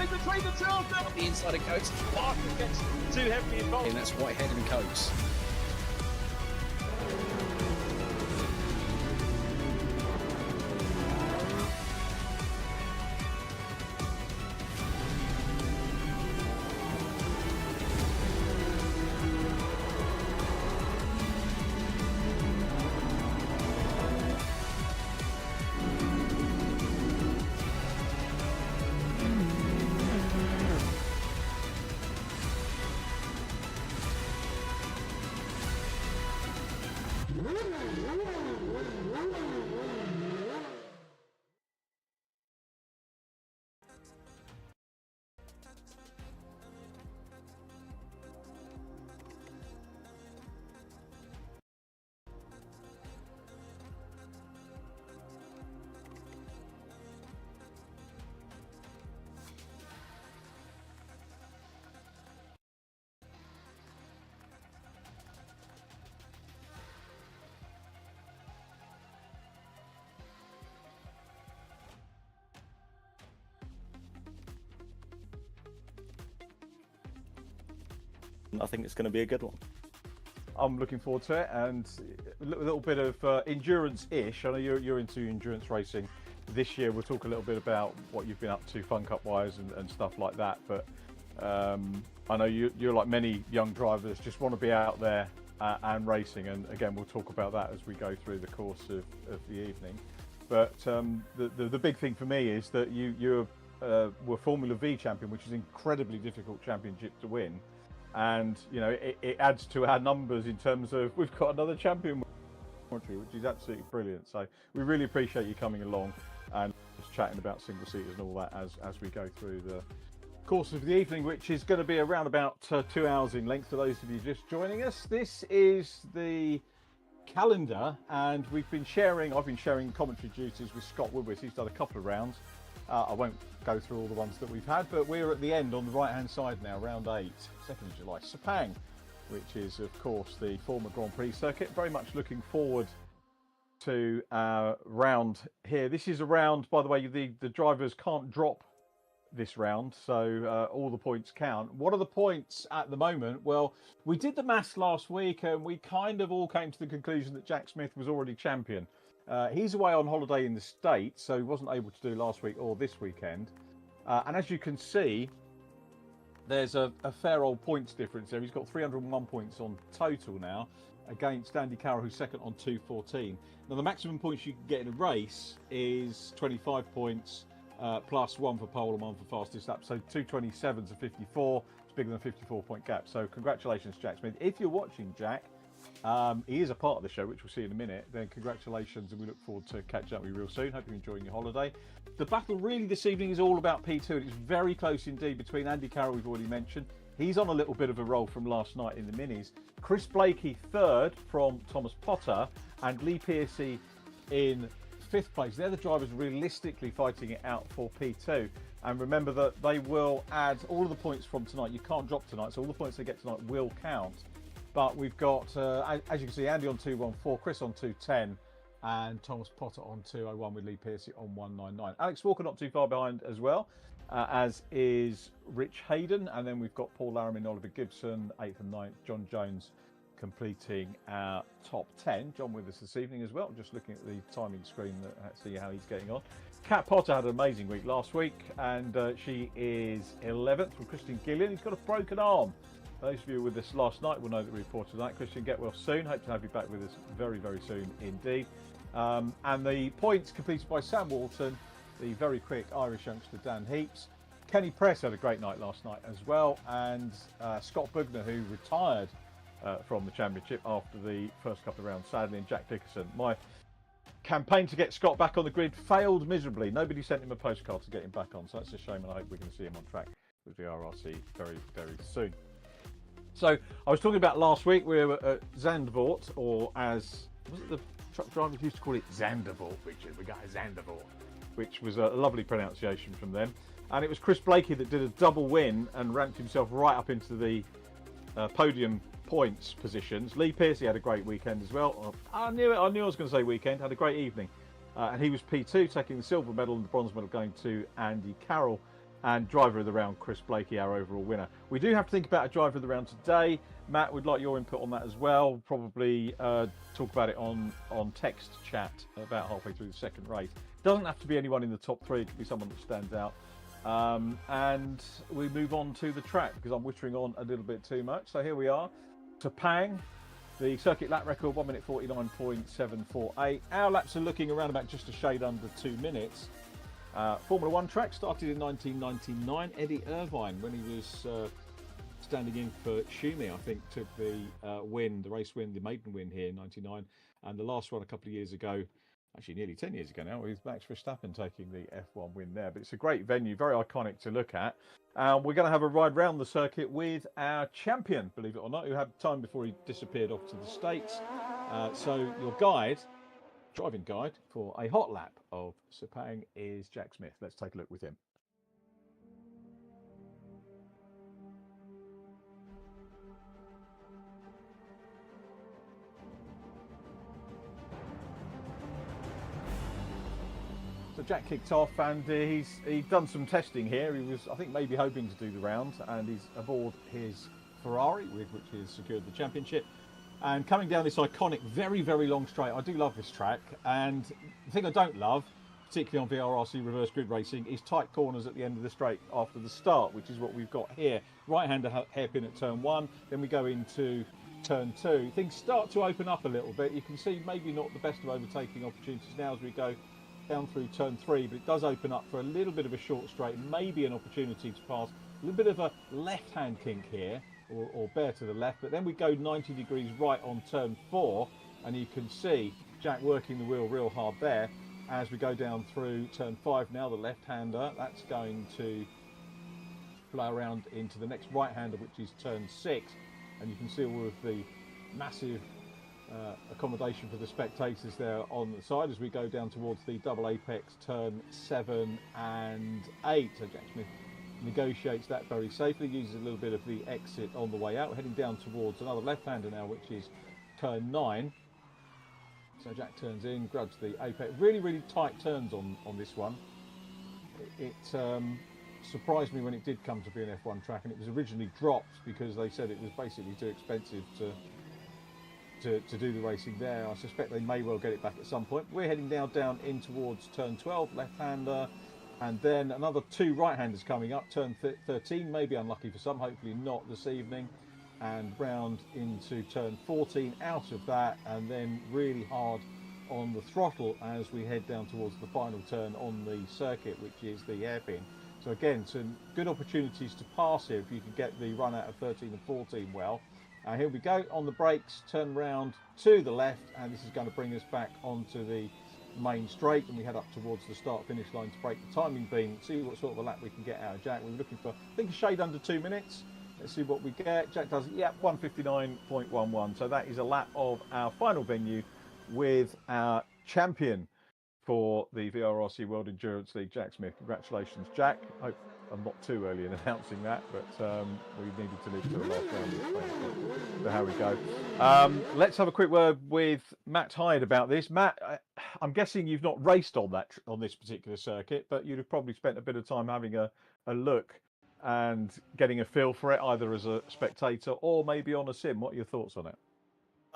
Between the two of them, the inside of Coates, Parker gets too heavily involved, and that's Whitehead and Coates. I think it's going to be a good one. I'm looking forward to it, and a little bit of endurance-ish. I know you're into endurance racing this year. We'll talk a little bit about what you've been up to Fun Cup-wise and stuff like that. But I know you're like many young drivers, just want to be out there and racing. And again, we'll talk about that as we go through the course of the evening. But the big thing for me is that you were Formula V champion, which is an incredibly difficult championship to win. And you know it adds to our numbers in terms of we've got another champion, which is absolutely brilliant. So we really appreciate you coming along and just chatting about single seaters and all that as we go through the course of the evening, which is going to be around about 2 hours in length. For those of you just joining us, this is the calendar, and I've been sharing commentary duties with Scott Woodwiss. He's done a couple of rounds. I won't go through all the ones that we've had, but we're at the end on the right-hand side now, round 8, 2nd of July. Sepang, which is, of course, the former Grand Prix circuit. Very much looking forward to our round here. This is a round, by the way, the drivers can't drop this round, so all the points count. What are the points at the moment? Well, we did the maths last week, and we kind of all came to the conclusion that Jack Smith was already champion. He's away on holiday in the States, so he wasn't able to do last week or this weekend. And as you can see, there's a fair old points difference there. He's got 301 points on total now against Andy Carroll, who's second on 214. Now, the maximum points you can get in a race is 25 points plus 1 for pole and 1 for fastest lap. So 227 to 54. It's bigger than a 54-point gap. So congratulations, Jack Smith. If you're watching, Jack, he is a part of the show, which we'll see in a minute. Then congratulations, and we look forward to catching up with you real soon. Hope you're enjoying your holiday. The battle really this evening is all about P2, and it's very close indeed between Andy Carroll, we've already mentioned. He's on a little bit of a roll from last night in the minis. Chris Blakey third from Thomas Potter, and Lee Pearcey in 5th place. They're the drivers realistically fighting it out for P2. And remember that they will add all of the points from tonight. You can't drop tonight, so all the points they get tonight will count. But we've got, as you can see, Andy on 214, Chris on 210, and Thomas Potter on 201 with Lee Pearcey on 199. Alex Walker not too far behind as well, as is Rich Hayden. And then we've got Paul Laramie, Oliver Gibson, 8th and 9th. John Jones completing our top 10. John with us this evening as well. Just looking at the timing screen to see how he's getting on. Kat Potter had an amazing week last week, and she is 11th from Christian Gillian. He's got a broken arm. Those of you with us last night will know that we reported that. Christian, get well soon. Hope to have you back with us very, very soon indeed. And the points completed by Sam Walton, the very quick Irish youngster Dan Heaps. Kenny Press had a great night last night as well. And Scott Bugner, who retired from the championship after the first couple of rounds, sadly, and Jack Dickerson. My campaign to get Scott back on the grid failed miserably. Nobody sent him a postcard to get him back on, so that's a shame, and I hope we can see him on track with VRRC very, very soon. So I was talking about last week, we were at Zandvoort, or as was it the truck drivers used to call it, Zandvoort, Richard. We got a Zandvoort, which was a lovely pronunciation from them. And it was Chris Blakey that did a double win and ramped himself right up into the podium points positions. Lee Pearcey had a great weekend as well. I knew I was going to say weekend. Had a great evening, and he was P2, taking the silver medal and the bronze medal going to Andy Carroll. And driver of the round, Chris Blakey, our overall winner. We do have to think about a driver of the round today. Matt, we'd like your input on that as well. Probably talk about it on text chat about halfway through the second race. Doesn't have to be anyone in the top three. It could be someone that stands out. And we move on to the track because I'm whittering on a little bit too much. So here we are. Sepang, the circuit lap record, 1 minute 49.748. Our laps are looking around about just a shade under 2 minutes. Formula One track started in 1999. Eddie Irvine, when he was standing in for Schumi, I think, took the race win, the maiden win here in 99. And the last one a couple of years ago, actually nearly 10 years ago now, with Max Verstappen taking the F1 win there. But it's a great venue, very iconic to look at. We're going to have a ride round the circuit with our champion, believe it or not, who had time before he disappeared off to the States. So your driving guide for a hot lap of Sepang is Jack Smith. Let's take a look with him. So Jack kicked off, and he's done some testing here. He was, I think, maybe hoping to do the round, and he's aboard his Ferrari, with which he's secured the championship. And coming down this iconic, very, very long straight. I do love this track. And the thing I don't love, particularly on VRRC reverse grid racing, is tight corners at the end of the straight after the start, which is what we've got here. Right-hander hairpin at turn 1, then we go into turn 2. Things start to open up a little bit. You can see maybe not the best of overtaking opportunities now as we go down through turn 3, but it does open up for a little bit of a short straight, maybe an opportunity to pass. A little bit of a left-hand kink here, or bear to the left, but then we go 90 degrees right on turn 4, and you can see Jack working the wheel real hard there. As we go down through turn 5 now, the left-hander, that's going to flow around into the next right-hander, which is turn 6, and you can see all of the massive accommodation for the spectators there on the side as we go down towards the double apex turn 7 and 8. So Jack Smith negotiates that very safely, uses a little bit of the exit on the way out. We're heading down towards another left-hander now, which is turn 9. So Jack turns in, grabs the apex. Really, really tight turns on this one. It surprised me when it did come to be an F1 track, and it was originally dropped because they said it was basically too expensive to do the racing there. I suspect they may well get it back at some point. We're heading now down in towards turn 12, left-hander, and then another 2 right-handers coming up, turn 13, maybe unlucky for some, hopefully not this evening, and round into turn 14, out of that, and then really hard on the throttle as we head down towards the final turn on the circuit, which is the hairpin. So again, some good opportunities to pass here if you could get the run out of 13 and 14 well. Here we go on the brakes, turn round to the left, and this is going to bring us back onto the main straight, and we head up towards the start-finish line to break the timing beam, see what sort of a lap we can get out of Jack. We're looking for, I think, a shade under 2 minutes. Let's see what we get. Jack does, 1:59.11. So that is a lap of our final venue with our champion for the VRRC World Endurance League, Jack Smith. Congratulations, Jack. I hope I'm not too early in announcing that, but we needed to live to the last round. So how we go. Let's have a quick word with Matt Hyde about this. Matt, I'm guessing you've not raced on this particular circuit, but you'd have probably spent a bit of time having a look and getting a feel for it, either as a spectator or maybe on a sim. What are your thoughts on it?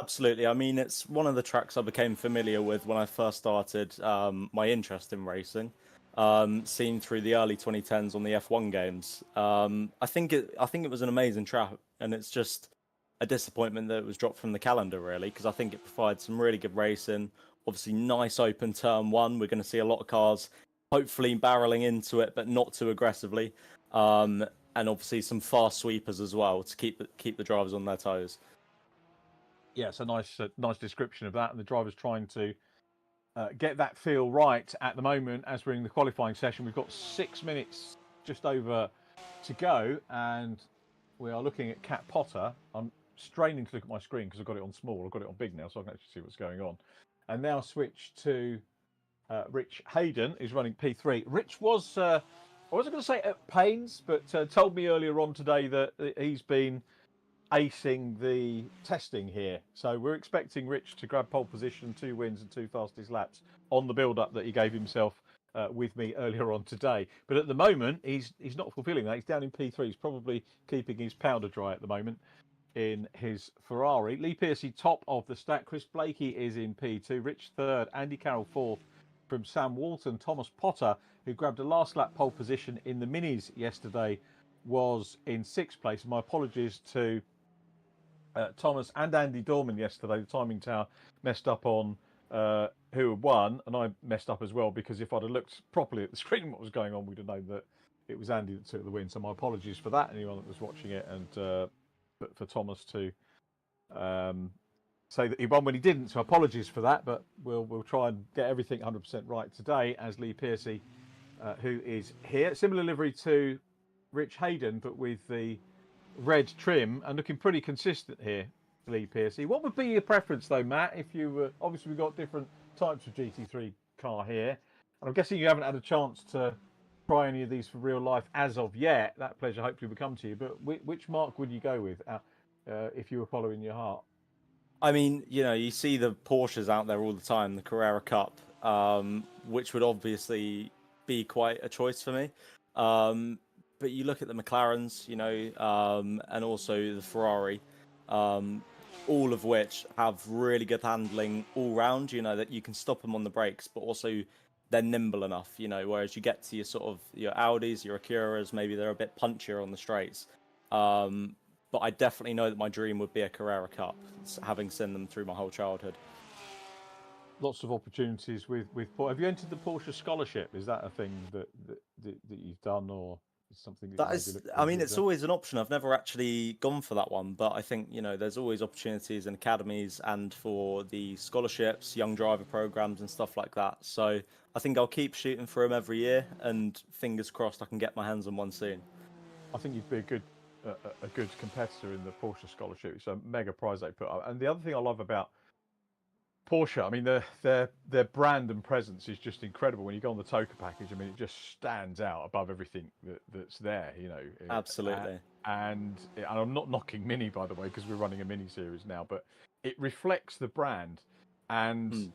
Absolutely. I mean, it's one of the tracks I became familiar with when I first started my interest in racing, seen through the early 2010s on the F1 games. I think it was an amazing track, and it's just a disappointment that it was dropped from the calendar, really, because I think it provides some really good racing. Obviously, nice open turn 1. We're going to see a lot of cars hopefully barreling into it, but not too aggressively. And obviously some fast sweepers as well to keep the drivers on their toes. Yeah, it's a nice description of that, and the driver's trying to get that feel right at the moment as we're in the qualifying session. We've got 6 minutes just over to go, and we are looking at Cat Potter. I'm straining to look at my screen because I've got it on small. I've got it on big now, so I can actually see what's going on. And now switch to Rich Hayden, who's running P3. Rich was, I wasn't going to say at pains, but told me earlier on today that he's been acing the testing here. So we're expecting Rich to grab pole position, 2 wins and 2 fastest laps on the build-up that he gave himself with me earlier on today. But at the moment, he's not fulfilling that. He's down in P3. He's probably keeping his powder dry at the moment in his Ferrari. Lee Pearcey top of the stack. Chris Blakey is in P2. Rich third. Andy Carroll fourth from Sam Walton. Thomas Potter, who grabbed a last lap pole position in the minis yesterday, was in 6th place. My apologies to Thomas and Andy Dorman yesterday. The timing tower messed up on who had won, and I messed up as well, because if I'd have looked properly at the screen what was going on, we'd have known that it was Andy that took the win. So my apologies for that, anyone that was watching it, and for Thomas to say that he won when he didn't. So apologies for that, but we'll try and get everything 100% right today as Lee Pearcey, who is here. Similar livery to Rich Hayden, but with the red trim, and looking pretty consistent here, Lee Pearcey. What would be your preference though, Matt, if you were, obviously we've got different types of GT3 car here, and I'm guessing you haven't had a chance to try any of these for real life as of yet. That pleasure hopefully will come to you, but which mark would you go with if you were following your heart? I mean, you know, you see the Porsches out there all the time, the Carrera Cup, which would obviously be quite a choice for me. But you look at the McLarens, you know, and also the Ferrari, all of which have really good handling all round, you know, that you can stop them on the brakes, but also they're nimble enough, you know, whereas you get to your sort of your Audis, your Acuras, maybe they're a bit punchier on the straights. But I definitely know that my dream would be a Carrera Cup, having seen them through my whole childhood. Lots of opportunities with Have you entered the Porsche scholarship? Is that a thing that you've done, or something that is, I mean, it's always an option. I've never actually gone for that one, but I think, you know, there's always opportunities in academies and for the scholarships, young driver programs and stuff like that. So I think I'll keep shooting for them every year, and fingers crossed I can get my hands on one soon. I think you'd be a good competitor in the Porsche scholarship. It's a mega prize they put up. And the other thing I love about Porsche, I mean, their brand and presence is just incredible. When you go on the Toka package, I mean, it just stands out above everything that's there, you know. Absolutely. And I'm not knocking Mini, by the way, because we're running a Mini series now, but it reflects the brand. And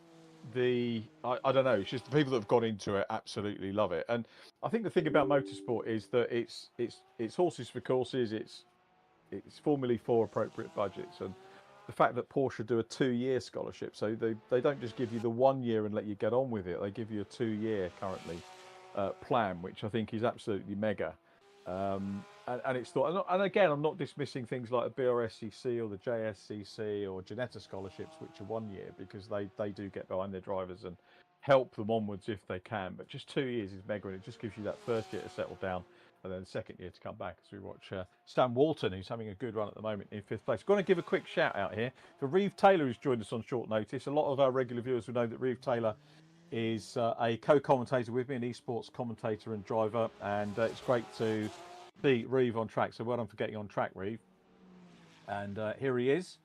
I don't know, it's just the people that have got into it absolutely love it. And I think the thing about motorsport is that it's horses for courses, it's formally for appropriate budgets, and the fact that Porsche do a 2-year scholarship, so they don't just give you the 1 year and let you get on with it. They give you a 2-year currently plan, which I think is absolutely mega. And it's thought, and again, I'm not dismissing things like the VRRC or the JSCC or Ginetta scholarships, which are 1 year, because they do get behind their drivers and help them onwards if they can. But just 2 years is mega, and it just gives you that first year to settle down, and then the second year to come back, as we watch Sam Walton, who's having a good run at the moment, in 5th place. Going to give a quick shout out here for Reeve Taylor, who's joined us on short notice. A lot of our regular viewers will know that Reeve Taylor is a co-commentator with me, an esports commentator and driver, and it's great to see Reeve on track. So well done for getting on track, Reeve. And here he is,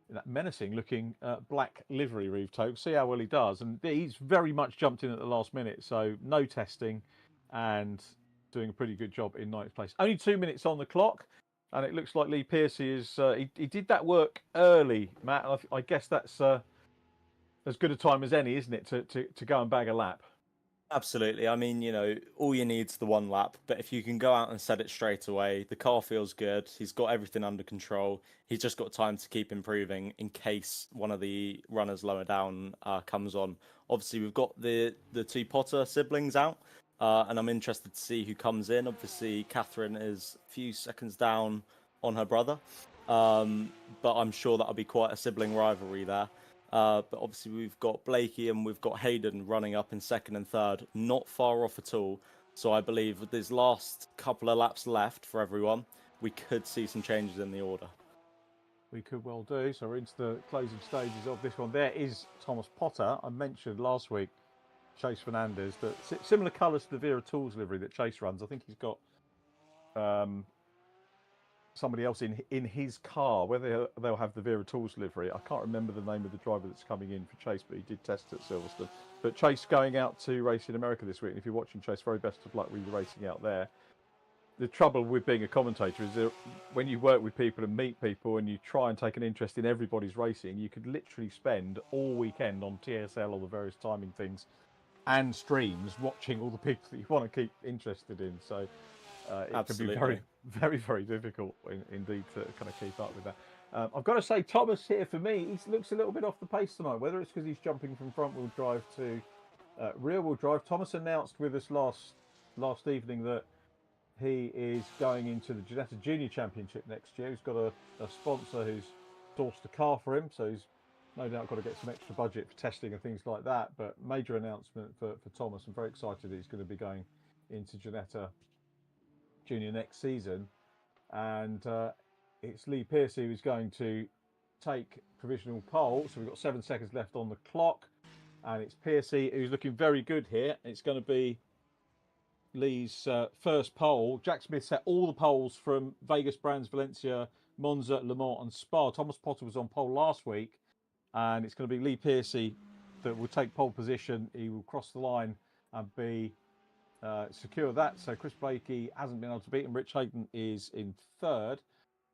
in that menacing looking black livery, Reeve Taylor. See how well he does. And he's very much jumped in at the last minute, so no testing, and doing a pretty good job in 9th place. Only 2 minutes on the clock, and it looks like Lee Pearcey is. He did that work early, Matt. And I guess that's as good a time as any, isn't it, to go and bag a lap? Absolutely. I mean, you know, all you need is the 1 lap, but if you can go out and set it straight away, the car feels good. He's got everything under control. He's just got time to keep improving in case one of the runners lower down comes on. Obviously, we've got the 2 Potter siblings out. And I'm interested to see who comes in. Obviously, Catherine is a few seconds down on her brother, but I'm sure that'll be quite a sibling rivalry there. But obviously, we've got Blakey and we've got Hayden running up in 2nd and 3rd, not far off at all. So I believe with these last couple of laps left for everyone, we could see some changes in the order. We could well do. So we're into the closing stages of this one. There is Thomas Potter. I mentioned last week Chase Fernandez, but similar colours to the Vera Tools livery that Chase runs. I think he's got somebody else in his car. Whether they'll have the Vera Tools livery, I can't remember the name of the driver that's coming in for Chase, but he did test at Silverstone. But Chase going out to race in America this week, and if you're watching Chase, very best of luck with your racing out there. The trouble with being a commentator is that when you work with people and meet people and you try and take an interest in everybody's racing, you could literally spend all weekend on TSL or the various timing things and streams watching all the people that you want to keep interested in. So it can be very, very, very difficult indeed to kind of keep up with that. I've got to say, Thomas here for me, he looks a little bit off the pace tonight, whether it's because he's jumping from front-wheel drive to rear-wheel drive. Thomas announced with us last evening that he is going into the Ginetta Junior Championship next year. He's got a sponsor who's sourced a car for him, so he's no doubt got to get some extra budget for testing and things like that. But major announcement for Thomas. I'm very excited that he's going to be going into Ginetta Junior next season. And it's Lee Pearcey who's going to take provisional pole. So we've got 7 seconds left on the clock. And it's Pearcey who's looking very good here. It's going to be Lee's first pole. Jack Smith set all the poles from Vegas, Brands, Valencia, Monza, Le Mans and Spa. Thomas Potter was on pole last week, and it's going to be Lee Pearcey that will take pole position. He will cross the line and be secure that. So Chris Blakey hasn't been able to beat him. Rich Hayden is in third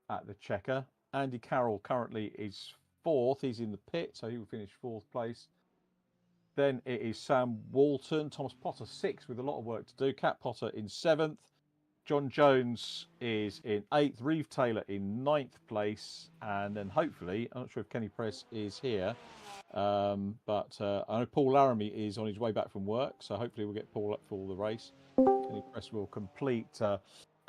at the checker. Andy Carroll currently is fourth. He's in the pit, so he will finish fourth place. Then it is Sam Walton, Thomas Potter sixth with a lot of work to do. Cat Potter in seventh. John Jones is in eighth. Reeve Taylor in ninth place. And then hopefully, I'm not sure if Kenny Press is here, but I know Paul Laramie is on his way back from work. So hopefully we'll get Paul up for the race. Kenny Press will complete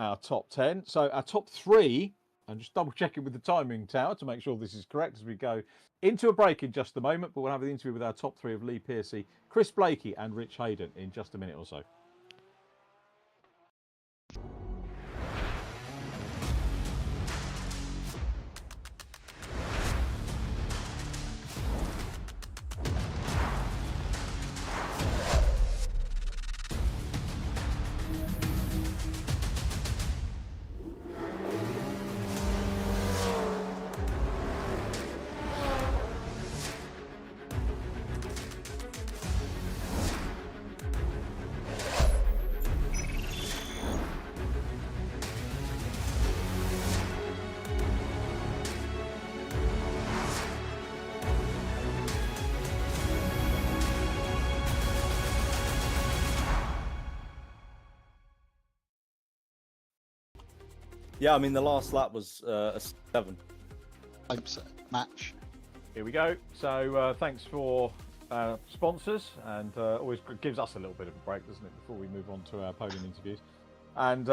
our top 10. So our top three, I'm just double checking with the timing tower to make sure this is correct as we go into a break in just a moment, but we'll have an interview with our top three of Lee Pearcey, Chris Blakey and Rich Hayden in just a minute or so. Yeah, I mean, the last lap was a 7. Match. Here we go. So thanks for sponsors, and always gives us a little bit of a break, doesn't it, before we move on to our podium interviews. And,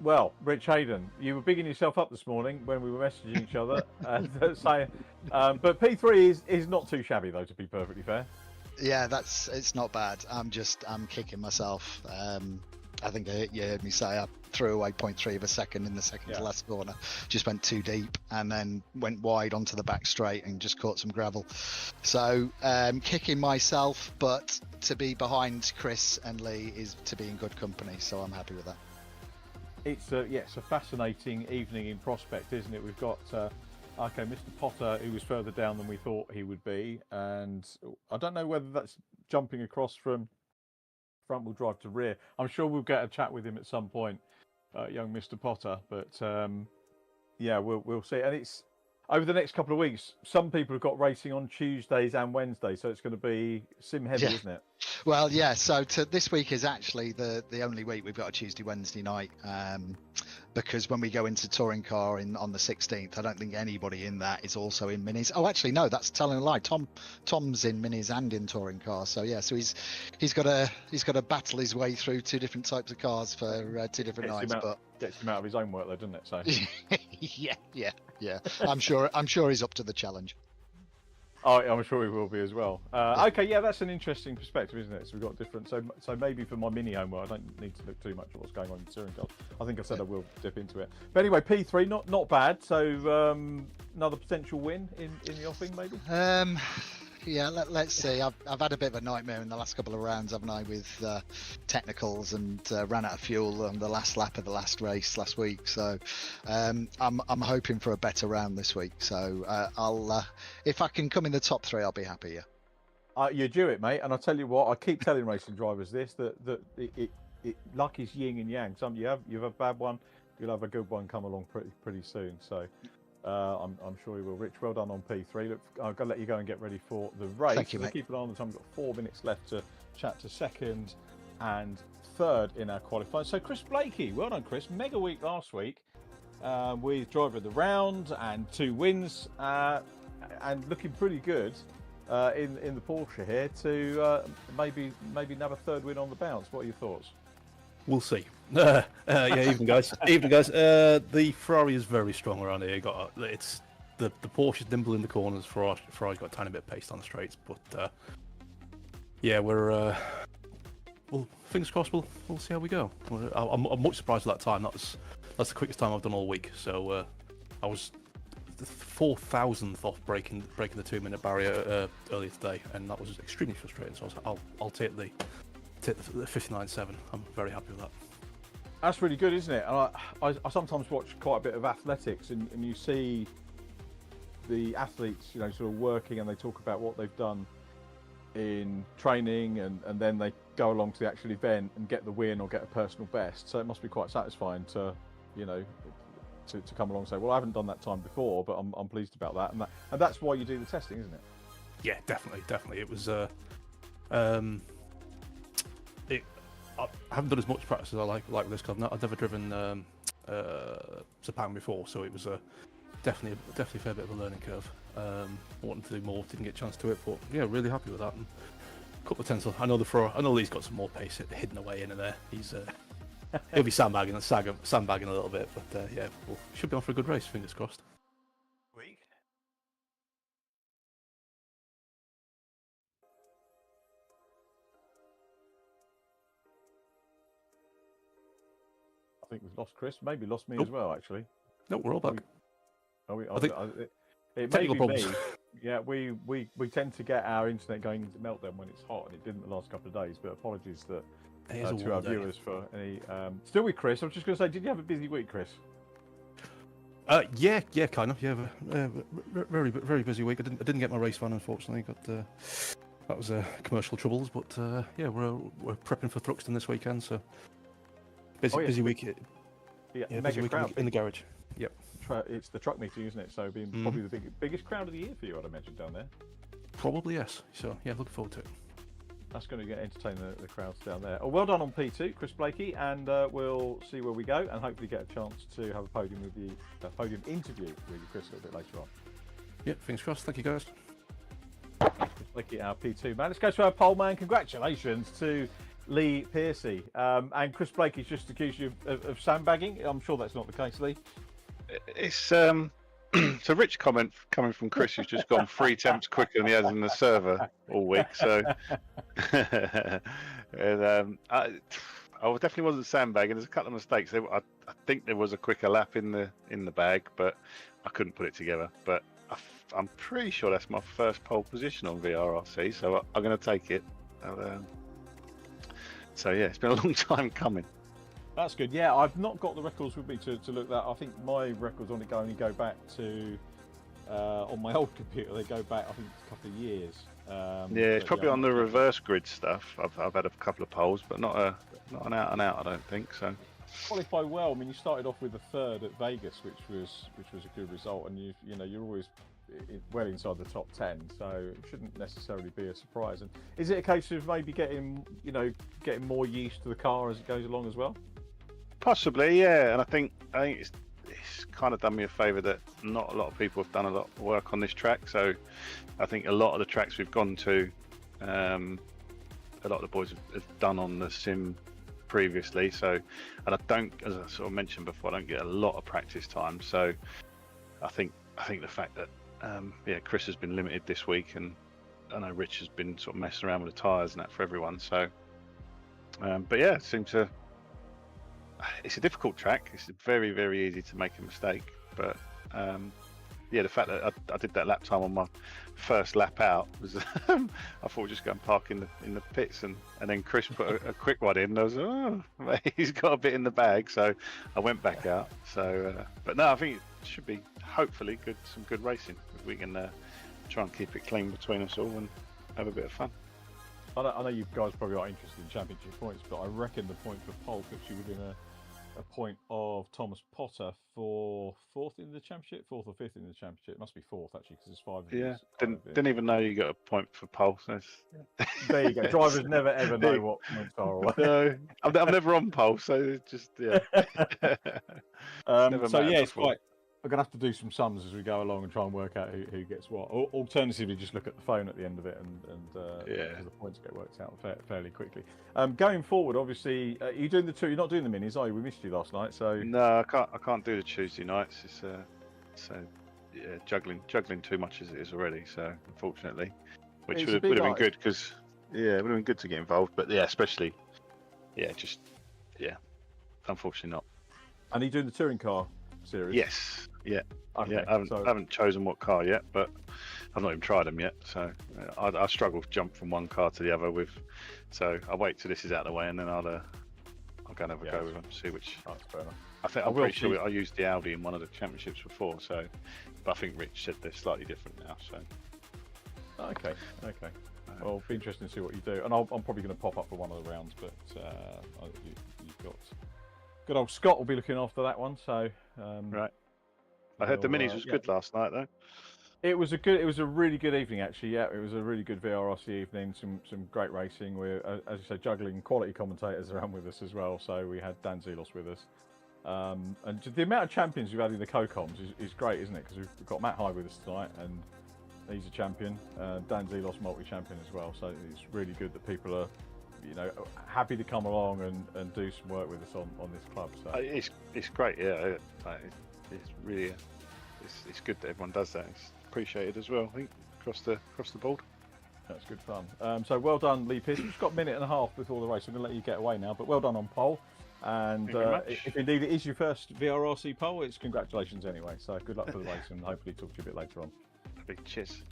well, Rich Hayden, you were bigging yourself up this morning when we were messaging each other, and saying, but P3 is not too shabby, though, to be perfectly fair. Yeah, it's not bad. I'm kicking myself. I think you heard me say I threw away 0.3 of a second in the second to last corner. Just went too deep and then went wide onto the back straight and just caught some gravel. So kicking myself, but to be behind Chris and Lee is to be in good company. So I'm happy with that. It's a fascinating evening in prospect, isn't it? We've got Mr. Potter, who was further down than we thought he would be, and I don't know whether that's jumping across from front-wheel drive to rear. I'm sure we'll get a chat with him at some point, young Mr. Potter. But yeah, we'll see. And it's over the next couple of weeks. Some people have got racing on Tuesdays and Wednesdays, so it's going to be sim heavy, isn't it? Well, yeah. So this week is actually the only week we've got a Tuesday, Wednesday night. Because when we go into touring car on the 16th, I don't think anybody in that is also in minis. Oh, actually, no, that's telling a lie. Tom's in minis and in touring car. So yeah, so he's got to battle his way through two different types of cars for 2 different nights. But gets him out of his own work, though, doesn't it? So yeah. I'm sure he's up to the challenge. Oh, I'm sure we will be as well. Okay, yeah, that's an interesting perspective, isn't it? So we've got different. So maybe for my mini homework, I don't need to look too much at what's going on in the touring cars. I think I said I will dip into it. But anyway, P3, not bad. So another potential win in the offing, maybe. Yeah, let's see. I've had a bit of a nightmare in the last couple of rounds, haven't I, with technicals, and ran out of fuel on the last lap of the last race last week. So I'm hoping for a better round this week. So I'll if I can come in the top 3, I'll be happy. Yeah. You're due it, mate. And I'll tell you what, I keep telling racing drivers this, that luck is yin and yang. Some you have a bad one, you'll have a good one come along pretty soon. So. I'm sure you will. Rich, well done on P3. Look, I've got to let you go and get ready for the race. Thank you, mate. Keep an eye on the time. We've got 4 minutes left to chat to second and third in our qualifying. So Chris Blakey, well done, Chris. Mega week last week with driver of the round and 2 wins and looking pretty good in the Porsche here to maybe another 3rd win on the bounce. What are your thoughts? We'll see. Yeah, evening guys. Evening guys. The Ferrari is very strong around here. It's the Porsche's nimble in the corners. Ferrari's got a tiny bit of pace on the straights, but yeah, we're well, fingers crossed. We'll see how we go. I'm much surprised at that time. That's the quickest time I've done all week. So I was the 4,000th off breaking the 2-minute barrier earlier today, and that was extremely frustrating. So I'll take the 59.7. I'm very happy with that. That's really good, isn't it? And I sometimes watch quite a bit of athletics, and you see the athletes, sort of working, and they talk about what they've done in training, and then they go along to the actual event and get the win or get a personal best. So it must be quite satisfying to, to come along and say, well, I haven't done that time before, but I'm pleased about that, and that's why you do the testing, isn't it? Yeah, definitely. It was I haven't done as much practice as I like this, because I've never driven Sepang before, so it was definitely a fair bit of a learning curve. Wanting to do more, didn't get a chance to it, but yeah, really happy with that. And a couple of tenths. I know he's got some more pace hidden away in there. He'll be sandbagging a little bit, but yeah, should be on for a good race. Fingers crossed. I think we've lost Chris. Maybe lost me as well, actually. No, we're all back. I think it may be problems. me. Yeah, we tend to get our internet going into meltdown when it's hot, and it didn't the last couple of days. But apologies to our viewers for any. Still with Chris. I was just going to say, did you have a busy week, Chris? Yeah, kind of. Yeah, very busy week. I didn't get my race van, unfortunately. That was commercial troubles, but yeah, we're prepping for Thruxton this weekend, so busy week. Yeah, busy week in the garage. Yep. It's the truck meeting, isn't it? So being probably the biggest crowd of the year for you, I'd imagine, down there. Probably, yes. So yeah, looking forward to it. That's going to entertain the crowds down there. Oh, well done on P2, Chris Blakey, and we'll see where we go, and hopefully get a chance to have a podium interview with you, Chris, a little bit later on. Yeah, fingers crossed. Thank you, guys. Chris Blakey, our P2 man. Let's go to our pole man. Congratulations to Lee Piercy. And Chris Blakey's just accused you of sandbagging. I'm sure that's not the case, Lee. It's it's a rich comment coming from Chris, who's just gone 3 attempts quicker than he has in the server all week. So and, I definitely wasn't sandbagging. There's a couple of mistakes. I think there was a quicker lap in the bag, but I couldn't put it together. But I'm pretty sure that's my first pole position on VRRC, so I'm going to take it. So yeah, it's been a long time coming. That's good. Yeah, I've not got the records with me to look that. I think my records only go back to on my old computer. They go back, I think, a couple of years. Yeah, it's probably on the reverse grid stuff. I've had a couple of poles, but not an out and out. I don't think so. Qualify well. I mean, you started off with a 3rd at Vegas, which was a good result, and you're always well inside the top 10, so it shouldn't necessarily be a surprise. And is it a case of maybe getting more used to the car as it goes along as well? Possibly, yeah. And I think it's kind of done me a favour that not a lot of people have done a lot of work on this track. So I think a lot of the tracks we've gone to, a lot of the boys have done on the sim previously. So, and I don't, as I sort of mentioned before, I don't get a lot of practice time. So I think the fact that yeah, Chris has been limited this week, and I know Rich has been sort of messing around with the tyres and that for everyone. So, but yeah, it seems to. It's a difficult track. It's very, very easy to make a mistake. But yeah, the fact that I did that lap time on my first lap out was, I thought we'd just go and park in the pits, and then Chris put a quick one in. And I was, oh, he's got a bit in the bag, so I went back out. So, but no, I think it should be hopefully some good racing. If we can try and keep it clean between us all and have a bit of fun. I know you guys probably aren't interested in championship points, but I reckon the point for pole puts you within a point of Thomas Potter for fourth or fifth in the championship. It must be fourth actually, because there's 5 of Yeah, us. didn't even know you got a point for pole. So There you go. Drivers never ever know what points are. Or no, I'm never on pole, so it's just yeah. So yeah, it's quite. We're gonna have to do some sums as we go along and try and work out who gets what. Or alternatively, just look at the phone at the end of it, and because the points get worked out fairly quickly. Going forward, obviously, you're doing the two. You're not doing the minis, are you? We missed you last night, so No, I can't do the Tuesday nights. It's so yeah, juggling too much as it is already. So unfortunately, which It's a would big have been life. good because yeah, it would have been good to get involved. But yeah, especially unfortunately not. And are you doing the touring car series? Yes, yeah. Okay, Yeah, I haven't chosen what car yet, but I've not even tried them yet. So I struggle to jump from one car to the other with. So I'll wait till this is out of the way, and then I'll go and have a go with them, see which. That's fair enough. I'm pretty sure I used the Audi in one of the championships before. So, but I think Rich said they're slightly different now. So. Okay. Well, it'll be interesting to see what you do, and I'm probably going to pop up for one of the rounds, but you've got good old Scott will be looking after that one. So Right. I heard the minis was good last night though. It was a really good evening actually. Yeah, it was a really good VRRC evening. Some great racing. We're as you say, juggling quality commentators around with us as well. So we had Dan Zelos with us, and the amount of champions we've had in the co-coms is great, isn't it? Because we've got Matt High with us tonight, and he's a champion. Dan Zelos multi-champion as well. So it's really good that people are, happy to come along and do some work with us on this club. So It's great. Yeah, it's really it's good that everyone does that. It's appreciated as well. I think across the board. that's good fun. So well done, Lee Pierce. We've got a minute and a half before the race. I'm going to let you get away now, but well done on pole. And Thank you very much. if indeed it is your first VRRC pole, it's congratulations anyway. So good luck for the race, and hopefully talk to you a bit later on. Big cheers.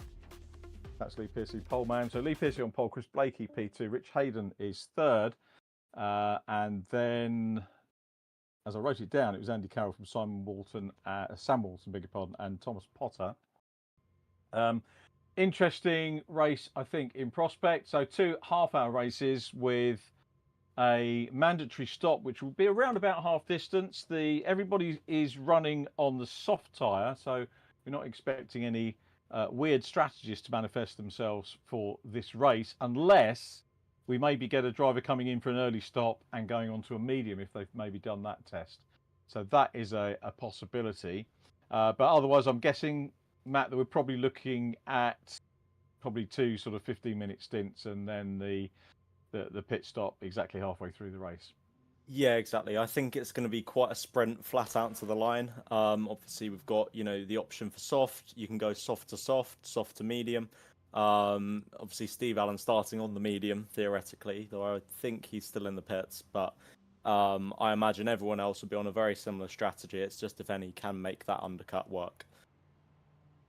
That's Lee Piercy, pole man. So Lee Piercy on pole, Chris Blakey P2, Rich Hayden is third, and then, as I wrote it down, it was Andy Carroll from Sam Walton, beg your pardon, and Thomas Potter. Interesting race, I think, in prospect. So 2 half-hour races with a mandatory stop, which will be around about half distance. Everybody is running on the soft tyre, so we're not expecting any weird strategies to manifest themselves for this race, unless we maybe get a driver coming in for an early stop and going on to a medium if they've maybe done that test. So that is a possibility. But otherwise, I'm guessing, Matt, that we're probably looking at 2 sort of 15-minute stints, and then the pit stop exactly halfway through the race. Yeah, exactly. I think it's going to be quite a sprint flat out to the line. Obviously, we've got the option for soft. You can go soft to soft to medium. Obviously, Steve Allen starting on the medium theoretically, though I think he's still in the pits. But I imagine everyone else will be on a very similar strategy. It's just if any can make that undercut work.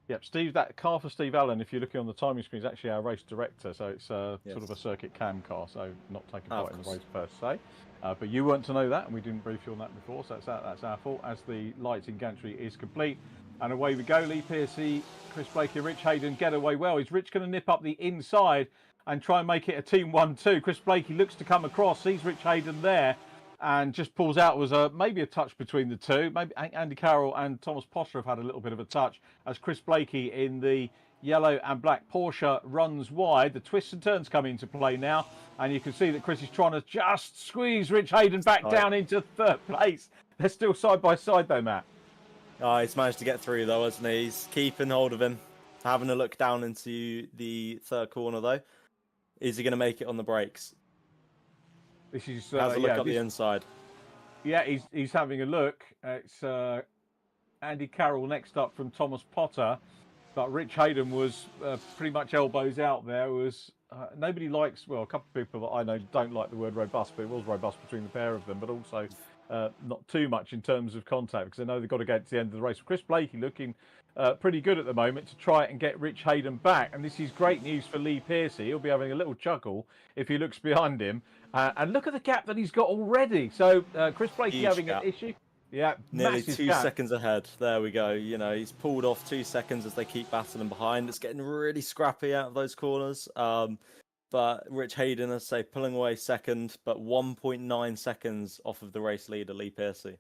Yep, Steve. That car for Steve Allen, if you're looking on the timing screen, is actually our race director. So it's sort of a circuit cam car, so not taking part in the race per se. But you weren't to know that, and we didn't brief you on that before, so that's our fault. As the lighting gantry is complete, and away we go. Lee Piercy, Chris Blakey, Rich Hayden get away well. Is Rich going to nip up the inside and try and make it a team 1-2? Chris Blakey looks to come across, sees Rich Hayden there, and just pulls out. Was maybe a touch between the two. Maybe Andy Carroll and Thomas Potter have had a little bit of a touch, as Chris Blakey in the yellow and black Porsche runs wide. The twists and turns come into play now, and you can see that Chris is trying to just squeeze Rich Hayden back down into third place. They're still side by side though, Matt. He's managed to get through though, hasn't he? He's keeping hold of him. Having a look down into the third corner though. Is he going to make it on the brakes? This is Has a look up the inside. Yeah, he's having a look. It's Andy Carroll next up from Thomas Potter. but Rich Hayden was pretty much elbows out there. Was nobody likes, well, a couple of people that I know don't like the word robust, but it was robust between the pair of them, but also not too much in terms of contact, because I know they've got to get to the end of the race. Chris Blakey looking pretty good at the moment to try and get Rich Hayden back, and this is great news for Lee Pearcey. He'll be having a little chuckle if he looks behind him, and look at the gap that he's got already. So Chris Blakey Huge having gap. an issue. Yeah, Nearly massive 2 gap. seconds ahead. There we go. You know, he's pulled off 2 seconds as they keep battling behind. It's getting really scrappy out of those corners. But Rich Hayden, as I say, pulling away second, but 1.9 seconds off of the race leader, Lee Pearcey.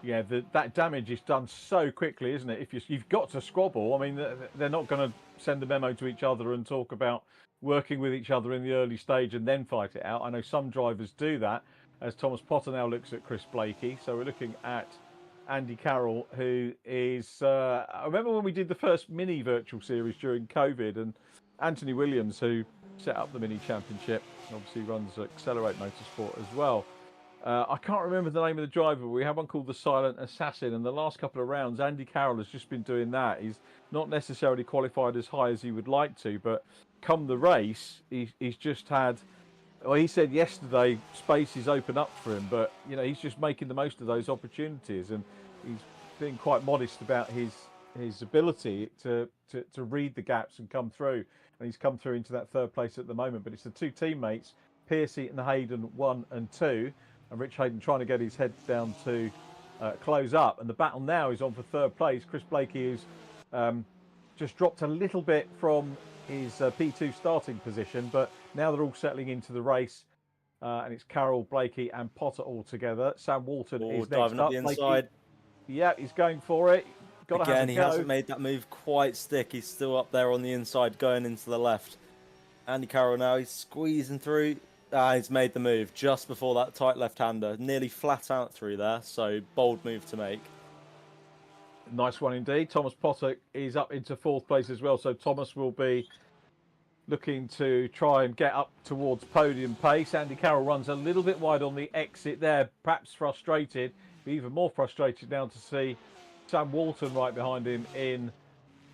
Yeah, that damage is done so quickly, isn't it? If you've got to squabble, I mean, they're not going to send a memo to each other and talk about working with each other in the early stage and then fight it out. I know some drivers do that, as Thomas Potter now looks at Chris Blakey. So we're looking at Andy Carroll, who is... I remember when we did the first mini virtual series during COVID, and Anthony Williams, who set up the mini championship, obviously runs Accelerate Motorsport as well. I can't remember the name of the driver, but we have one called the Silent Assassin, and the last couple of rounds, Andy Carroll has just been doing that. He's not necessarily qualified as high as he would like to, but come the race, he's just had... Well, he said yesterday spaces open up for him, but you know, he's just making the most of those opportunities, and he's being quite modest about his ability to read the gaps and come through. And he's come through into that third place at the moment. But it's the two teammates, Pearcey and Hayden, 1 and 2, and Rich Hayden trying to get his head down to close up. And the battle now is on for third place. Chris Blakey, who's just dropped a little bit from his P2 starting position, but now they're all settling into the race, and it's Carroll, Blakey, and Potter all together. Sam Walton is next diving up. up the inside. Yeah, he's going for it. Got to have Again, a he go. hasn't made that move quite stick. He's still up there on the inside, going into the left. Andy Carroll now, he's squeezing through. He's made the move just before that tight left-hander. Nearly flat out through there, so bold move to make. Nice one indeed. Thomas Potter is up into fourth place as well, so Thomas will be looking to try and get up towards podium pace. Andy Carroll runs a little bit wide on the exit there, perhaps frustrated. Be even more frustrated now to see Sam Walton right behind him in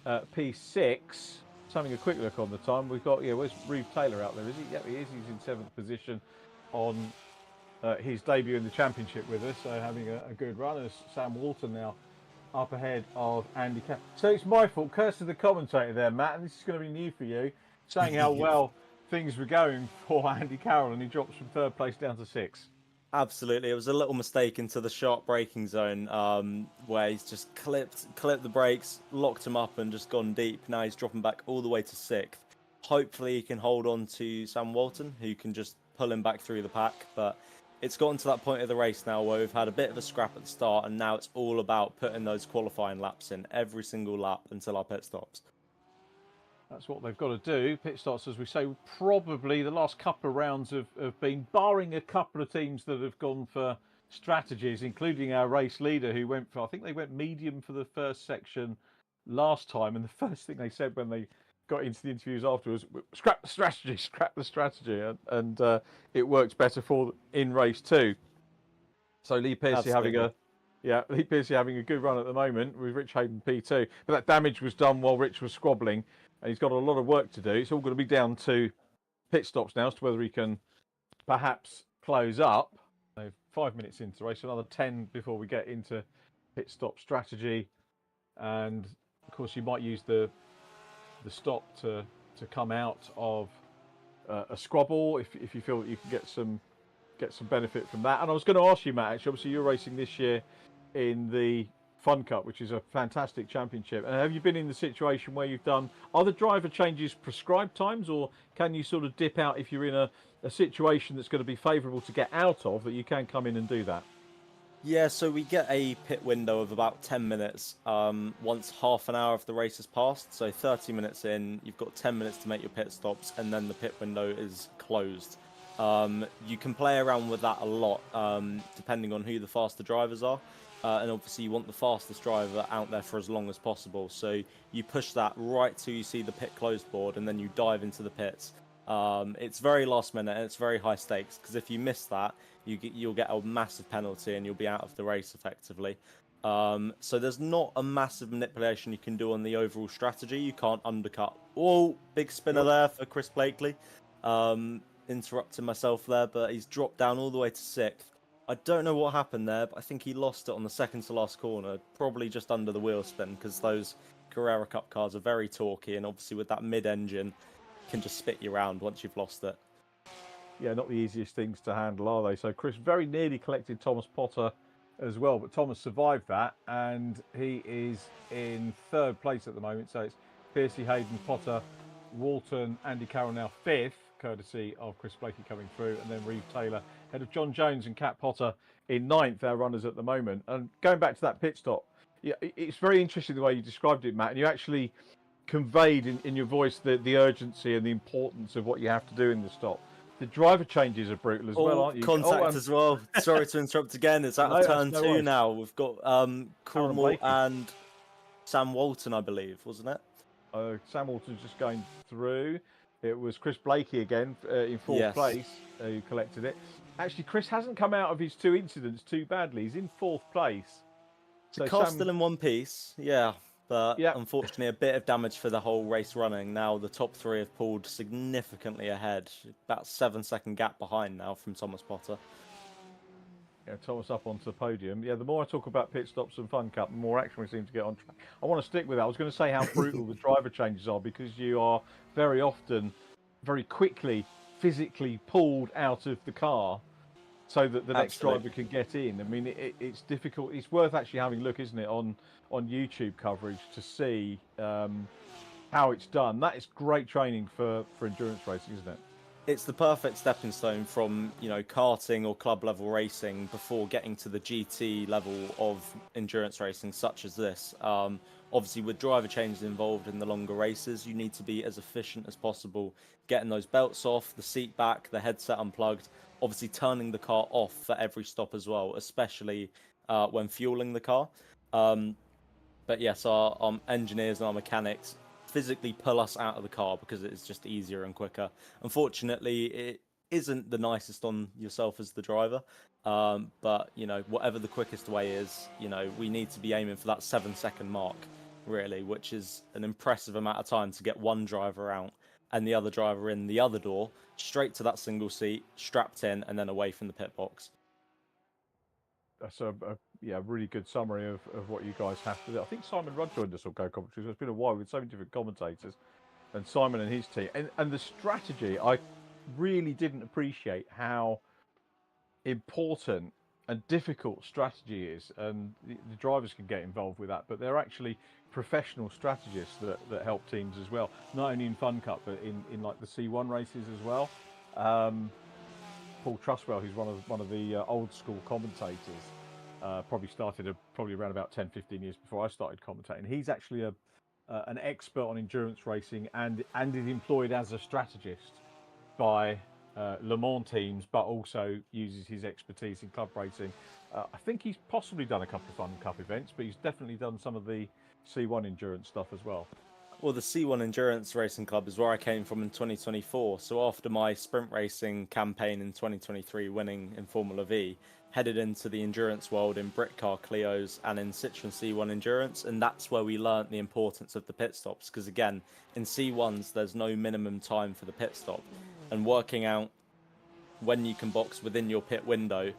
P6. Just having a quick look on the time. We've got, where's Reeve Taylor out there? Is he? Yep, he is. He's in 7th position on his debut in the championship with us. So having a good run as Sam Walton now up ahead of Andy Carroll. So it's my fault. Curse to the commentator there, Matt, and this is going to be new for you, saying how well things were going for Andy Carroll, and he drops from third place down to 6th. Absolutely, it was a little mistake into the sharp braking zone, where he's just clipped the brakes, locked him up, and just gone deep. Now he's dropping back all the way to 6th. Hopefully he can hold on to Sam Walton, who can just pull him back through the pack. But it's gotten to that point of the race now where we've had a bit of a scrap at the start, and now it's all about putting those qualifying laps in every single lap until our pit stops. That's what they've got to do. Pit stops, as we say, probably the last couple of rounds have been, barring a couple of teams that have gone for strategies, including our race leader, who went for, I think they went medium for the first section last time. And the first thing they said when they got into the interviews afterwards, scrap the strategy. And it works better for in race 2. So Lee Pearcey Lee Pearcey having a good run at the moment with Rich Hayden P2. But that damage was done while Rich was squabbling. And he's got a lot of work to do. It's all going to be down to pit stops now as to whether he can perhaps close up. So 5 minutes into the race, another 10 before we get into pit stop strategy. And of course, you might use the stop to come out of a squabble if you feel that you can get some benefit from that. And I was going to ask you, Matt, actually, obviously you're racing this year in the Fun Cup, which is a fantastic championship. And have you been in the situation where you've done, are the driver changes prescribed times, or can you sort of dip out if you're in a situation that's going to be favourable to get out of, that you can come in and do that? Yeah, so we get a pit window of about 10 minutes once half an hour of the race has passed. So 30 minutes in, you've got 10 minutes to make your pit stops, and then the pit window is closed. You can play around with that a lot, depending on who the faster drivers are. And obviously you want the fastest driver out there for as long as possible. So you push that right till you see the pit closed board, and then you dive into the pits. It's very last minute, and it's very high stakes, because if you miss that, you'll get a massive penalty and you'll be out of the race effectively. So there's not a massive manipulation you can do on the overall strategy. You can't undercut. Oh, big spinner there for Chris Blakely. Interrupting myself there, but he's dropped down all the way to 6th. I don't know what happened there, but I think he lost it on the second to last corner, probably just under the wheel spin, because those Carrera Cup cars are very torquey, and obviously with that mid-engine, can just spit you around once you've lost it. Yeah, not the easiest things to handle, are they? So Chris very nearly collected Thomas Potter as well, but Thomas survived that, and he is in 3rd place at the moment. So it's Piercy, Hayden, Potter, Walton, Andy Carroll now 5th, courtesy of Chris Blakey coming through, and then Reeve Taylor ahead of John Jones and Cat Potter in 9th, our runners at the moment. And going back to that pit stop, yeah, it's very interesting the way you described it, Matt, and you actually conveyed in your voice the urgency and the importance of what you have to do in the stop. The driver changes are brutal as well, aren't you? Contact as well. Sorry to interrupt again. It's out of turn 2 now. We've got Cornwall and Sam Walton, I believe, wasn't it? Sam Walton's just going through. It was Chris Blakey again in 4th place who collected it. Actually, Chris hasn't come out of his 2 incidents too badly. He's in 4th place. So the car's still in one piece, but unfortunately a bit of damage for the whole race running. Now the top 3 have pulled significantly ahead, about 7-second gap behind now from Thomas Potter. Yeah, Thomas up onto the podium. Yeah, the more I talk about pit stops and Fun Cup, the more action we seem to get on track. I want to stick with that. I was going to say how brutal the driver changes are, because you are very often, very quickly, physically pulled out of the car so that the next driver can get in. I mean, it's difficult. It's worth actually having a look, isn't it, on YouTube coverage to see how it's done. That is great training for endurance racing, isn't it? It's the perfect stepping stone from, karting or club level racing before getting to the GT level of endurance racing such as this. Obviously, with driver changes involved in the longer races, you need to be as efficient as possible, getting those belts off, the seat back, the headset unplugged, obviously turning the car off for every stop as well, especially when fueling the car. But yes, our engineers and our mechanics physically pull us out of the car because it's just easier and quicker. Unfortunately, it isn't the nicest on yourself as the driver, but whatever the quickest way is, we need to be aiming for that 7-second mark, really, which is an impressive amount of time to get one driver out and the other driver in the other door, straight to that single seat, strapped in, and then away from the pit box. That's a really good summary of what you guys have to do. I think Simon Rudd joined us on Go Commentary, so it's been a while with so many different commentators, and Simon and his team. And the strategy, I really didn't appreciate how important and difficult strategy is, and the drivers can get involved with that, but they're actually professional strategists that help teams as well, not only in Fun Cup, but in like the C1 races as well. Paul Trustwell, who's one of the old school commentators, probably started probably around about 10-15 years before I started commentating. He's actually an expert on endurance racing and is employed as a strategist by Le Mans teams, but also uses his expertise in club racing. I think he's possibly done a couple of Fun Cup events, but he's definitely done some of the C1 endurance stuff as well. Well, the C1 Endurance Racing Club is where I came from in 2024. So after my sprint racing campaign in 2023, winning in Formula V, headed into the endurance world in Britcar Clios and in Citroen C1 Endurance. And that's where we learnt the importance of the pit stops. Because again, in C1s, there's no minimum time for the pit stop. And working out when you can box within your pit window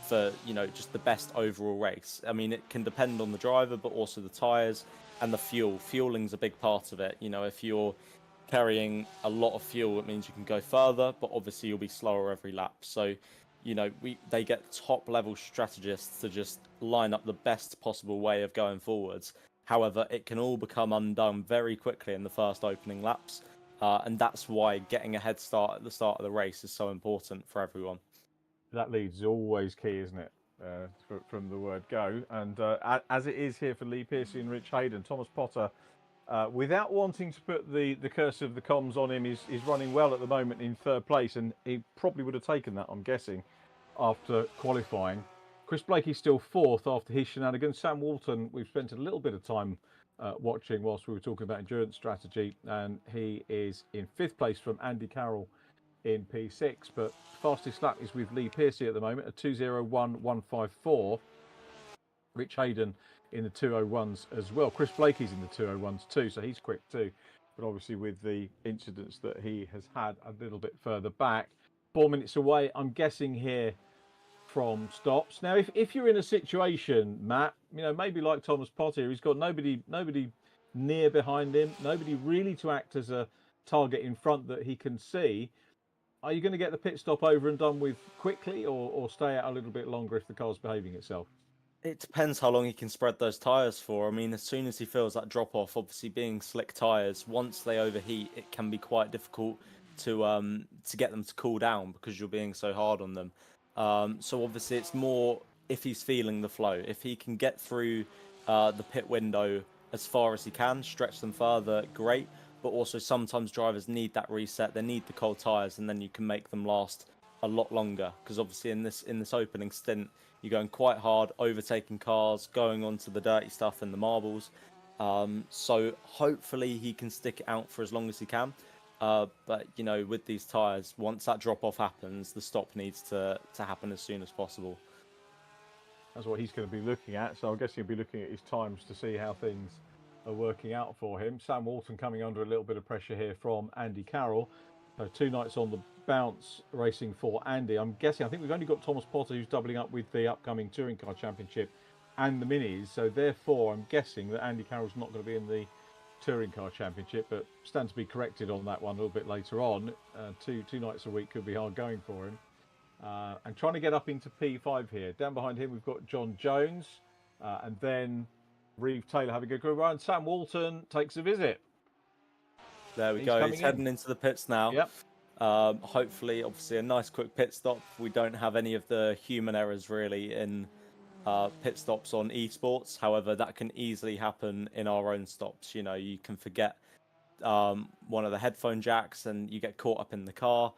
for, just the best overall race. I mean, it can depend on the driver, but also the tyres and the fuel. Fueling's a big part of it. If you're carrying a lot of fuel, it means you can go further, but obviously you'll be slower every lap. So, they get top level strategists to just line up the best possible way of going forwards. However, it can all become undone very quickly in the first opening laps. And that's why getting a head start at the start of the race is so important for everyone. That lead is always key, isn't it? From the word go. And as it is here for Lee Pearcey and Rich Hayden, Thomas Potter, without wanting to put the curse of the comms on him, is running well at the moment in 3rd place, and he probably would have taken that, I'm guessing, after qualifying. Chris Blakey's still 4th after his shenanigans. Sam Walton, we've spent a little bit of time watching whilst we were talking about endurance strategy, and he is in 5th place from Andy Carroll in P6, but fastest lap is with Lee Pearcey at the moment at 2:01.154. Rich Hayden in the 201s as well. Chris Blakey's in the 201s too, so he's quick too. But obviously with the incidents that he has had a little bit further back, 4 minutes away, I'm guessing here from stops. Now, if you're in a situation, Matt, maybe like Thomas Potter, he's got nobody near behind him, nobody really to act as a target in front that he can see. Are you going to get the pit stop over and done with quickly, or stay out a little bit longer if the car's behaving itself? It depends how long he can spread those tyres for. I mean, as soon as he feels that drop off, obviously being slick tyres, once they overheat, it can be quite difficult to get them to cool down because you're being so hard on them. So obviously it's more if he's feeling the flow. If he can get through the pit window as far as he can, stretch them further, great. But also sometimes drivers need that reset. They need the cold tyres, and then you can make them last a lot longer. Because obviously in this opening stint, you're going quite hard, overtaking cars, going onto the dirty stuff and the marbles. So hopefully he can stick it out for as long as he can. But with these tyres, once that drop off happens, the stop needs to happen as soon as possible. That's what he's going to be looking at. So I guess he'll be looking at his times to see how things are working out for him. Sam Walton coming under a little bit of pressure here from Andy Carroll. 2 nights on the bounce racing for Andy. I think we've only got Thomas Potter who's doubling up with the upcoming Touring Car Championship and the Minis. So therefore, I'm guessing that Andy Carroll's not going to be in the Touring Car Championship, but stand to be corrected on that one a little bit later on. Two nights a week could be hard going for him. And trying to get up into P5 here. Down behind him, we've got John Jones, and then Reeve Taylor having a good run. Sam Walton takes a visit. There we go. He's heading into the pits now. Yep. Hopefully, obviously, a nice quick pit stop. We don't have any of the human errors really in pit stops on esports. However, that can easily happen in our own stops. You can forget one of the headphone jacks and you get caught up in the car.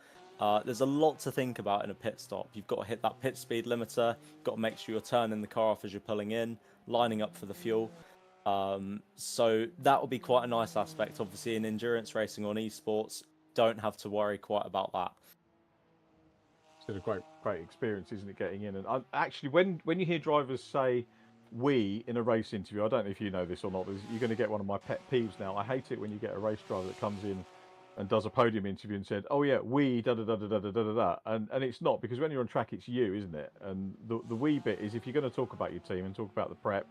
There's a lot to think about in a pit stop. You've got to hit that pit speed limiter. You've got to make sure you're turning the car off as you're pulling in, lining up for the fuel. So that will be quite a nice aspect. Obviously, in endurance racing on esports, don't have to worry quite about that. It's a great experience, isn't it, getting in? And actually, when you hear drivers say "we" in a race interview, I don't know if you know this or not, you're going to get one of my pet peeves now. I hate it when you get a race driver that comes in and does a podium interview and said, "Oh yeah, we da da da da da da da da," and it's not, because when you're on track, it's you, isn't it? And the "we" bit is if you're going to talk about your team and talk about the prep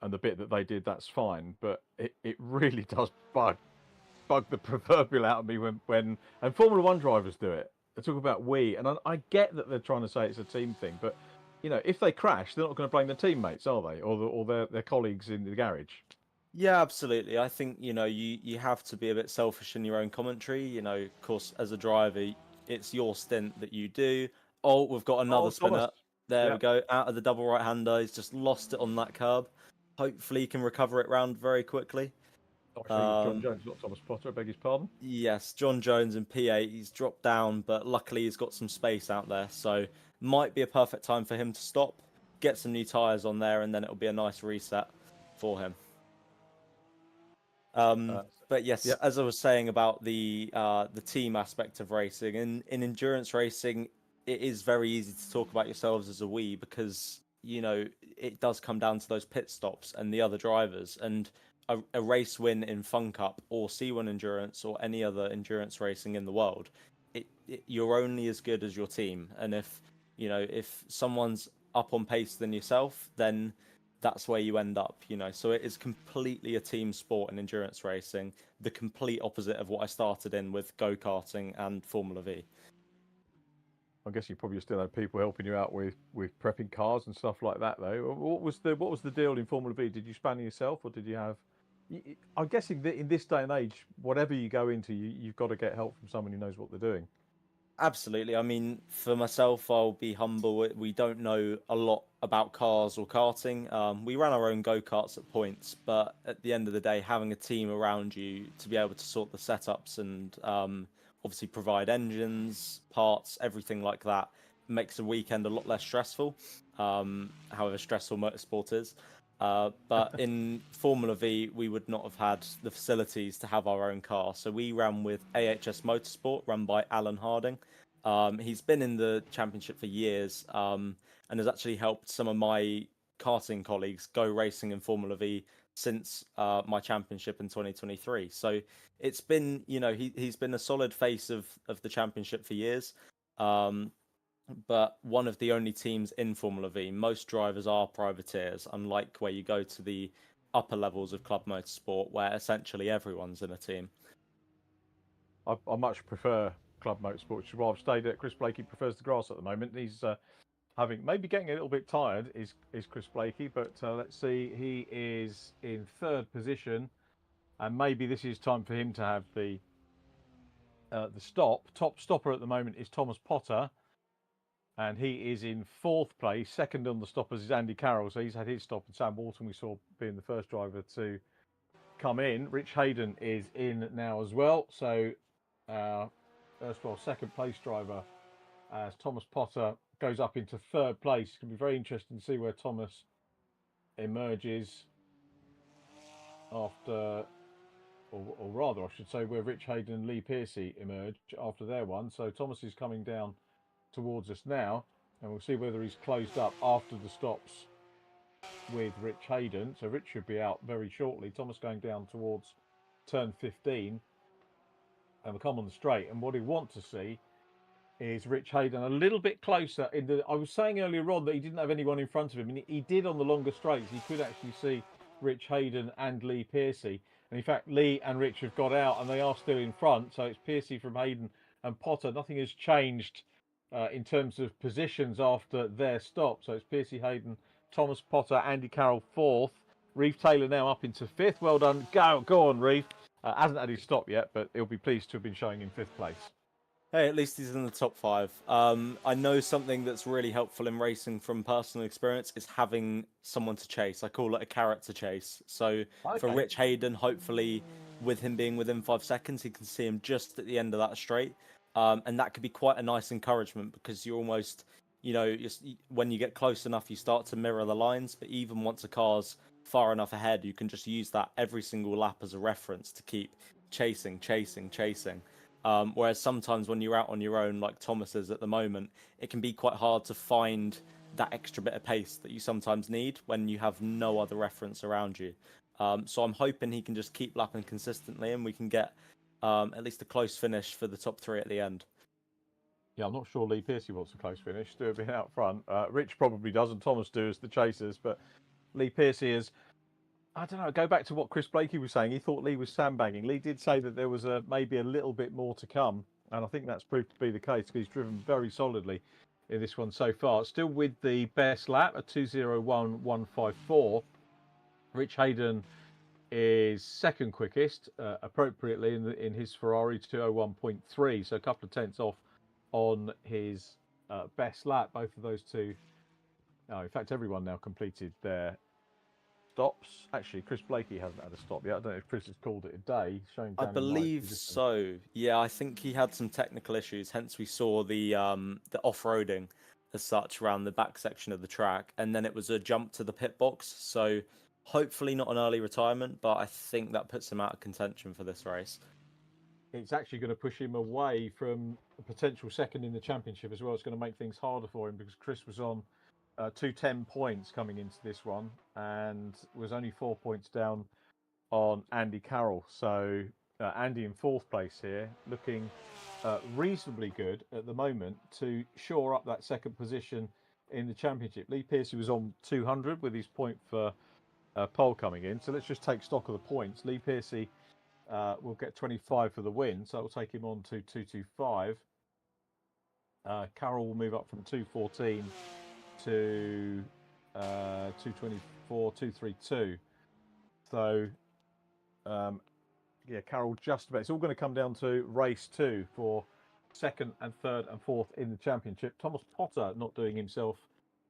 and the bit that they did, that's fine. But it really does bug the proverbial out of me when and Formula One drivers do it. They talk about "we," and I get that they're trying to say it's a team thing, but if they crash, they're not going to blame their teammates, are they, or their colleagues in the garage? Yeah, absolutely. I think you have to be a bit selfish in your own commentary. Of course, as a driver, it's your stint that you do. Oh, we've got another spinner. Thomas. There we go, out of the double right-hander. He's just lost it on that curb. Hopefully, he can recover it round very quickly. John Jones, not Thomas Potter, I beg his pardon. Yes, John Jones in P8. He's dropped down, but luckily he's got some space out there. So might be a perfect time for him to stop, get some new tyres on there, and then it'll be a nice reset for him. But yes, as I was saying about the team aspect of racing, in endurance racing, it is very easy to talk about yourselves as a we, because it does come down to those pit stops and the other drivers. And a race win in Fun Cup or C1 Endurance or any other endurance racing in the world, you're only as good as your team. And if someone's up on pace than yourself, then that's where you end up. So it is completely a team sport in endurance racing, the complete opposite of what I started in with go-karting and Formula V. I guess you probably still had people helping you out with prepping cars and stuff like that, though. What was the deal in Formula V? Did you span yourself, or did you have? I'm guessing that in this day and age, whatever you go into, you've got to get help from someone who knows what they're doing. Absolutely. I mean, for myself, I'll be humble. We don't know a lot about cars or karting. We ran our own go-karts at points, but at the end of the day, having a team around you to be able to sort the setups and obviously provide engines, parts, everything like that makes a weekend a lot less stressful, however stressful motorsport is. But in Formula V, we would not have had the facilities to have our own car. So we ran with AHS Motorsport, run by Alan Harding. He's been in the championship for years and has actually helped some of my karting colleagues go racing in Formula V since my championship in 2023. So it's been, he's been a solid face of the championship for years. But one of the only teams in Formula V. Most drivers are privateers, unlike where you go to the upper levels of club motorsport, where essentially everyone's in a team. I much prefer club motorsport, which is why I've stayed at. Chris Blakey prefers the grass at the moment. He's maybe getting a little bit tired, is Chris Blakey, but let's see, he is in third position, and maybe this is time for him to have the stop. Top stopper at the moment is Thomas Potter, and he is in fourth place. Second on the stoppers is Andy Carroll, so he's had his stop, and Sam Walton we saw being the first driver to come in. Rich Hayden is in now as well, so erstwhile second place driver as Thomas Potter goes up into third place. It's going to be very interesting to see where Thomas emerges after, or rather I should say where Rich Hayden and Lee Pearcey emerge after their one. So Thomas is coming down towards us now, and we'll see whether he's closed up after the stops with Rich Hayden. So Rich should be out very shortly. Thomas going down towards turn 15, and we'll come on the straight, and what we want to see is Rich Hayden a little bit closer. I was saying earlier on that he didn't have anyone in front of him, and he did on the longer straights. He could actually see Rich Hayden and Lee Pearcey, and in fact Lee and Rich have got out and they are still in front, so it's Pearcey from Hayden and Potter. Nothing has changed in terms of positions after their stop, so it's Pearcey, Hayden, Thomas Potter, Andy Carroll fourth, Reeve Taylor now up into fifth. Well done, go on Reeve. Hasn't had his stop yet, but he'll be pleased to have been showing in fifth place. Hey, at least he's in the top 5. I know something that's really helpful in racing from personal experience is having someone to chase. I call it a carrot to chase. So for Rich Hayden, hopefully with him being within 5 seconds, he can see him just at the end of that straight. And that could be quite a nice encouragement, because you're almost, when you get close enough, you start to mirror the lines. But even once a car's far enough ahead, you can just use that every single lap as a reference to keep chasing. Whereas sometimes when you're out on your own, like Thomas is at the moment, it can be quite hard to find that extra bit of pace that you sometimes need when you have no other reference around you. So I'm hoping he can just keep lapping consistently, and we can get at least a close finish for the top 3 at the end. Yeah, I'm not sure Lee Pearcey wants a close finish. Stu have been out front. Rich probably does, and Thomas do as the chasers, but Lee Pearcey is, I don't know, go back to what Chris Blakey was saying. He thought Lee was sandbagging. Lee did say that there was maybe a little bit more to come, and I think that's proved to be the case, because he's driven very solidly in this one so far. Still with the best lap, a 2:01.154. Rich Hayden is second quickest, appropriately in his Ferrari, 2:01.3, so a couple of tenths off on his best lap. Both of those two, in fact, everyone now completed their stops. Actually, Chris Blakey hasn't had a stop yet. I don't know if Chris has called it a day. Showing I believe so. Yeah, I think he had some technical issues. Hence, we saw the off-roading as such around the back section of the track, and then it was a jump to the pit box. So hopefully not an early retirement, but I think that puts him out of contention for this race. It's actually going to push him away from a potential second in the championship as well. It's going to make things harder for him, because Chris was on 210 points coming into this one and was only 4 points down on Andy Carroll. So Andy in fourth place here, looking reasonably good at the moment to shore up that second position in the championship. Lee Pearcey was on 200 with his point for pole coming in. So let's just take stock of the points. Lee Pearcey will get 25 for the win, so it will take him on to 225. Carroll will move up from 214 to 224, 232. So Carroll just about. It's all going to come down to race 2 for second and third and fourth in the championship. Thomas Potter not doing himself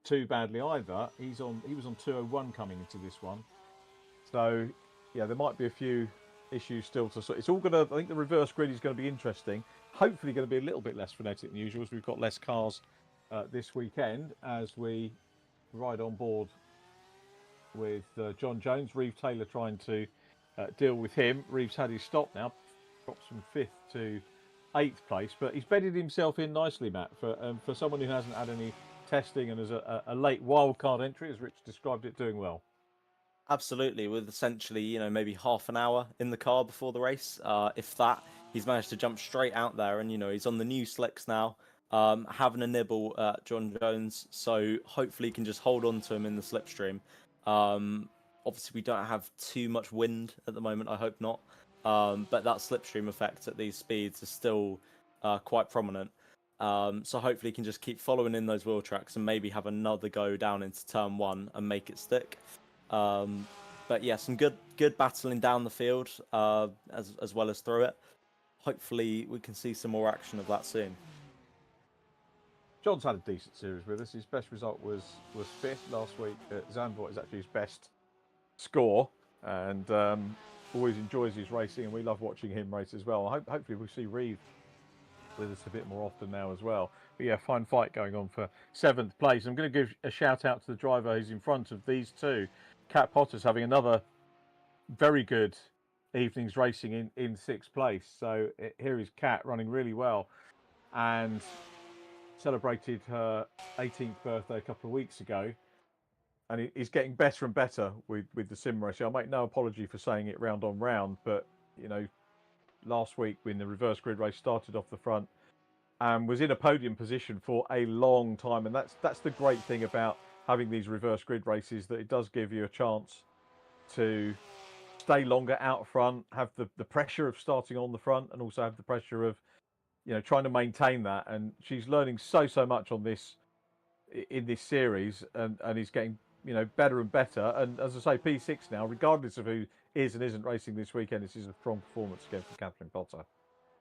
too badly either. He was on 201 coming into this one. So there might be a few issues still to sort. It's all going to. I think the reverse grid is going to be interesting. Hopefully, going to be a little bit less frenetic than usual, as we've got less cars this weekend as we ride on board with John Jones. Reeve Taylor trying to deal with him. Reeve's had his stop now, drops from 5th to 8th place, but he's bedded himself in nicely, Matt, for someone who hasn't had any testing and as a late wildcard entry, as Rich described it, doing well. Absolutely, with essentially, maybe half an hour in the car before the race. If that, he's managed to jump straight out there, and he's on the new slicks now, having a nibble at John Jones. So hopefully, he can just hold on to him in the slipstream. Obviously, we don't have too much wind at the moment. I hope not. But that slipstream effect at these speeds is still quite prominent. So hopefully, he can just keep following in those wheel tracks and maybe have another go down into turn 1 and make it stick. But yeah, some good battling down the field as well as through it. Hopefully we can see some more action of that soon. John's had a decent series with us. His best result was 5th last week at Zandvoort. Is actually his best score, and always enjoys his racing, and we love watching him race as well. Hopefully we'll see Reeve with us a bit more often now as well. But yeah, fine fight going on for 7th place. I'm going to give a shout out to the driver who's in front of these two. Cat Potter's having another very good evening's racing in 6th place. So here is Cat running really well, and celebrated her 18th birthday a couple of weeks ago, and he's getting better and better with the sim racing. I make no apology for saying it round on round, but last week when the reverse grid race started off the front and was in a podium position for a long time, and that's the great thing about having these reverse grid races, that it does give you a chance to stay longer out front, have the pressure of starting on the front, and also have the pressure of trying to maintain that. And she's learning so much on this in this series, and is getting better and better. And as I say, P6 now, regardless of who is and isn't racing this weekend, this is a strong performance again from Catherine Potter.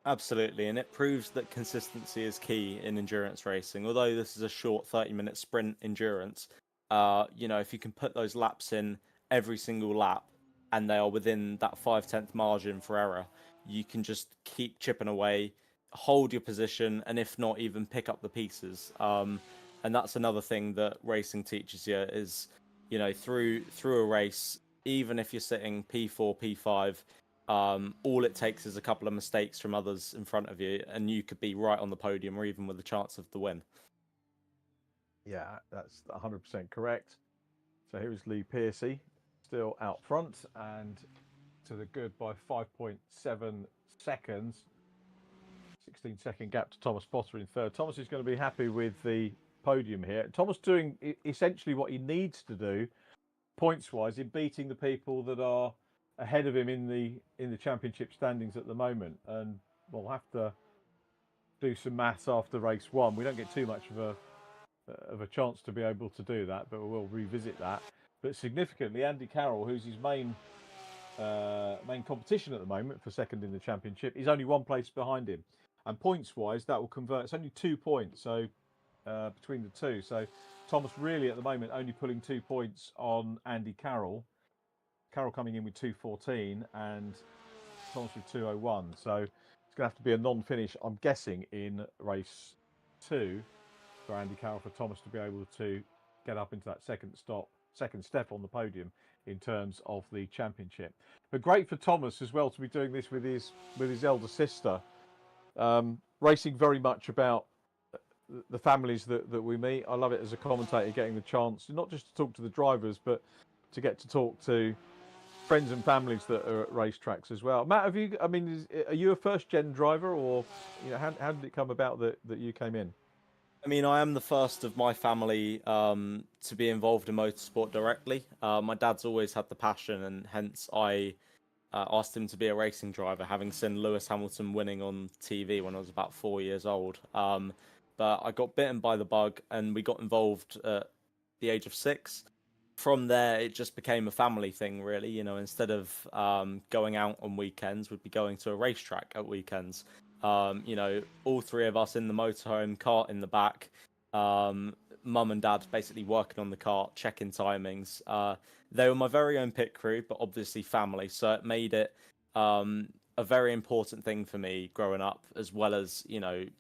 Absolutely, and it proves that consistency is key in endurance racing. Although this is a short 30-minute sprint endurance, if you can put those laps in every single lap and they are within that 5/10 margin for error, you can just keep chipping away, hold your position, and if not, even pick up the pieces. And that's another thing that racing teaches you is, through a race, even if you're sitting P4, P5, all it takes is a couple of mistakes from others in front of you, and you could be right on the podium or even with a chance of the win. Yeah, that's 100% correct. So here is Lee Piercy, still out front and to the good by 5.7 seconds. 16-second gap to Thomas Potter in 3rd. Thomas is going to be happy with the podium here. Thomas doing essentially what he needs to do points-wise in beating the people that are ahead of him in the championship standings at the moment, and we'll have to do some maths after race 1. We don't get too much of a chance to be able to do that, but we'll revisit that. But significantly, Andy Carroll, who's his main competition at the moment for 2nd in the championship, is only 1 place behind him, and points-wise that will convert. It's only 2 points, so between the two. So Thomas really at the moment only pulling 2 points on Andy Carroll. Carroll coming in with 2:14 and Thomas with 2:01. So it's going to have to be a non-finish, I'm guessing, in race 2 for Andy Carroll for Thomas to be able to get up into that second step on the podium in terms of the championship. But great for Thomas as well to be doing this with his elder sister. Racing very much about the families that we meet. I love it as a commentator, getting the chance not just to talk to the drivers, but to get to talk to friends and families that are at racetracks as well. Matt, are you a first-gen driver, or how did it come about that you came in? I am the first of my family to be involved in motorsport directly. My dad's always had the passion, and hence I asked him to be a racing driver, having seen Lewis Hamilton winning on TV when I was about 4 years old. But I got bitten by the bug, and we got involved at the age of 6. From there, it just became a family thing, really. Instead of going out on weekends, we'd be going to a racetrack at weekends. All 3 of us in the motorhome, cart in the back, mum and dad basically working on the cart, checking timings. They were my very own pit crew, but obviously family. So it made it a very important thing for me growing up, as well as,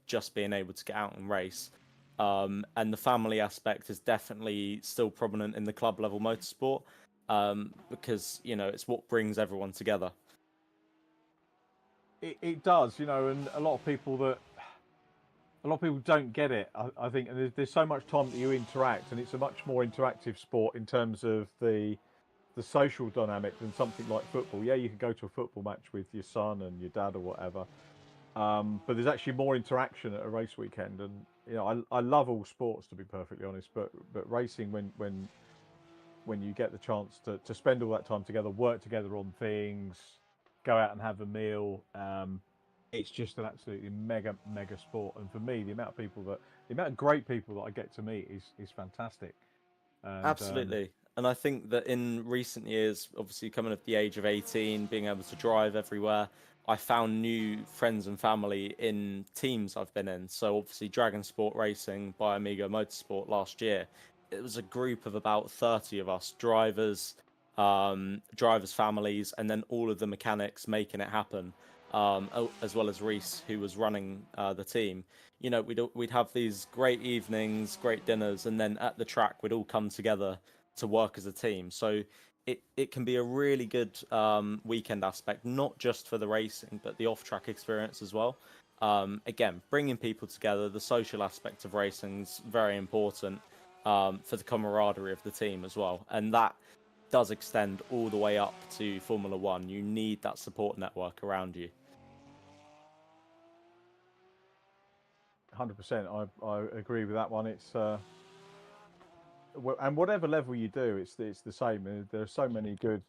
just being able to get out and race. And the family aspect is definitely still prominent in the club level motorsport, because, it's what brings everyone together. It does, and a lot of people that a lot of people don't get it. I think and there's so much time that you interact, and it's a much more interactive sport in terms of the social dynamic than something like football. Yeah, you can go to a football match with your son and your dad or whatever, but there's actually more interaction at a race weekend. And you know, I love all sports, to be perfectly honest, but racing, when you get the chance to spend all that time together, work together on things, go out and have a meal, it's just an absolutely mega sport. And for me, the amount of great people that I get to meet is fantastic. And, Absolutely. And I think that in recent years, obviously coming of the age of 18, being able to drive everywhere, I found new friends and family in teams I've been in. So obviously Dragon Sport Racing by Amigo Motorsport last year, it was a group of about 30 of us, drivers, drivers' families, and then all of the mechanics making it happen, as well as Reese, who was running the team. You know, we'd have these great evenings, great dinners, and then at the track we'd all come together to work as a team. So it can be a really good weekend aspect, not just for the racing, but the off-track experience as well. Again, bringing people together, the social aspect of racing is very important for the camaraderie of the team as well. And that does extend all the way up to Formula One. You need that support network around you. 100%. I agree with that one. It's and whatever level you do, it's the same. There are so many good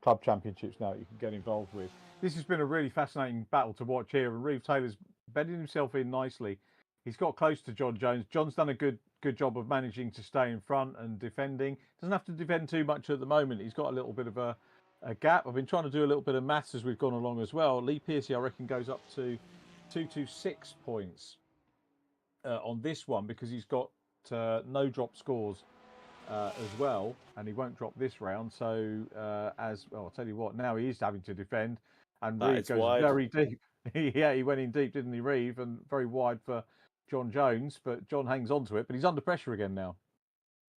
club championships now that you can get involved with. This has been a really fascinating battle to watch here, and Reeve Taylor's bedding himself in nicely. He's got close to John Jones. John's done a good job of managing to stay in front and defending. Doesn't have to defend too much at the moment. He's got a little bit of a gap. I've been trying to do a little bit of maths as we've gone along as well. Lee Pearcey, I reckon, goes up to 226 points on this one because he's got no drop scores as well, and he won't drop this round. So I'll tell you what, now he is having to defend, and Reeve goes wide. Very deep. Yeah, he went in deep, didn't he, Reeve? And very wide for John Jones, but John hangs on to it, but he's under pressure again now.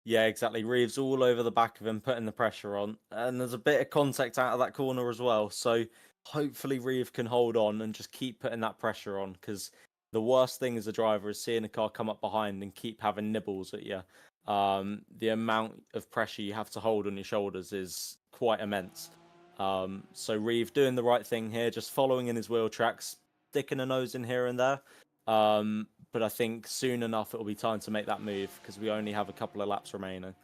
Yeah, exactly. Reeves all over the back of him, putting the pressure on, and there's a bit of contact out of that corner as well. So hopefully Reeve can hold on and just keep putting that pressure on, because the worst thing as a driver is seeing a car come up behind and keep having nibbles at you. The amount of pressure you have to hold on your shoulders is quite immense. So Reeve doing the right thing here, just following in his wheel tracks, sticking a nose in here and there. But I think soon enough it will be time to make that move because we only have a couple of laps remaining.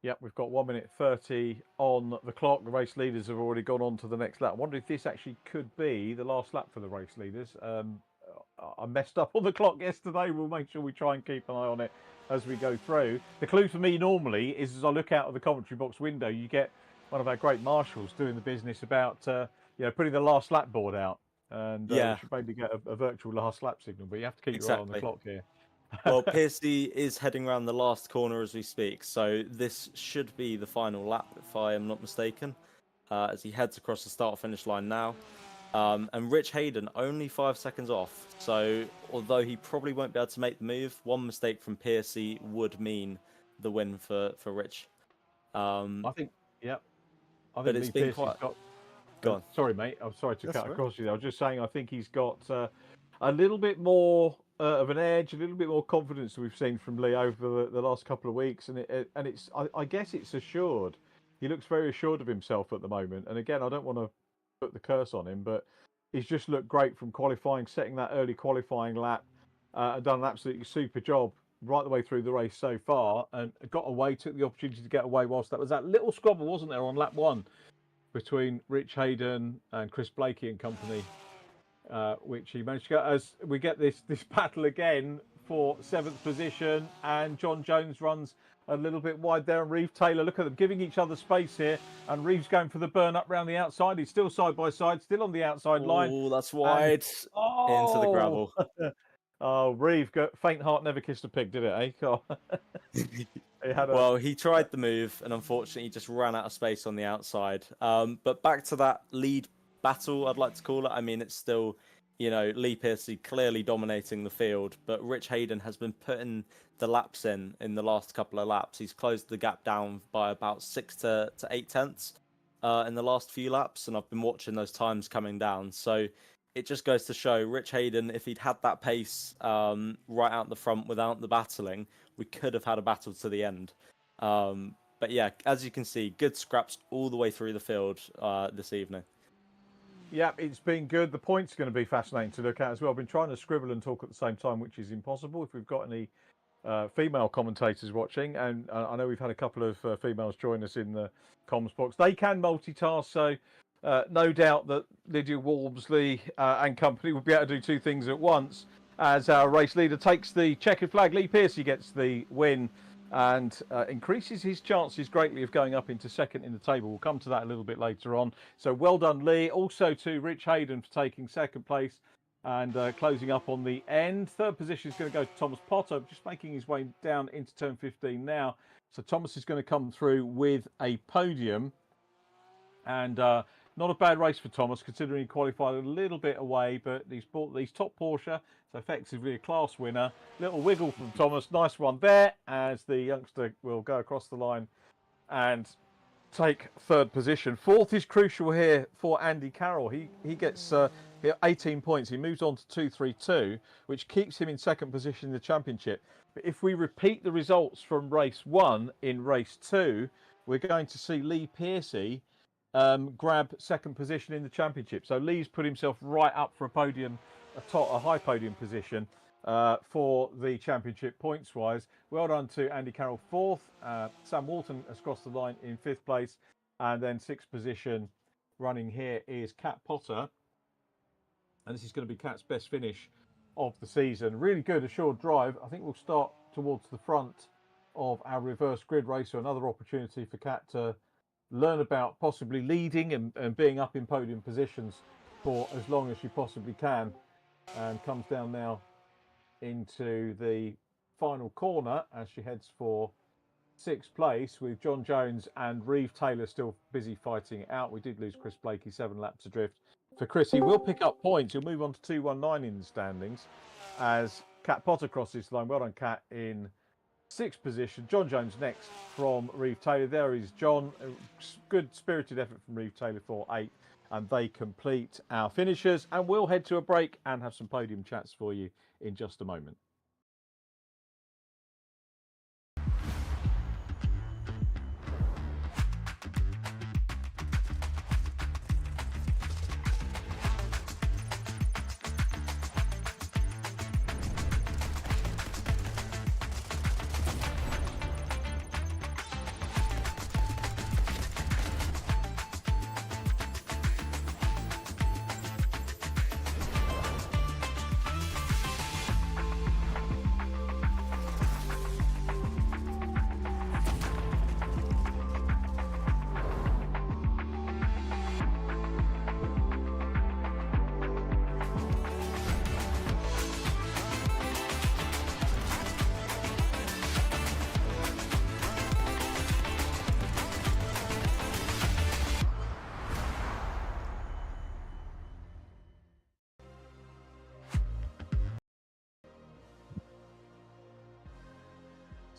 Yep, we've got 1 minute 30 on the clock. The race leaders have already gone on to the next lap. I wonder if this actually could be the last lap for the race leaders. I messed up on the clock yesterday. We'll make sure we try and keep an eye on it as we go through. The clue for me normally is as I look out of the commentary box window, you get one of our great marshals doing the business about putting the last lap board out. And you should maybe get a virtual last lap signal, but you have to keep your eye on the clock here. Well, Pearcey is heading around the last corner as we speak, so this should be the final lap, if I am not mistaken, as he heads across the start-finish line now. And Rich Hayden only 5 seconds off, so although he probably won't be able to make the move, one mistake from Pearcey would mean the win for Rich. I think but it's been quite... Go on. Sorry, mate. I'm sorry to cut across you. I was just saying I think he's got a little bit more of an edge, a little bit more confidence that we've seen from Lee over the last couple of weeks, and it's I guess it's assured. He looks very assured of himself at the moment. And again, I don't want to put the curse on him, but he's just looked great from qualifying, setting that early qualifying lap, and done an absolutely super job right the way through the race so far, and got away, took the opportunity to get away whilst that was that little squabble, wasn't there, on lap one between Rich Hayden and Chris Blakey and company, which he managed to get. As we get this battle again for 7th position, and John Jones runs a little bit wide there, and Reeve Taylor, look at them giving each other space here, and Reeve's going for the burn up round the outside. He's still side by side, still on the outside line. Oh, that's wide into the gravel. Oh, Reeve, faint heart never kissed a pig, did it, eh? Well, he tried the move, and unfortunately, he just ran out of space on the outside. But back to that lead battle, I'd like to call it. I mean, it's still, Lee Pearcey clearly dominating the field, but Rich Hayden has been putting the laps in the last couple of laps. He's closed the gap down by about 6 to 8 tenths in the last few laps, and I've been watching those times coming down. So it just goes to show Rich Hayden, if he'd had that pace right out the front without the battling, we could have had a battle to the end. But yeah, as you can see, good scraps all the way through the field this evening. Yeah, it's been good. The points are going to be fascinating to look at as well. I've been trying to scribble and talk at the same time, which is impossible. If we've got any female commentators watching, and I know we've had a couple of females join us in the comms box, they can multitask, so no doubt that Lydia Walmsley and company will be able to do two things at once. As our race leader takes the checkered flag, Lee Piercy gets the win and increases his chances greatly of going up into second in the table. We'll come to that a little bit later on. So well done, Lee. Also to Rich Hayden for taking second place and closing up on the end. Third position is going to go to Thomas Potter, just making his way down into turn 15 now. So Thomas is going to come through with a podium. And not a bad race for Thomas, considering he qualified a little bit away, but he's bought these top Porsche, so effectively a class winner. Little wiggle from Thomas, nice one there, as the youngster will go across the line and take third position. Fourth is crucial here for Andy Carroll. He gets 18 points. He moves on to 232, which keeps him in second position in the championship. But if we repeat the results from race 1 in race 2, we're going to see Lee Piercy grab second position in the championship. So Lee's put himself right up for a podium, a high podium position for the championship points wise. Well done to Andy Carroll fourth. Sam Walton has crossed the line in fifth place, and then sixth position running here is Kat Potter, and this is going to be Kat's best finish of the season. Really good assured drive. I think we'll start towards the front of our reverse grid race, so another opportunity for Kat to learn about possibly leading and being up in podium positions for as long as she possibly can, and comes down now into the final corner as she heads for sixth place, with John Jones and Reeve Taylor still busy fighting it out. We did lose Chris Blakey 7 laps adrift. For Chris, he will pick up points. He'll move on to 219 in the standings as Kat Potter crosses the line. Well done, Kat, in sixth position. John Jones next from Reeve Taylor. There is John. Good spirited effort from Reeve Taylor for 8th. And they complete our finishers. And we'll head to a break and have some podium chats for you in just a moment.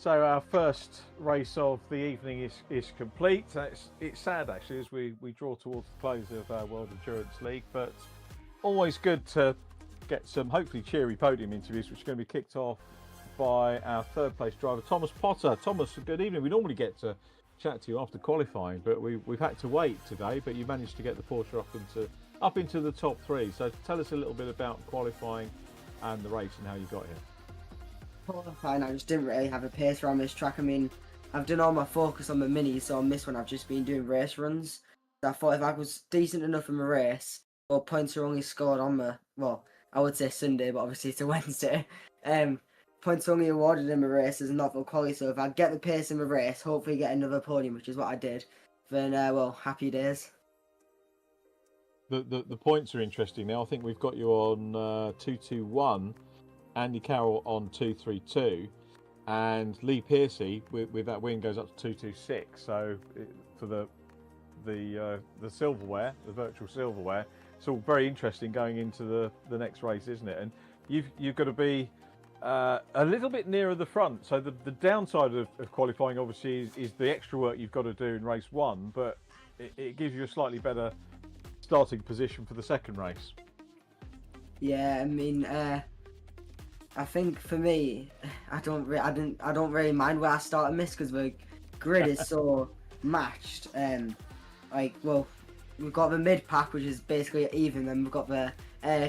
So our first race of the evening is complete. It's sad actually as we draw towards the close of our World Endurance League, but always good to get some hopefully cheery podium interviews, which are going to be kicked off by our third place driver, Thomas Potter. Thomas, good evening. We normally get to chat to you after qualifying, but we've had to wait today, but you managed to get the Porsche up into the top 3. So tell us a little bit about qualifying and the race and how you got here. Qualifying, I just didn't really have a pace around this track. I mean, I've done all my focus on the mini, so on this one I've just been doing race runs. So I thought if I was decent enough in my race, or points are only scored on the, well, I would say Sunday, but obviously it's a Wednesday. Points are only awarded in my race as not for quality, so if I get the pace in my race, hopefully get another podium, which is what I did, then, well, happy days. The points are interesting now. I think we've got you on 221. Andy Carroll on 232, and Lee Piercy with that win goes up to 226. So for the silverware, the virtual silverware, it's all very interesting going into the next race, isn't it? And you've got to be a little bit nearer the front. So the downside of qualifying obviously is the extra work you've got to do in race 1, but it gives you a slightly better starting position for the second race. Yeah, I mean, I think for me, I don't really mind where I start and miss because the grid is so matched. Like, well, we've got the mid pack, which is basically even, and we've got the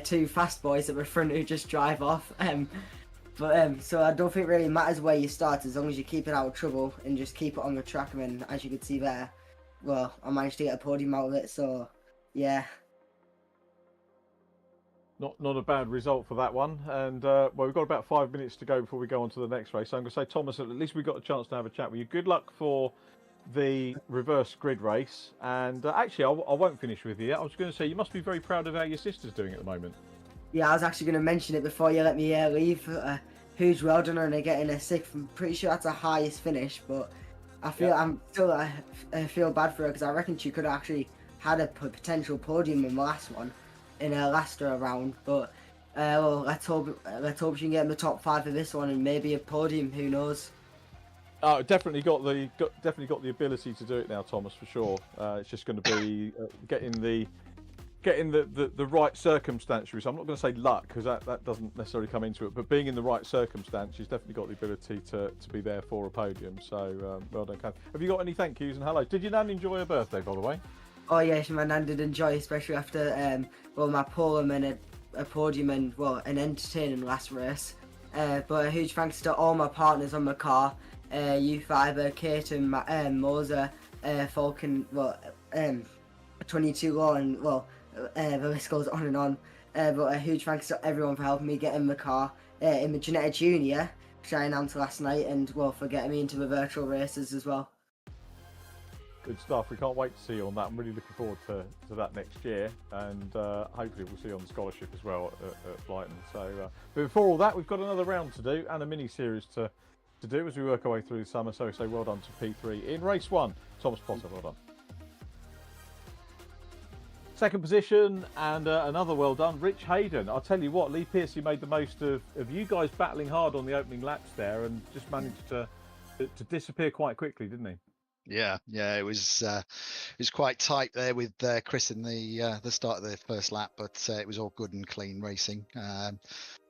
two fast boys at the front who just drive off. So I don't think it really matters where you start as long as you keep it out of trouble and just keep it on the track. I mean, as you can see there, well, I managed to get a podium out of it. So, yeah. Not a bad result for that one. And well, we've got about 5 minutes to go before we go on to the next race. So I'm going to say, Thomas, at least we got a chance to have a chat with you. Good luck for the reverse grid race. And actually, I won't finish with you. I was going to say, you must be very proud of how your sister's doing at the moment. Yeah, I was actually going to mention it before you let me leave. Huge well done on her getting a sixth. I'm pretty sure that's her highest finish, but I feel I feel bad for her because I reckon she could have actually had a potential podium in the last one, in her last round. But well, let's hope she can get in the top 5 of this one and maybe a podium. Who knows? Oh, definitely got the ability to do it now, Thomas, for sure. It's just going to be getting the right circumstances. I'm not going to say luck because that doesn't necessarily come into it, but being in the right circumstance, she's definitely got the ability to be there for a podium. So well done, Kat. Have you got any thank yous and hello? Did your nan enjoy her birthday, by the way? Oh yes, my nan did enjoy, especially after well, my pole and a podium and well, an entertaining last race. But a huge thanks to all my partners on my car, you Fiber, Kate and Moser, Falcon, well, 22 Law, and well. The list goes on and on, but a huge thanks to everyone for helping me get in the car in the Janetta Junior, which I announced last night, and well, for getting me into the virtual races as well. Good stuff. We can't wait to see you on that. I'm really looking forward to that next year, and hopefully we'll see you on the scholarship as well at Brighton. So, but before all that, we've got another round to do and a mini series to do as we work our way through the summer. So we say well done to P3 in race 1. Thomas Potter, well done. Second position and another well done, Rich Hayden. I'll tell you what, Lee Piercy made the most of you guys battling hard on the opening laps there and just managed to disappear quite quickly, didn't he? Yeah, it was quite tight there with Chris in the start of the first lap, but it was all good and clean racing.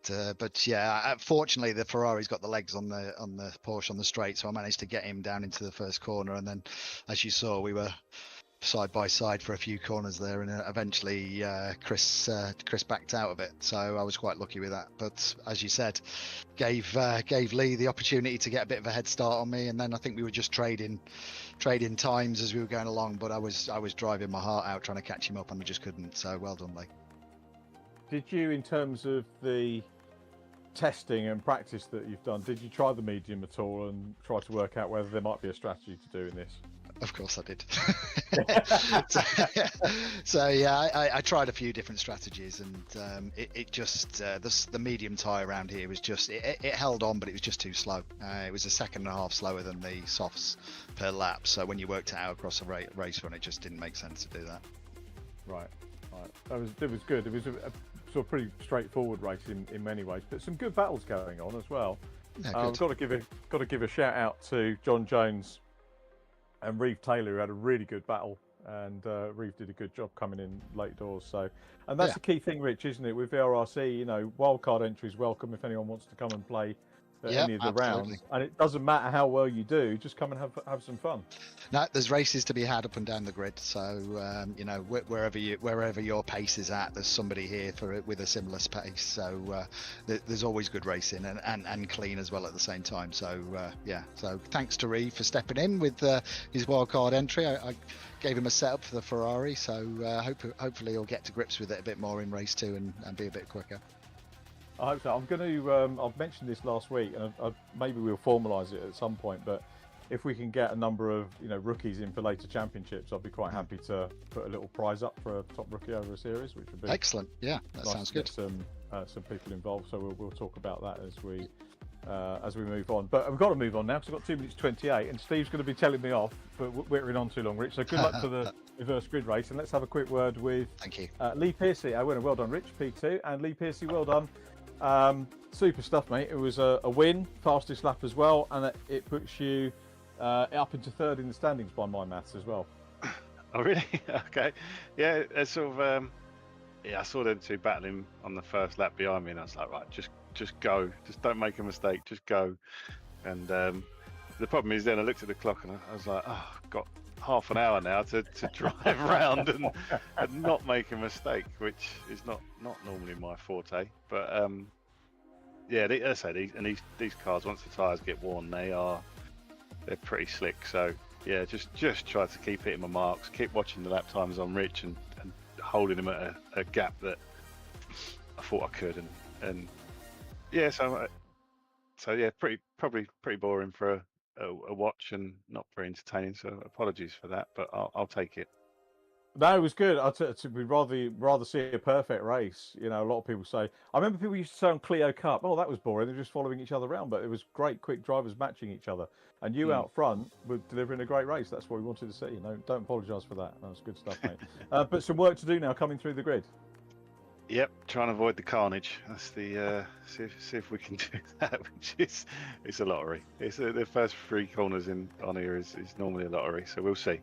But yeah, fortunately the Ferrari's got the legs on the Porsche on the straight, so I managed to get him down into the first corner, and then as you saw, we were side by side for a few corners there, and eventually Chris backed out of it, so I was quite lucky with that. But as you said, gave Lee the opportunity to get a bit of a head start on me, and then I think we were just trading times as we were going along, but I was driving my heart out trying to catch him up, and I just couldn't. So well done, Lee. Did you, in terms of the testing and practice that you've done, did you try the medium at all and try to work out whether there might be a strategy to doing this? Of course I did. so yeah, I tried a few different strategies, and it just the medium tyre around here was just it held on, but it was just too slow. It was a second and a half slower than the softs per lap. So when you worked it out across a race run, it just didn't make sense to do that. Right. It was good. It was a sort of pretty straightforward race in many ways, but some good battles going on as well. Yeah, I've got to give a shout out to John Jones and Reeve Taylor, who had a really good battle, and Reeve did a good job coming in late doors. So, and that's the key thing, Rich, isn't it? With VRRC, you know, wildcard entries welcome if anyone wants to come and play any of the rounds, and it doesn't matter how well you do, just come and have some fun. No, there's races to be had up and down the grid, so you know, wherever your pace is at, there's somebody here with a similar pace. So there's always good racing and clean as well at the same time. So yeah, so thanks to Reeve for stepping in with his wildcard entry. I gave him a setup for the Ferrari, so hopefully he'll get to grips with it a bit more in race 2 and be a bit quicker. I hope so. I'm going to. I've mentioned this last week, and maybe we'll formalise it at some point. But if we can get a number of rookies in for later championships, I'd be quite happy to put a little prize up for a top rookie over a series, which would be excellent. Yeah, that nice sounds good. Some people involved, so we'll talk about that as we move on. But we've got to move on now because we've got 2 minutes 28, and Steve's going to be telling me off. But we're in on too long, Rich. So good luck to the reverse grid race, and let's have a quick word with Lee Piercy, our winner. Well done, Rich, P2, and Lee Piercy, well done. Super stuff, mate. It was a win, fastest lap as well, and it puts you up into 3rd in the standings by my maths as well. Oh, really? Okay. Yeah, it's sort of yeah, I saw them two battling on the first lap behind me, and I was like, right, just go, just don't make a mistake, just go. And the problem is, then I looked at the clock and I was like, oh, I've got half an hour now to drive around and not make a mistake, which is not normally my forte. But yeah, as I say, these cars, once the tyres get worn, they're pretty slick. So yeah, just try to keep hitting my marks, keep watching the lap times on Rich, and holding him at a gap that I thought I could. And yeah, so yeah, probably pretty boring for a watch and not very entertaining. So apologies for that, but I'll take it. No, it was good. We'd rather see a perfect race. You know, a lot of people say. I remember people used to say on Clio Cup, "Oh, that was boring. They're just following each other around." But it was great, quick drivers matching each other, and you out front were delivering a great race. That's what we wanted to see. You know, don't apologise for that. That was good stuff, mate. But some work to do now, coming through the grid. Yep, trying to avoid the carnage. That's the see if we can do that. Which is it's a lottery. It's the first 3 corners on here is normally a lottery. So we'll see.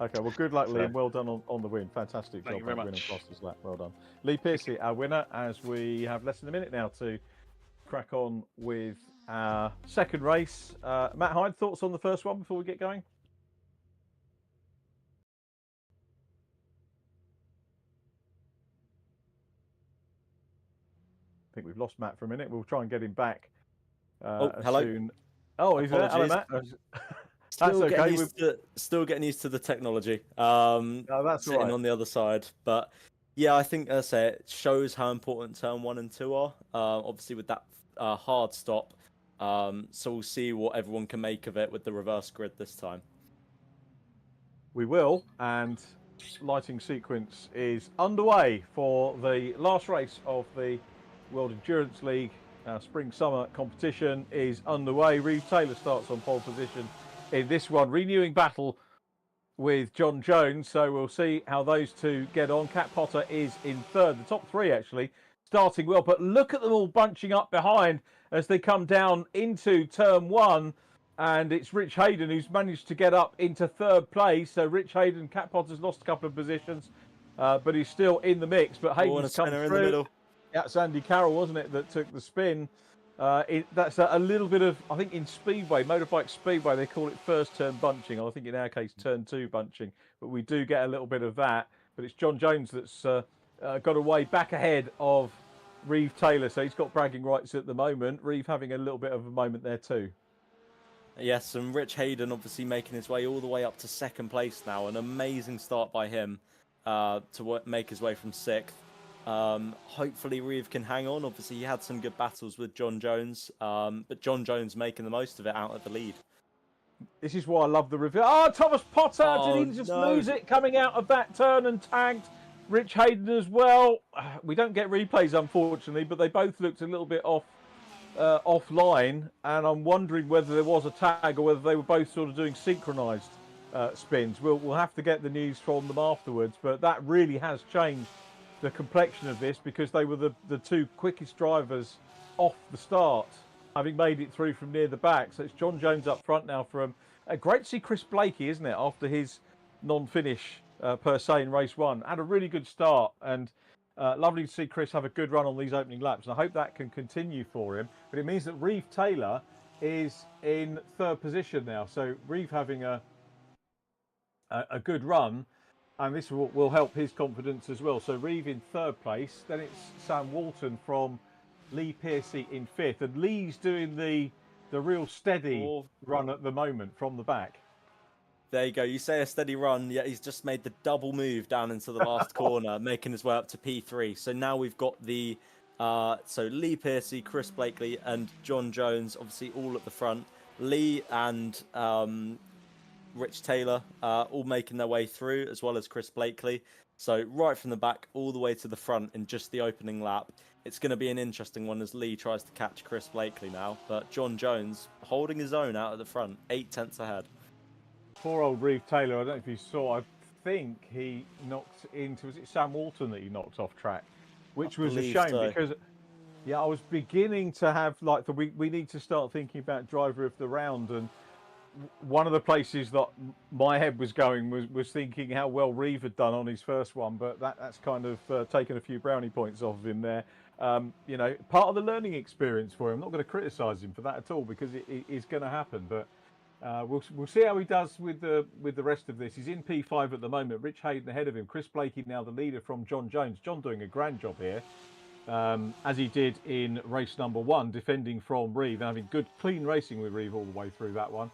Okay, well, good luck, Liam. Well done on the win. Fantastic Thank job you very winning much. Foster's lap. Well done. Lee Pearcey, our winner, as we have less than a minute now to crack on with our second race. Matt Hyde, thoughts on the first one before we get going? I think we've lost Matt for a minute. We'll try and get him back hello. soon. Oh, he's there. Hello, Matt. Still, okay. Still getting used to the technology. That's sitting right. on the other side. But yeah, I think, as I say, it shows how important turn 1 and 2 are. Obviously, with that hard stop. So we'll see what everyone can make of it with the reverse grid this time. We will, and lighting sequence is underway for the last race of the World Endurance League. Spring-summer competition is underway. Reeve Taylor starts on pole position in this one. Renewing battle with John Jones, so we'll see how those two get on. Cat Potter is in third. The top 3 actually starting well, but look at them all bunching up behind as they come down into turn 1. And it's Rich Hayden who's managed to get up into third place. So Rich Hayden, Cat Potter's lost a couple of positions, but he's still in the mix. But Hayden's come through. In the middle. Yeah, it's Andy Carroll, wasn't it, that took the spin. That's a little bit of, I think in Speedway, motorbike Speedway, they call it first turn bunching. I think in our case, turn 2 bunching. But we do get a little bit of that. But it's John Jones that's got away back ahead of Reeve Taylor. So he's got bragging rights at the moment. Reeve having a little bit of a moment there too. Yes, and Rich Hayden obviously making his way all the way up to second place now. An amazing start by him to make his way from 6th. Hopefully Reeve can hang on. Obviously he had some good battles with John Jones, but John Jones making the most of it out of the lead. This is why I love the review. Oh, Thomas Potter! Did he just lose it coming out of that turn and tagged Rich Hayden as well? We don't get replays, unfortunately, but they both looked a little bit offline, and I'm wondering whether there was a tag or whether they were both sort of doing synchronised spins. We'll have to get the news from them afterwards, but that really has changed the complexion of this because they were the 2 quickest drivers off the start, having made it through from near the back. So it's John Jones up front now from great to see Chris Blakey, isn't it, after his non-finish per se in race 1. Had a really good start, and lovely to see Chris have a good run on these opening laps, and I hope that can continue for him. But it means that Reeve Taylor is in third position now, so Reeve having a good run, and this will help his confidence as well. So Reeve in third place, then it's Sam Walton from Lee Pearcey in 5th, and Lee's doing the real steady run at the moment from the back. There you go. You say a steady run, yet he's just made the double move down into the last corner, making his way up to P3. So now we've got the Lee Pearcey, Chris Blakely, and John Jones, obviously all at the front. Lee and Rich Taylor all making their way through, as well as Chris Blakely. So right from the back all the way to the front in just the opening lap. It's going to be an interesting one as Lee tries to catch Chris Blakely now. But John Jones holding his own out at the front, 8 tenths ahead. Poor old Reeve Taylor, I don't know if you saw, I think he knocked into, was it Sam Walton that he knocked off track? Which was a shame because, yeah, I was beginning to have, like, we need to start thinking about driver of the round, and one of the places that my head was going was thinking how well Reeve had done on his first one, but that's kind of taken a few brownie points off of him there. You know, part of the learning experience for him. I'm not going to criticise him for that at all because it is going to happen. But we'll see how he does with the rest of this. He's in P5 at the moment. Rich Hayden ahead of him. Chris Blakey now the leader from John Jones. John doing a grand job here, as he did in race number 1, defending from Reeve and having good, clean racing with Reeve all the way through that one.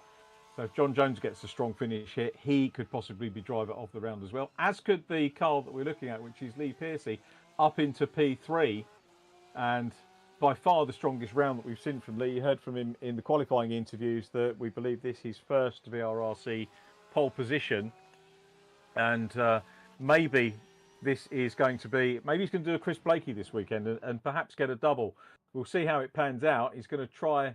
So if John Jones gets a strong finish here, he could possibly be driver of the round as well, as could the car that we're looking at, which is Lee Pearcey, up into P3. And by far the strongest round that we've seen from Lee. You heard from him in the qualifying interviews that we believe this is his first VRRC pole position. And maybe this is going to be, maybe he's going to do a Chris Blakey this weekend and perhaps get a double. We'll see how it pans out. He's going to try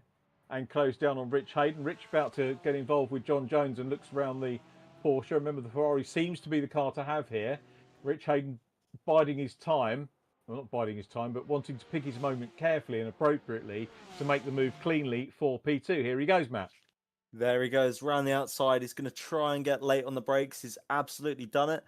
and close down on Rich Hayden. Rich about to get involved with John Jones and looks around the Porsche. Remember, the Ferrari seems to be the car to have here. Rich Hayden biding his time. Well, not biding his time, but wanting to pick his moment carefully and appropriately to make the move cleanly for P2. Here he goes, Matt. There he goes, round the outside. He's going to try and get late on the brakes. He's absolutely done it.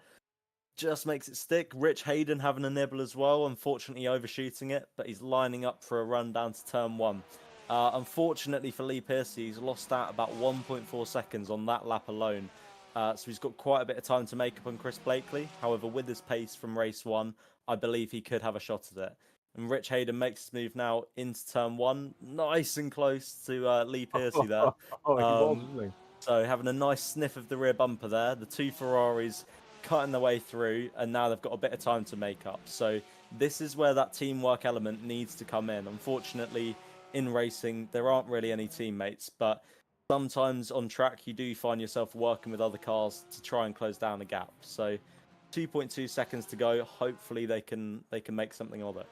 Just makes it stick. Rich Hayden having a nibble as well, unfortunately overshooting it, but he's lining up for a run down to turn 1. Unfortunately for Lee Pearcey, he's lost out about 1.4 seconds on that lap alone. So he's got quite a bit of time to make up on Chris Blakely. However, with his pace from race 1, I believe he could have a shot at it. And Rich Hayden makes his move now into turn 1. Nice and close to Lee Pearcey there. So having a nice sniff of the rear bumper there. The two Ferraris cutting their way through, and now they've got a bit of time to make up. So this is where that teamwork element needs to come in. Unfortunately, in racing, there aren't really any teammates, but sometimes on track, you do find yourself working with other cars to try and close down a gap. So 2.2 seconds to go. Hopefully they can make something of it.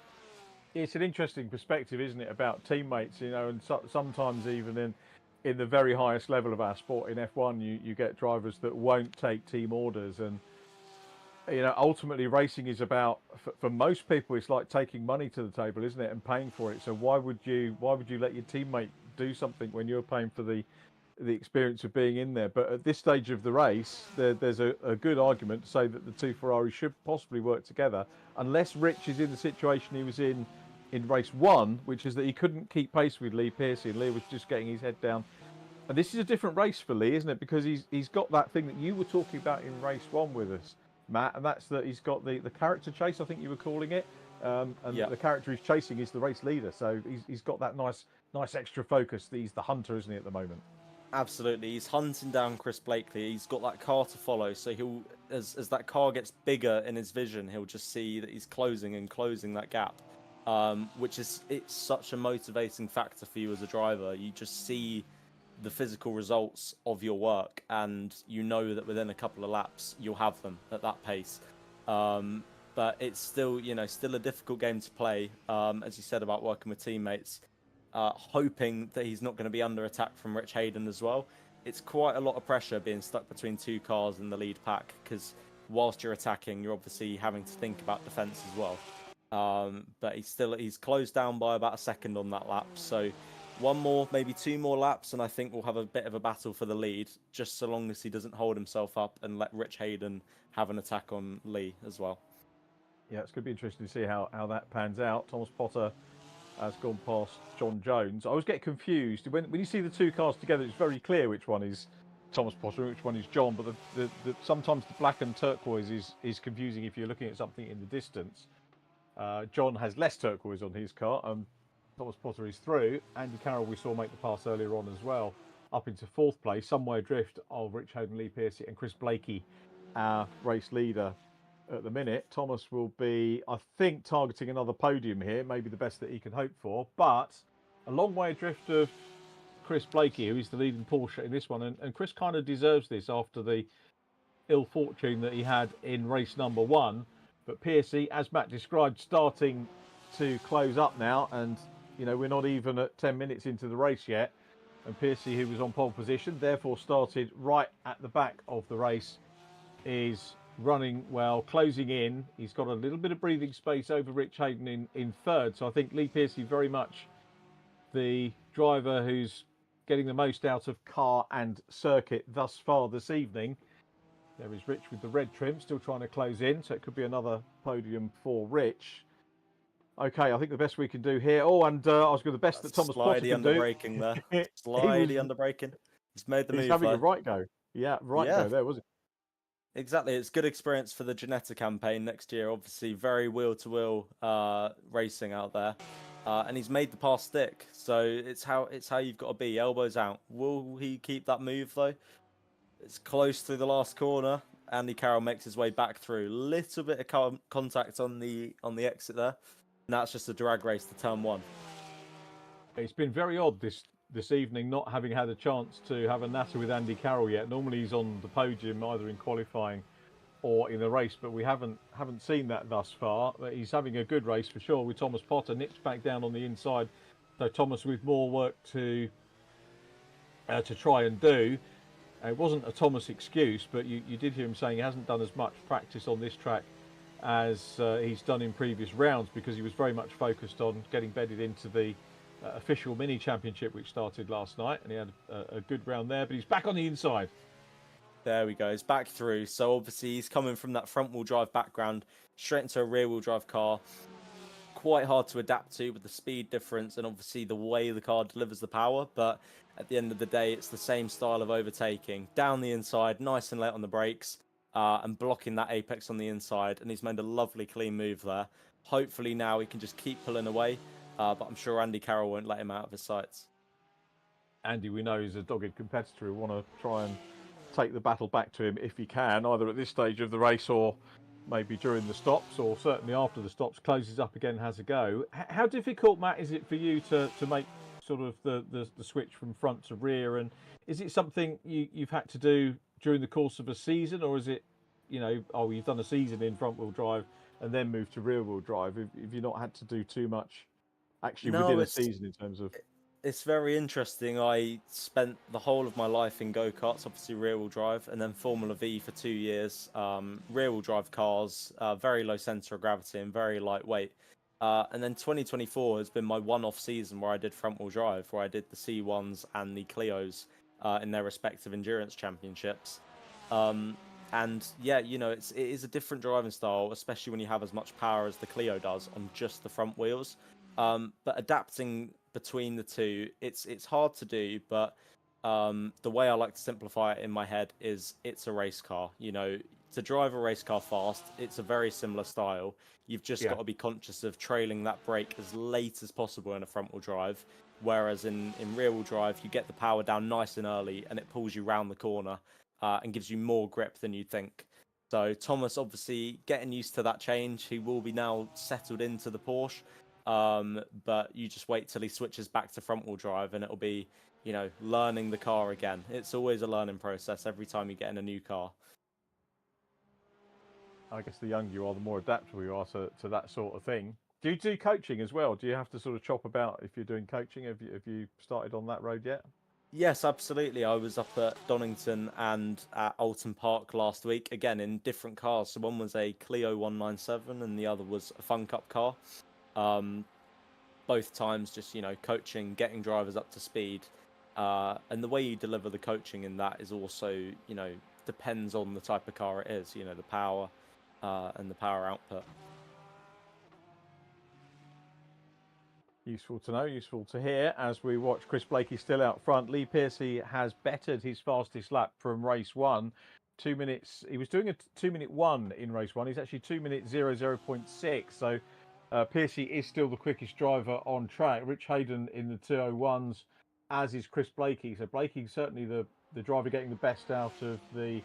It's an interesting perspective, isn't it, about teammates, you know, and sometimes even in the very highest level of our sport in F1, you get drivers that won't take team orders. And, you know, ultimately racing is about, for most people, it's like taking money to the table, isn't it, and paying for it. So why would you let your teammate do something when you're paying for the experience of being in there? But at this stage of the race, there's a good argument to say that the two Ferraris should possibly work together, unless Rich is in the situation he was in race 1, which is that he couldn't keep pace with Lee Pearcey, and Lee was just getting his head down. And this is a different race for Lee, isn't it? Because he's got that thing that you were talking about in race 1 with us, Matt, and that's that he's got the character chase, I think you were calling it. And yeah, the character he's chasing is the race leader, so he's got that nice extra focus. He's the hunter, isn't he, at the moment? Absolutely, he's hunting down Chris Blakely. He's got that car to follow, so he'll, as that car gets bigger in his vision, he'll just see that he's closing that gap, which is, it's such a motivating factor for you as a driver. You just see the physical results of your work, and you know that within a couple of laps you'll have them at that pace. But it's still, you know, still a difficult game to play, as you said about working with teammates. Hoping that he's not going to be under attack from Rich Hayden as well. It's quite a lot of pressure being stuck between two cars in the lead pack, because whilst you're attacking, you're obviously having to think about defence as well. But he's closed down by about a second on that lap. So one more, maybe two more laps, and I think we'll have a bit of a battle for the lead, just so long as he doesn't hold himself up and let Rich Hayden have an attack on Lee as well. Yeah, it's going to be interesting to see how that pans out. Thomas Potter has gone past John Jones. I always get confused. When you see the two cars together, it's very clear which one is Thomas Potter and which one is John, but sometimes the black and turquoise is confusing if you're looking at something in the distance. John has less turquoise on his car, and Thomas Potter is through. Andy Carroll we saw make the pass earlier on as well, up into 4th place, somewhere adrift of Rich Hayden, Lee Pearcey and Chris Blakey, our race leader at the minute. Thomas will be, I think, targeting another podium here, maybe the best that he can hope for, but a long way adrift of Chris Blakey, who is the leading Porsche in this one, and Chris kind of deserves this after the ill fortune that he had in race number 1. But Pearcey, as Matt described, starting to close up now, and you know, we're not even at 10 minutes into the race yet, and Pearcey, who was on pole position, therefore started right at the back of the race, is running well, closing in. He's got a little bit of breathing space over Rich Hayden in 3rd. So I think Lee Pearcey very much the driver who's getting the most out of car and circuit thus far this evening. There is Rich with the red trim, still trying to close in, so it could be another podium for Rich. Okay, I think the best we can do here. Oh, and I was going to the best that Thomas Potter can do. Braking there. Slidey under braking. He's made the move. He's having though. a right go. Yeah, go there, was it? Exactly. It's good experience for the Ginetta campaign next year. Obviously, very wheel-to-wheel racing out there. And he's made the pass stick. So it's how you've got to be. Elbows out. Will he keep that move, though? It's close through the last corner. Andy Carroll makes his way back through. Little bit of contact on the exit there. And that's just a drag race to turn 1. It's been very odd this evening not having had a chance to have a natter with Andy Carroll yet. Normally he's on the podium either in qualifying or in the race, but we haven't seen that thus far. But he's having a good race for sure with Thomas Potter. Nips back down on the inside, so Thomas with more work to try and do. It wasn't a Thomas excuse, but you did hear him saying he hasn't done as much practice on this track as he's done in previous rounds, because he was very much focused on getting bedded into the official mini championship which started last night, and he had a good round there, but he's back on the inside. There we go, he's back through. So obviously he's coming from that front wheel drive background straight into a rear wheel drive car. Quite hard to adapt to with the speed difference and obviously the way the car delivers the power, but at the end of the day it's the same style of overtaking. Down the inside, nice and late on the brakes, and blocking that apex on the inside, and he's made a lovely clean move there. Hopefully now he can just keep pulling away, but I'm sure Andy Carroll won't let him out of his sights. Andy, we know, is a dogged competitor who want to try and take the battle back to him if he can, either at this stage of the race or maybe during the stops, or certainly after the stops, closes up again, has a go. How difficult, Matt, is it for you to make sort of the switch from front to rear, and is it something you've had to do during the course of a season, or is it, you've done a season in front wheel drive and then moved to rear wheel drive? Have you not had to do too much actually within a season in terms of... It's very interesting. I spent the whole of my life in go-karts, obviously rear-wheel drive, and then Formula V for 2 years. Rear-wheel drive cars, very low centre of gravity and very lightweight. And then 2024 has been my one-off season where I did front-wheel drive, where I did the C1s and the Clios in their respective endurance championships. And yeah, it is a different driving style, especially when you have as much power as the Clio does on just the front wheels. But adapting between the two, it's hard to do, but the way I like to simplify it in my head is it's a race car. To drive a race car fast, it's a very similar style. You've just got to be conscious of trailing that brake as late as possible in a front wheel drive, whereas in rear wheel drive you get the power down nice and early and it pulls you round the corner and gives you more grip than you'd think. So Thomas obviously getting used to that change. He will be now settled into the Porsche. But you just wait till he switches back to front wheel drive and it'll be, learning the car again. It's always a learning process every time you get in a new car. I guess the younger you are, the more adaptable you are to that sort of thing. Do you do coaching as well? Do you have to sort of chop about if you're doing coaching? Have you started on that road yet? Yes, absolutely. I was up at Donington and at Alton Park last week, again in different cars. So one was a Clio 197 and the other was a Fun Cup car. Both times just, coaching, getting drivers up to speed. And the way you deliver the coaching in that is also, depends on the type of car it is, the power and the power output. Useful to know, useful to hear. As we watch Chris Blakey still out front, Lee Pearcey has bettered his fastest lap from race 1. 2 minutes. He was doing a 2-minute 1 in race 1. He's actually 2 minutes 00.6. So Pearcey is still the quickest driver on track. Rich Hayden in the 201s, as is Chris Blakey. So Blakey certainly the driver getting the best out of the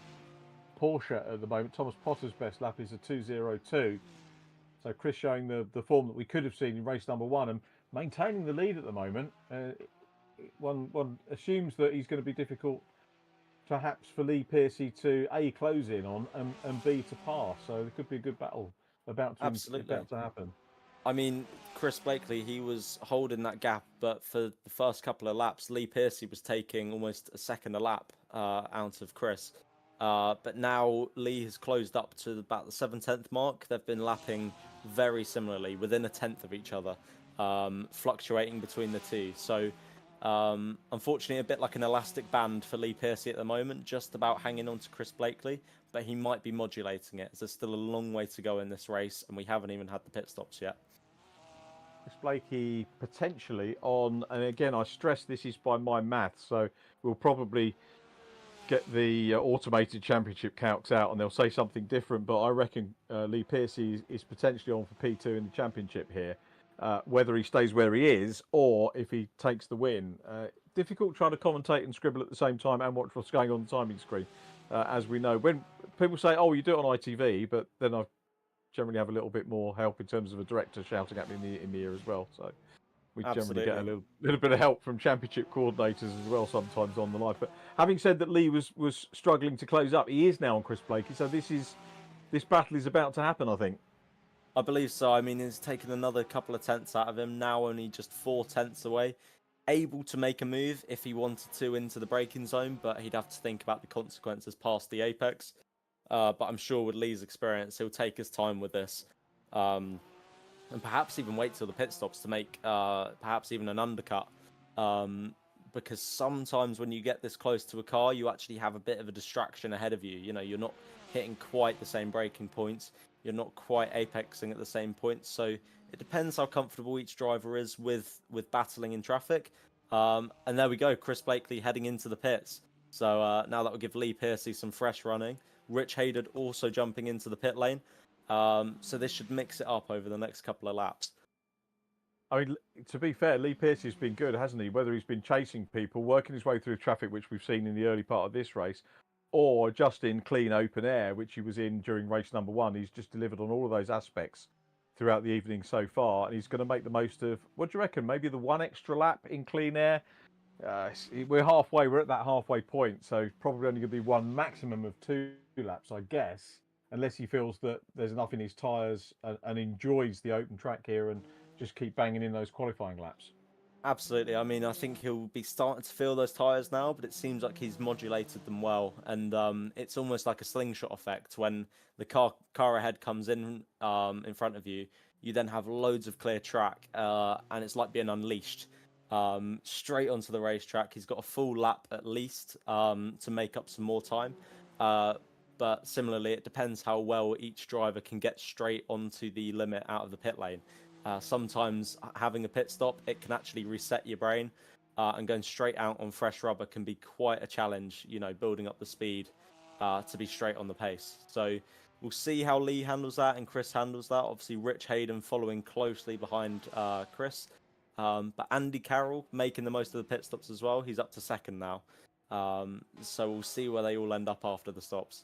Porsche at the moment. Thomas Potter's best lap is a 2:02. So Chris showing the form that we could have seen in race number 1 and maintaining the lead at the moment. One assumes that he's going to be difficult, perhaps, for Lee Pearcey to A, close in on and B, to pass. So there could be a good battle about to happen. I mean, Chris Blakely, he was holding that gap, but for the first couple of laps, Lee Pearcey was taking almost a second a lap out of Chris. But now Lee has closed up to about the 7/10 mark. They've been lapping very similarly, within a tenth of each other, fluctuating between the two. So Unfortunately, a bit like an elastic band for Lee Pearcey at the moment, just about hanging on to Chris Blakely, but he might be modulating it. There's still a long way to go in this race, and we haven't even had the pit stops yet. Chris Blakey potentially on, and again, I stress this is by my maths, so we'll probably get the automated championship calcs out and they'll say something different, but I reckon Lee Pearcey is potentially on for P2 in the championship here. Whether he stays where he is or if he takes the win. Difficult trying to commentate and scribble at the same time and watch what's going on the timing screen. As we know, when people say, oh, you do it on ITV, but then I generally have a little bit more help in terms of a director shouting at me in the ear as well. So we generally get a little bit of help from championship coordinators as well sometimes on the live. But having said that, Lee was struggling to close up, he is now on Chris Blakey. So this battle is about to happen, I think. I believe so. I mean, it's taken another couple of tenths out of him, now only just 4 tenths away. Able to make a move if he wanted to into the braking zone, but he'd have to think about the consequences past the apex. But I'm sure with Lee's experience, he'll take his time with this. And perhaps even wait till the pit stops to make perhaps even an undercut. Because sometimes when you get this close to a car, you actually have a bit of a distraction ahead of you. You know, you're not hitting quite the same braking points. You're not quite apexing at the same point. So it depends how comfortable each driver is with battling in traffic. And there we go, Chris Blakely heading into the pits. So now that will give Lee Pearcey some fresh running. Rich Hayden also jumping into the pit lane. So this should mix it up over the next couple of laps. I mean, to be fair, Lee Pearcey's been good, hasn't he? Whether he's been chasing people, working his way through traffic, which we've seen in the early part of this race, or just in clean open air, which he was in during race number 1. He's just delivered on all of those aspects throughout the evening so far, and he's going to make the most of, what do you reckon, maybe the 1 extra lap in clean air? We're halfway, we're at that halfway point, so probably only going to be 1 maximum of 2 laps, I guess, unless he feels that there's enough in his tyres and enjoys the open track here and just keep banging in those qualifying laps. Absolutely. I mean, I think he'll be starting to feel those tyres now, but it seems like he's modulated them well. And it's almost like a slingshot effect. When the car ahead comes in front of you, you then have loads of clear track, and it's like being unleashed straight onto the racetrack. He's got a full lap at least to make up some more time. But similarly, it depends how well each driver can get straight onto the limit out of the pit lane. Sometimes having a pit stop, it can actually reset your brain, and going straight out on fresh rubber can be quite a challenge, you know, building up the speed to be straight on the pace. So we'll see how Lee handles that and Chris handles that. Obviously, Rich Hayden following closely behind Chris. But Andy Carroll making the most of the pit stops as well. He's up to second now. So we'll see where they all end up after the stops.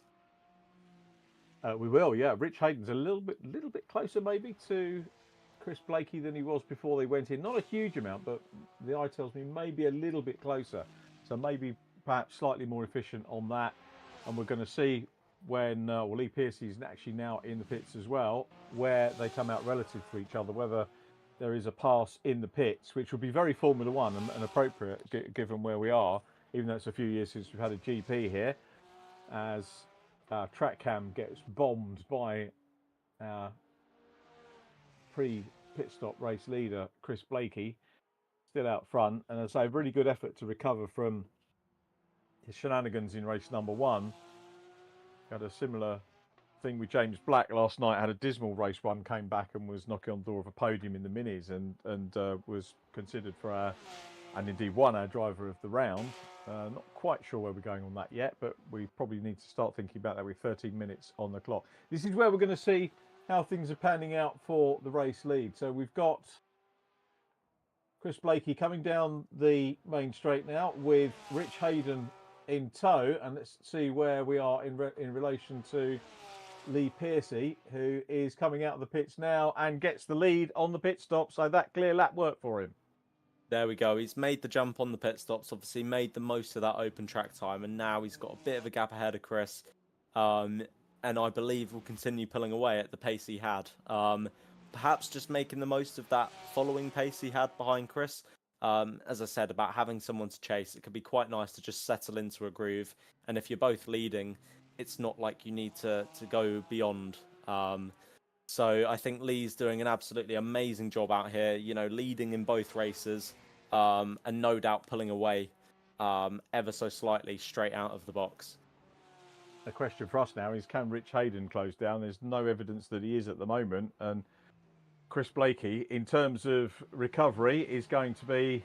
We will, yeah. Rich Hayden's a little bit closer maybe to Chris Blakey than he was before they went in. Not a huge amount, but the eye tells me maybe a little bit closer. So maybe perhaps slightly more efficient on that. And we're going to see when Lee Pearcey is actually now in the pits as well, where they come out relative to each other, whether there is a pass in the pits, which would be very Formula One and appropriate given where we are, even though it's a few years since we've had a GP here, as track cam gets bombed by our pre-pit stop race leader, Chris Blakey, still out front. And as I say, a really good effort to recover from his shenanigans in race number 1. Had a similar thing with James Black last night, had a dismal race 1, came back and was knocking on the door of a podium in the minis and was considered for our, and indeed won our driver of the round. Not quite sure where we're going on that yet, but we probably need to start thinking about that with 13 minutes on the clock. This is where we're going to see how things are panning out for the race lead. So we've got Chris Blakey coming down the main straight now with Rich Hayden in tow, and let's see where we are in relation to Lee Pearcey, who is coming out of the pits now and gets the lead on the pit stop. So that clear lap worked for him. There we go. He's made the jump on the pit stops, obviously made the most of that open track time, and now he's got a bit of a gap ahead of Chris. And I believe will continue pulling away at the pace he had. Perhaps just making the most of that following pace he had behind Chris. As I said, about having someone to chase, it could be quite nice to just settle into a groove. And if you're both leading, it's not like you need to go beyond. So I think Lee's doing an absolutely amazing job out here, you know, leading in both races. and no doubt pulling away ever so slightly straight out of the box. The question for us now is, can Rich Hayden close down? There's no evidence that he is at the moment. And Chris Blakey, in terms of recovery, is going to be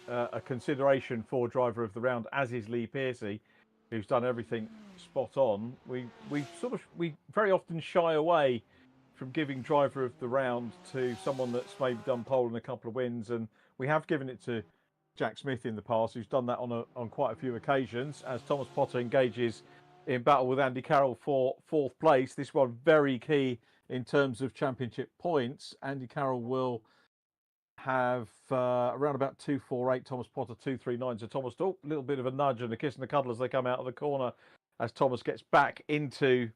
a consideration for driver of the round, as is Lee Pearcey, who's done everything spot on. We very often shy away from giving driver of the round to someone that's maybe done pole and a couple of wins, and we have given it to Jack Smith in the past, who's done that on quite a few occasions, as Thomas Potter engages in battle with Andy Carroll for 4th place. This one very key in terms of championship points. Andy Carroll will have around about 248, Thomas Potter 239. So Thomas, a little bit of a nudge and a kiss and a cuddle as they come out of the corner, as Thomas gets back into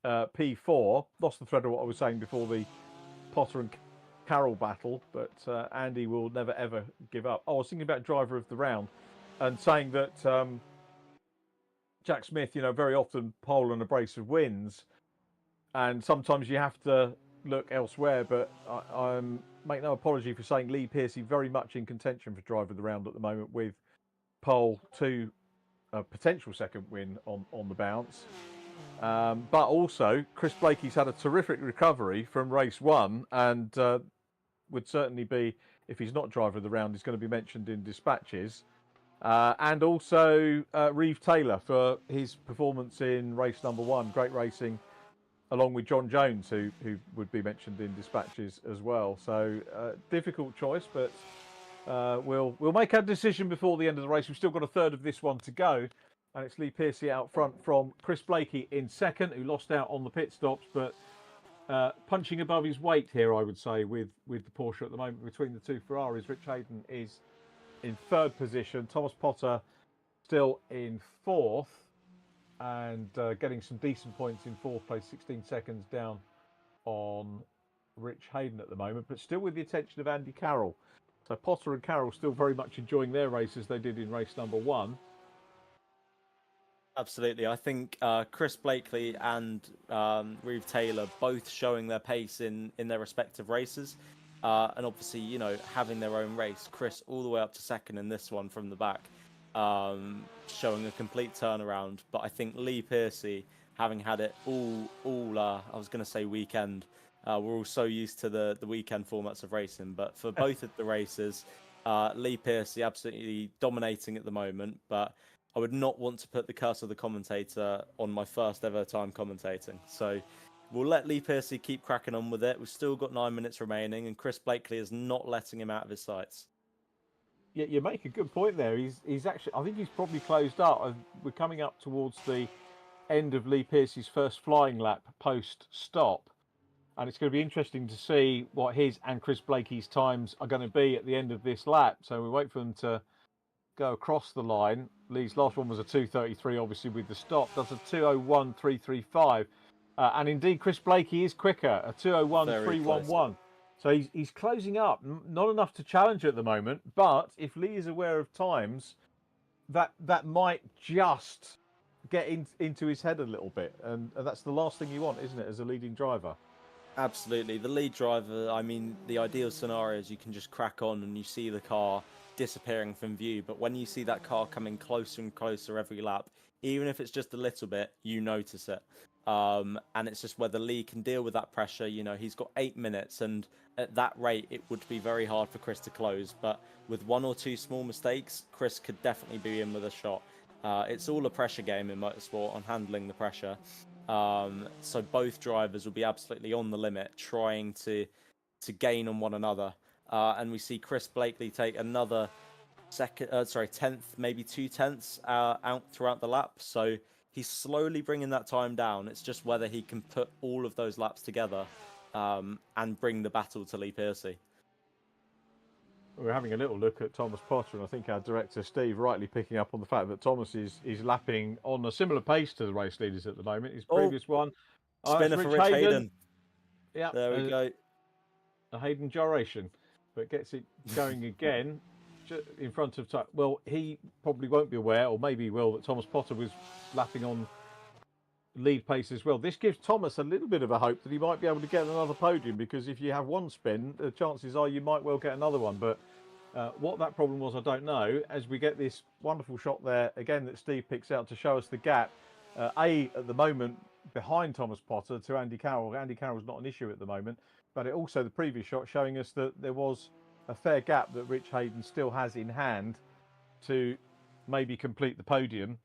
P4. Lost the thread of what I was saying before the Potter and Carroll battle, but Andy will never ever give up. I was thinking about driver of the round and saying that Jack Smith, very often pole and abrasive wins, and sometimes you have to look elsewhere, but I make no apology for saying Lee Pearcey very much in contention for driver of the round at the moment, with pole to a potential 2nd win on the bounce. But also, Chris Blakey's had a terrific recovery from race 1, and would certainly be, if he's not driver of the round, he's going to be mentioned in dispatches. And also Reeve Taylor for his performance in race number 1. Great racing, along with John Jones, who would be mentioned in dispatches as well. So difficult choice, but we'll make our decision before the end of the race. We've still got a third of this one to go, and it's Lee Pearcey out front from Chris Blakey in 2nd, who lost out on the pit stops, but punching above his weight here, I would say, with the Porsche at the moment between the 2 Ferraris. Rich Hayden is in 3rd position. Thomas Potter still in 4th, and getting some decent points in 4th place, 16 seconds down on Rich Hayden at the moment, but still with the attention of Andy Carroll. So Potter and Carroll still very much enjoying their race as they did in race number 1. Absolutely. I think Chris Blakely and Reeve Taylor both showing their pace in their respective races. And obviously, having their own race. Chris all the way up to 2nd in this one from the back, showing a complete turnaround. But I think Lee Pearcey, having had it all I was going to say weekend. We're all so used to the weekend formats of racing. But for both of the races, Lee Pearcey absolutely dominating at the moment. But I would not want to put the curse of the commentator on my first ever time commentating. So we'll let Lee Pearcey keep cracking on with it. We've still got 9 minutes remaining, and Chris Blakely is not letting him out of his sights. Yeah, you make a good point there. He's actually, I think he's probably closed up. We're coming up towards the end of Lee Pearcey's first flying lap post-stop, and it's going to be interesting to see what his and Chris Blakey's times are going to be at the end of this lap. So we wait for them to go across the line. Lee's last one was a 2:33, obviously, with the stop. That's a 2:01.335. And indeed, Chris Blakey is quicker, a 2:01.311. So he's closing up. Not enough to challenge at the moment, but if Lee is aware of times, that might just get into his head a little bit. And that's the last thing you want, isn't it, as a leading driver? Absolutely. The lead driver, I mean, the ideal scenario is you can just crack on and you see the car disappearing from view. But when you see that car coming closer and closer every lap, even if it's just a little bit, you notice it. And it's just whether Lee can deal with that pressure. He's got 8 minutes, and at that rate, it would be very hard for Chris to close. But with 1 or 2 small mistakes, Chris could definitely be in with a shot. It's all a pressure game in motorsport on handling the pressure. So both drivers will be absolutely on the limit, trying to gain on one another. And we see Chris Blakely take another 10th, maybe 2 tenths out throughout the lap. So he's slowly bringing that time down. It's just whether he can put all of those laps together and bring the battle to Lee Pearcey. We're having a little look at Thomas Potter, and I think our director Steve rightly picking up on the fact that Thomas is lapping on a similar pace to the race leaders at the moment. His previous one, spinner for Rich Hayden. Yeah, there we go. A Hayden gyration, but gets it going again in front of. Well, he probably won't be aware, or maybe he will, that Thomas Potter was lapping on lead pace as well. This gives Thomas a little bit of a hope that he might be able to get another podium, because if you have one spin, the chances are you might well get another one. But What that problem was, I don't know. As we get this wonderful shot there again that Steve picks out to show us the gap, at the moment behind Thomas Potter to Andy Carroll. Andy Carroll's not an issue at the moment, but it also the previous shot showing us that there was a fair gap that Rich Hayden still has in hand to maybe complete the podium.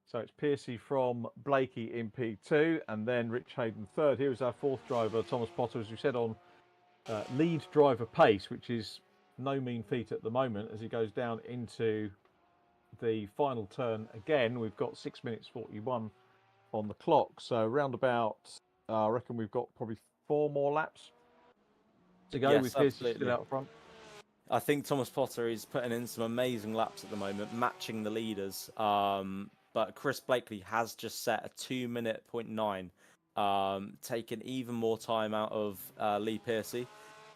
So it's Piercy from Blakey in P2 and then Rich Hayden third. Here is our fourth driver, Thomas Potter, as we said, on lead driver pace, which is no mean feat at the moment as he goes down into the final turn again. We've got 6 minutes 41 on the clock. So round about, I reckon we've got probably 4 more laps to go with Piercy still out front. I think Thomas Potter is putting in some amazing laps at the moment, matching the leaders. But Chris Blakely has just set a 2:09, taking even more time out of Lee Piercy.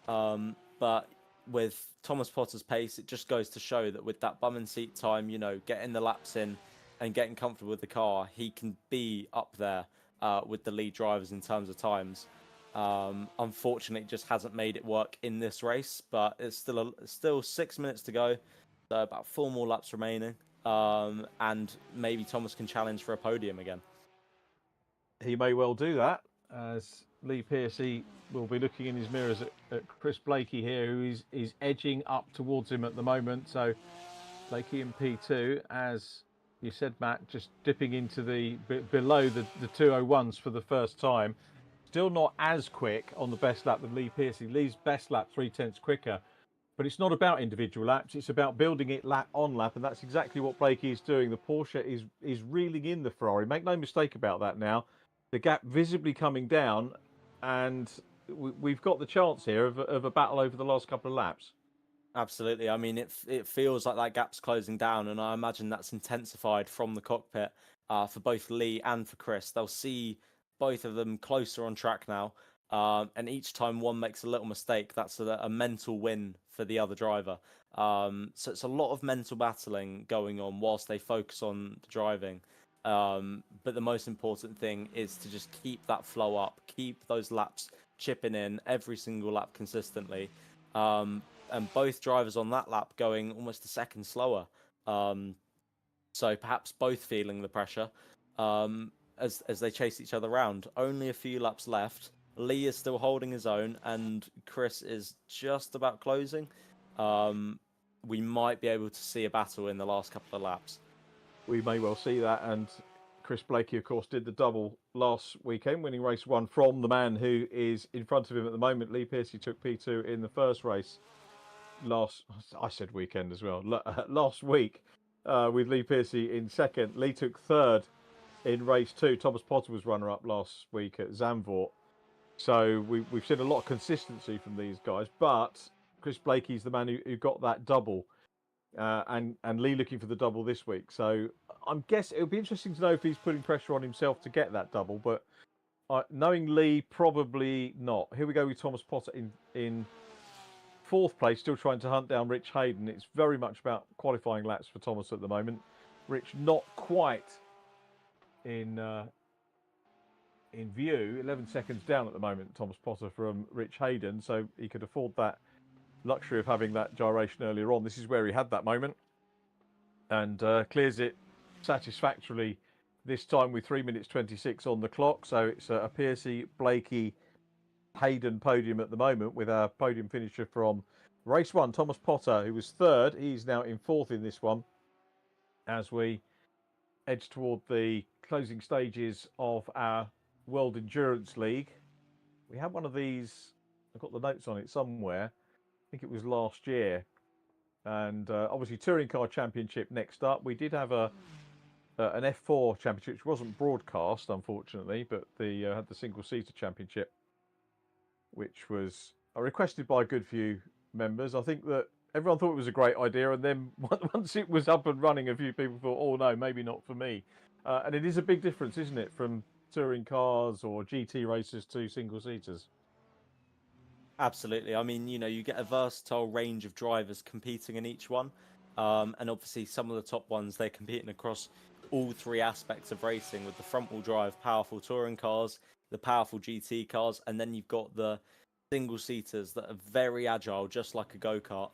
But with Thomas Potter's pace, it just goes to show that with that bum and seat time, you know, getting the laps in and getting comfortable with the car, he can be up there with the lead drivers in terms of times. Unfortunately, it just hasn't made it work in this race, but it's still 6 minutes to go, so about 4 more laps remaining, and maybe Thomas can challenge for a podium again. He may well do that, as Lee Piercy will be looking in his mirrors at Chris Blakey here, who is edging up towards him at the moment. So Blakey in P2, as you said, Matt, just dipping into the below the 2:01s for the first time. Still not as quick on the best lap than Lee Piercy. Lee's best lap 0.3 quicker, but it's not about individual laps. It's about building it lap on lap, and that's exactly what Blakey is doing. The Porsche is reeling in the Ferrari. Make no mistake about that now. The gap visibly coming down, and we've got the chance here of a battle over the last couple of laps. Absolutely. I mean, it feels like that gap's closing down, and I imagine that's intensified from the cockpit for both Lee and for Chris. They'll see both of them closer on track now, and each time one makes a little mistake, that's a mental win for the other driver. So it's a lot of mental battling going on whilst they focus on the driving. But the most important thing is to just keep that flow up, keep those laps chipping in every single lap consistently. And both drivers on that lap going almost a second slower. So perhaps both feeling the pressure as they chase each other around. Only a few laps left. Lee is still holding his own, and Chris is just about closing. We might be able to see a battle in the last couple of laps. We may well see that, and Chris Blakey, of course, did the double last weekend, winning race 1 from the man who is in front of him at the moment. Lee Piercy took P2 in the first race last week, with Lee Piercy in second. Lee took third in race 2. Thomas Potter was runner-up last week at Zandvoort. So we've seen a lot of consistency from these guys, but Chris Blakey's the man who got that double. And Lee looking for the double this week. So I'm guessing it'll be interesting to know if he's putting pressure on himself to get that double. But knowing Lee, probably not. Here we go with Thomas Potter in fourth place, still trying to hunt down Rich Hayden. It's very much about qualifying laps for Thomas at the moment. Rich not quite in view. 11 seconds down at the moment, Thomas Potter from Rich Hayden. So he could afford that luxury of having that gyration earlier on. This is where he had that moment and clears it satisfactorily this time with 3 minutes 26 on the clock. So it's a Piercy, Blakey, Hayden podium at the moment, with our podium finisher from race 1, Thomas Potter, who was third. He's now in fourth in this one as we edge toward the closing stages of our World Endurance League. We had one of these, I've got the notes on it somewhere, I think it was last year, and obviously Touring Car Championship next up. We did have an F4 Championship, which wasn't broadcast, unfortunately, but had the single-seater Championship, which was requested by a good few members. I think that everyone thought it was a great idea, and then once it was up and running, a few people thought, oh no, maybe not for me. And it is a big difference, isn't it, from touring cars or GT races to single-seaters? Absolutely. I mean, you know, you get a versatile range of drivers competing in each one. And obviously some of the top ones, they're competing across all 3 aspects of racing, with the front-wheel drive, powerful touring cars, the powerful GT cars, and then you've got the single-seaters that are very agile, just like a go-kart.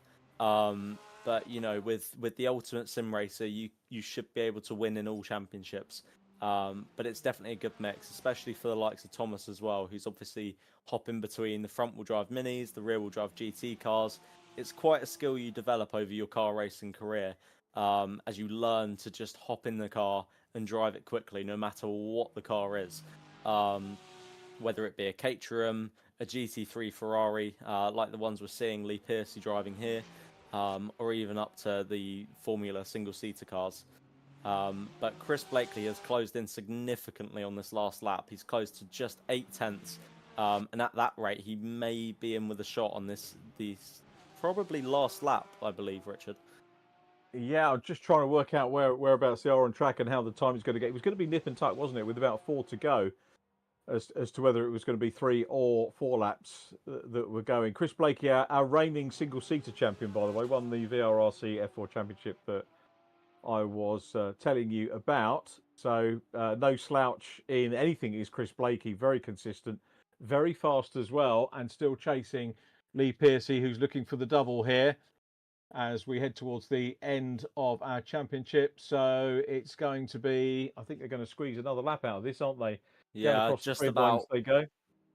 But with the Ultimate Sim Racer, you should be able to win in all championships. But it's definitely a good mix, especially for the likes of Thomas as well, who's obviously hopping between the front-wheel drive minis, the rear-wheel drive GT cars. It's quite a skill you develop over your car racing career, as you learn to just hop in the car and drive it quickly, no matter what the car is. Whether it be a Caterham, a GT3 Ferrari, like the ones we're seeing Lee Piercy driving here, or even up to the Formula single-seater cars. But Chris Blakely has closed in significantly on this last lap. He's closed to just 8/10, and at that rate, he may be in with a shot on this probably last lap, I believe, Richard. Yeah, I'm just trying to work out whereabouts they are on track and how the time is going to get. It was going to be nip and tuck, wasn't it, with about 4 to go, as to whether it was going to be 3 or 4 laps that were going. Chris Blakey, our reigning single-seater champion, by the way, won the VRRC F4 Championship that I was telling you about. So no slouch in anything is Chris Blakey. Very consistent, very fast as well, and still chasing Lee Piercy, who's looking for the double here as we head towards the end of our championship. So it's going to be, I think they're going to squeeze another lap out of this, aren't they? Yeah, just about. They go.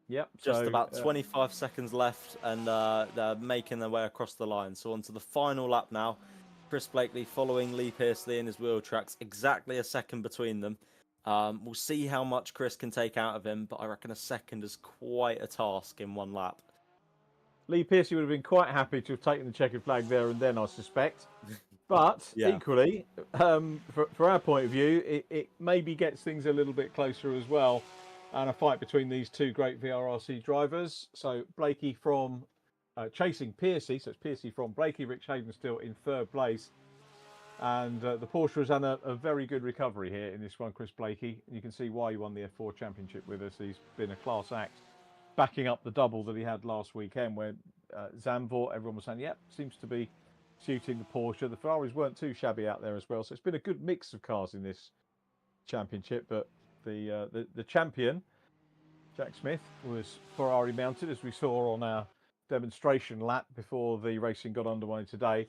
Yep. Just about 25 seconds left, and they're making their way across the line. So onto the final lap now. Chris Blakely following Lee Piercy in his wheel tracks, exactly a second between them. We'll see how much Chris can take out of him, but I reckon a second is quite a task in one lap. Lee Piercy would have been quite happy to have taken the checkered flag there and then, I suspect. But equally, for our point of view, it maybe gets things a little bit closer as well. And a fight between these two great VRRC drivers. So Blakey from chasing Piercy. So it's Piercy from Blakey. Rich Hayden still in 3rd place. And the Porsche has done a very good recovery here in this one, Chris Blakey. And you can see why he won the F4 Championship with us. He's been a class act, backing up the double that he had last weekend where Zandvoort, everyone was saying, yep, seems to be suiting the Porsche. The Ferraris weren't too shabby out there as well. So it's been a good mix of cars in this championship. But the champion, Jack Smith, was Ferrari mounted, as we saw on our demonstration lap before the racing got underway today.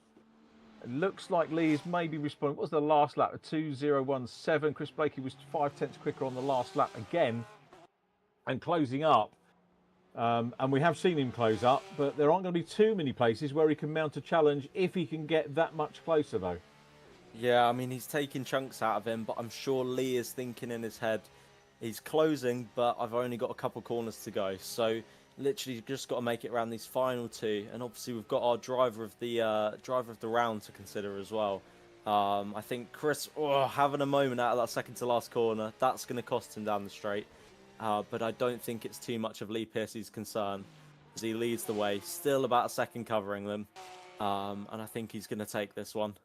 It looks like Lee is maybe responding. What was the last lap? A 2:017. Chris Blakey was 5/10 quicker on the last lap again and closing up. And we have seen him close up, but there aren't going to be too many places where he can mount a challenge if he can get that much closer, though. Yeah, I mean, he's taking chunks out of him, but I'm sure Lee is thinking in his head, he's closing, but I've only got a couple corners to go. So literally just got to make it around these final 2. And obviously we've got our driver of the round to consider as well. I think Chris having a moment out of that second to last corner, that's going to cost him down the straight. But I don't think it's too much of Lee Piercy's concern as he leads the way, still about a second covering them. And I think he's going to take this one.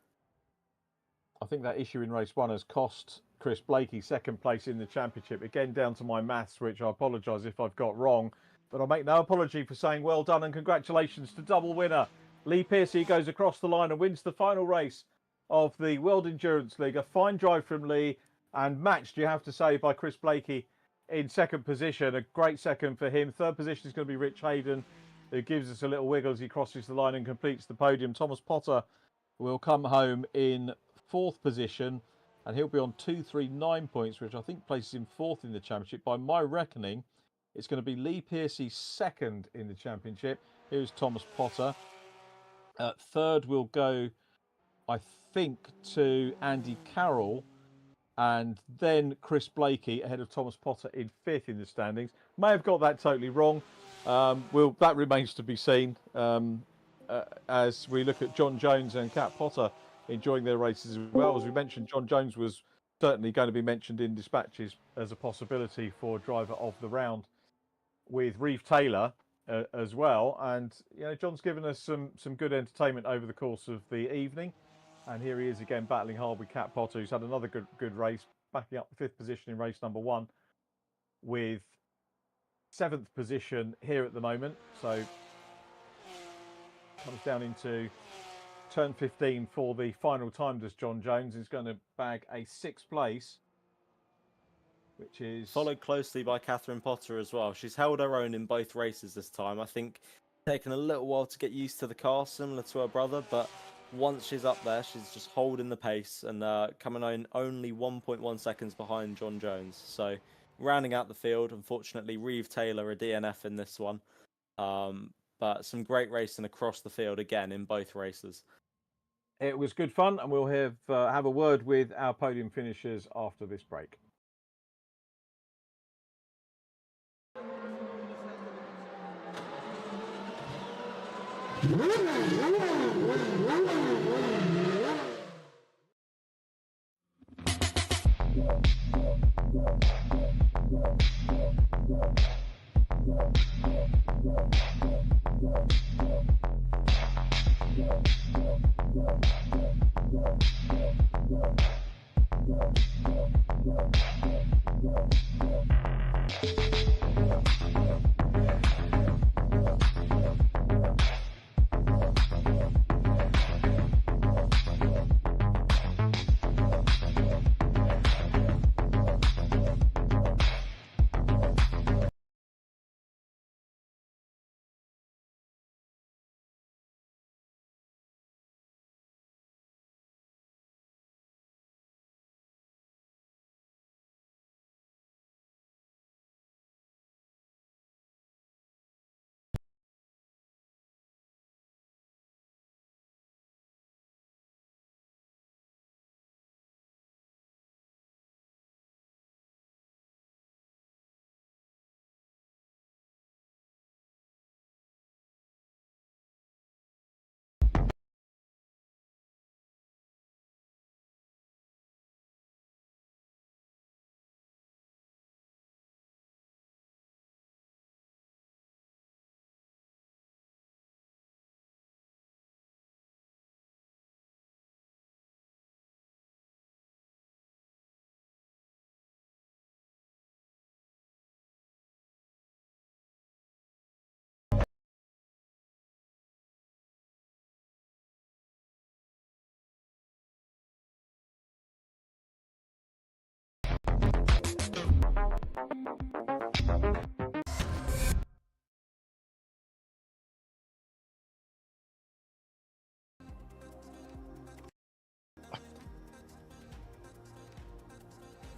I think that issue in race 1 has cost Chris Blakey 2nd place in the championship. Again, down to my maths, which I apologise if I've got wrong. But I'll make no apology for saying well done and congratulations to double winner Lee Piercy. Goes across the line and wins the final race of the World Endurance League. A fine drive from Lee and matched, you have to say, by Chris Blakey in 2nd position. A great second for him. 3rd position is going to be Rich Hayden, who gives us a little wiggle as he crosses the line and completes the podium. Thomas Potter will come home in 4th position, and he'll be on 239 points, which I think places him 4th in the championship. By my reckoning, it's going to be Lee Piercy 2nd in the championship. Here's Thomas Potter. 3rd will go, I think, to Andy Carroll, and then Chris Blakey ahead of Thomas Potter in 5th in the standings. May have got that totally wrong. That remains to be seen as we look at John Jones and Cat Potter enjoying their races as well. As we mentioned, John Jones was certainly going to be mentioned in dispatches as a possibility for driver of the round with Reeve Taylor as well. And John's given us some good entertainment over the course of the evening. And here he is again battling hard with Cat Potter, who's had another good race, backing up the 5th position in race number 1 with 7th position here at the moment. So comes down into turn 15 for the final time. Does John Jones is going to bag a 6th place, which is followed closely by Catherine Potter as well. She's held her own in both races this time. I think taken a little while to get used to the car, similar to her brother, but once she's up there, she's just holding the pace and coming in only 1.1 seconds behind John Jones. So rounding out the field, unfortunately, Reeve Taylor a DNF in this one. But some great racing across the field again in both races. It was good fun, and we'll have a word with our podium finishers after this break.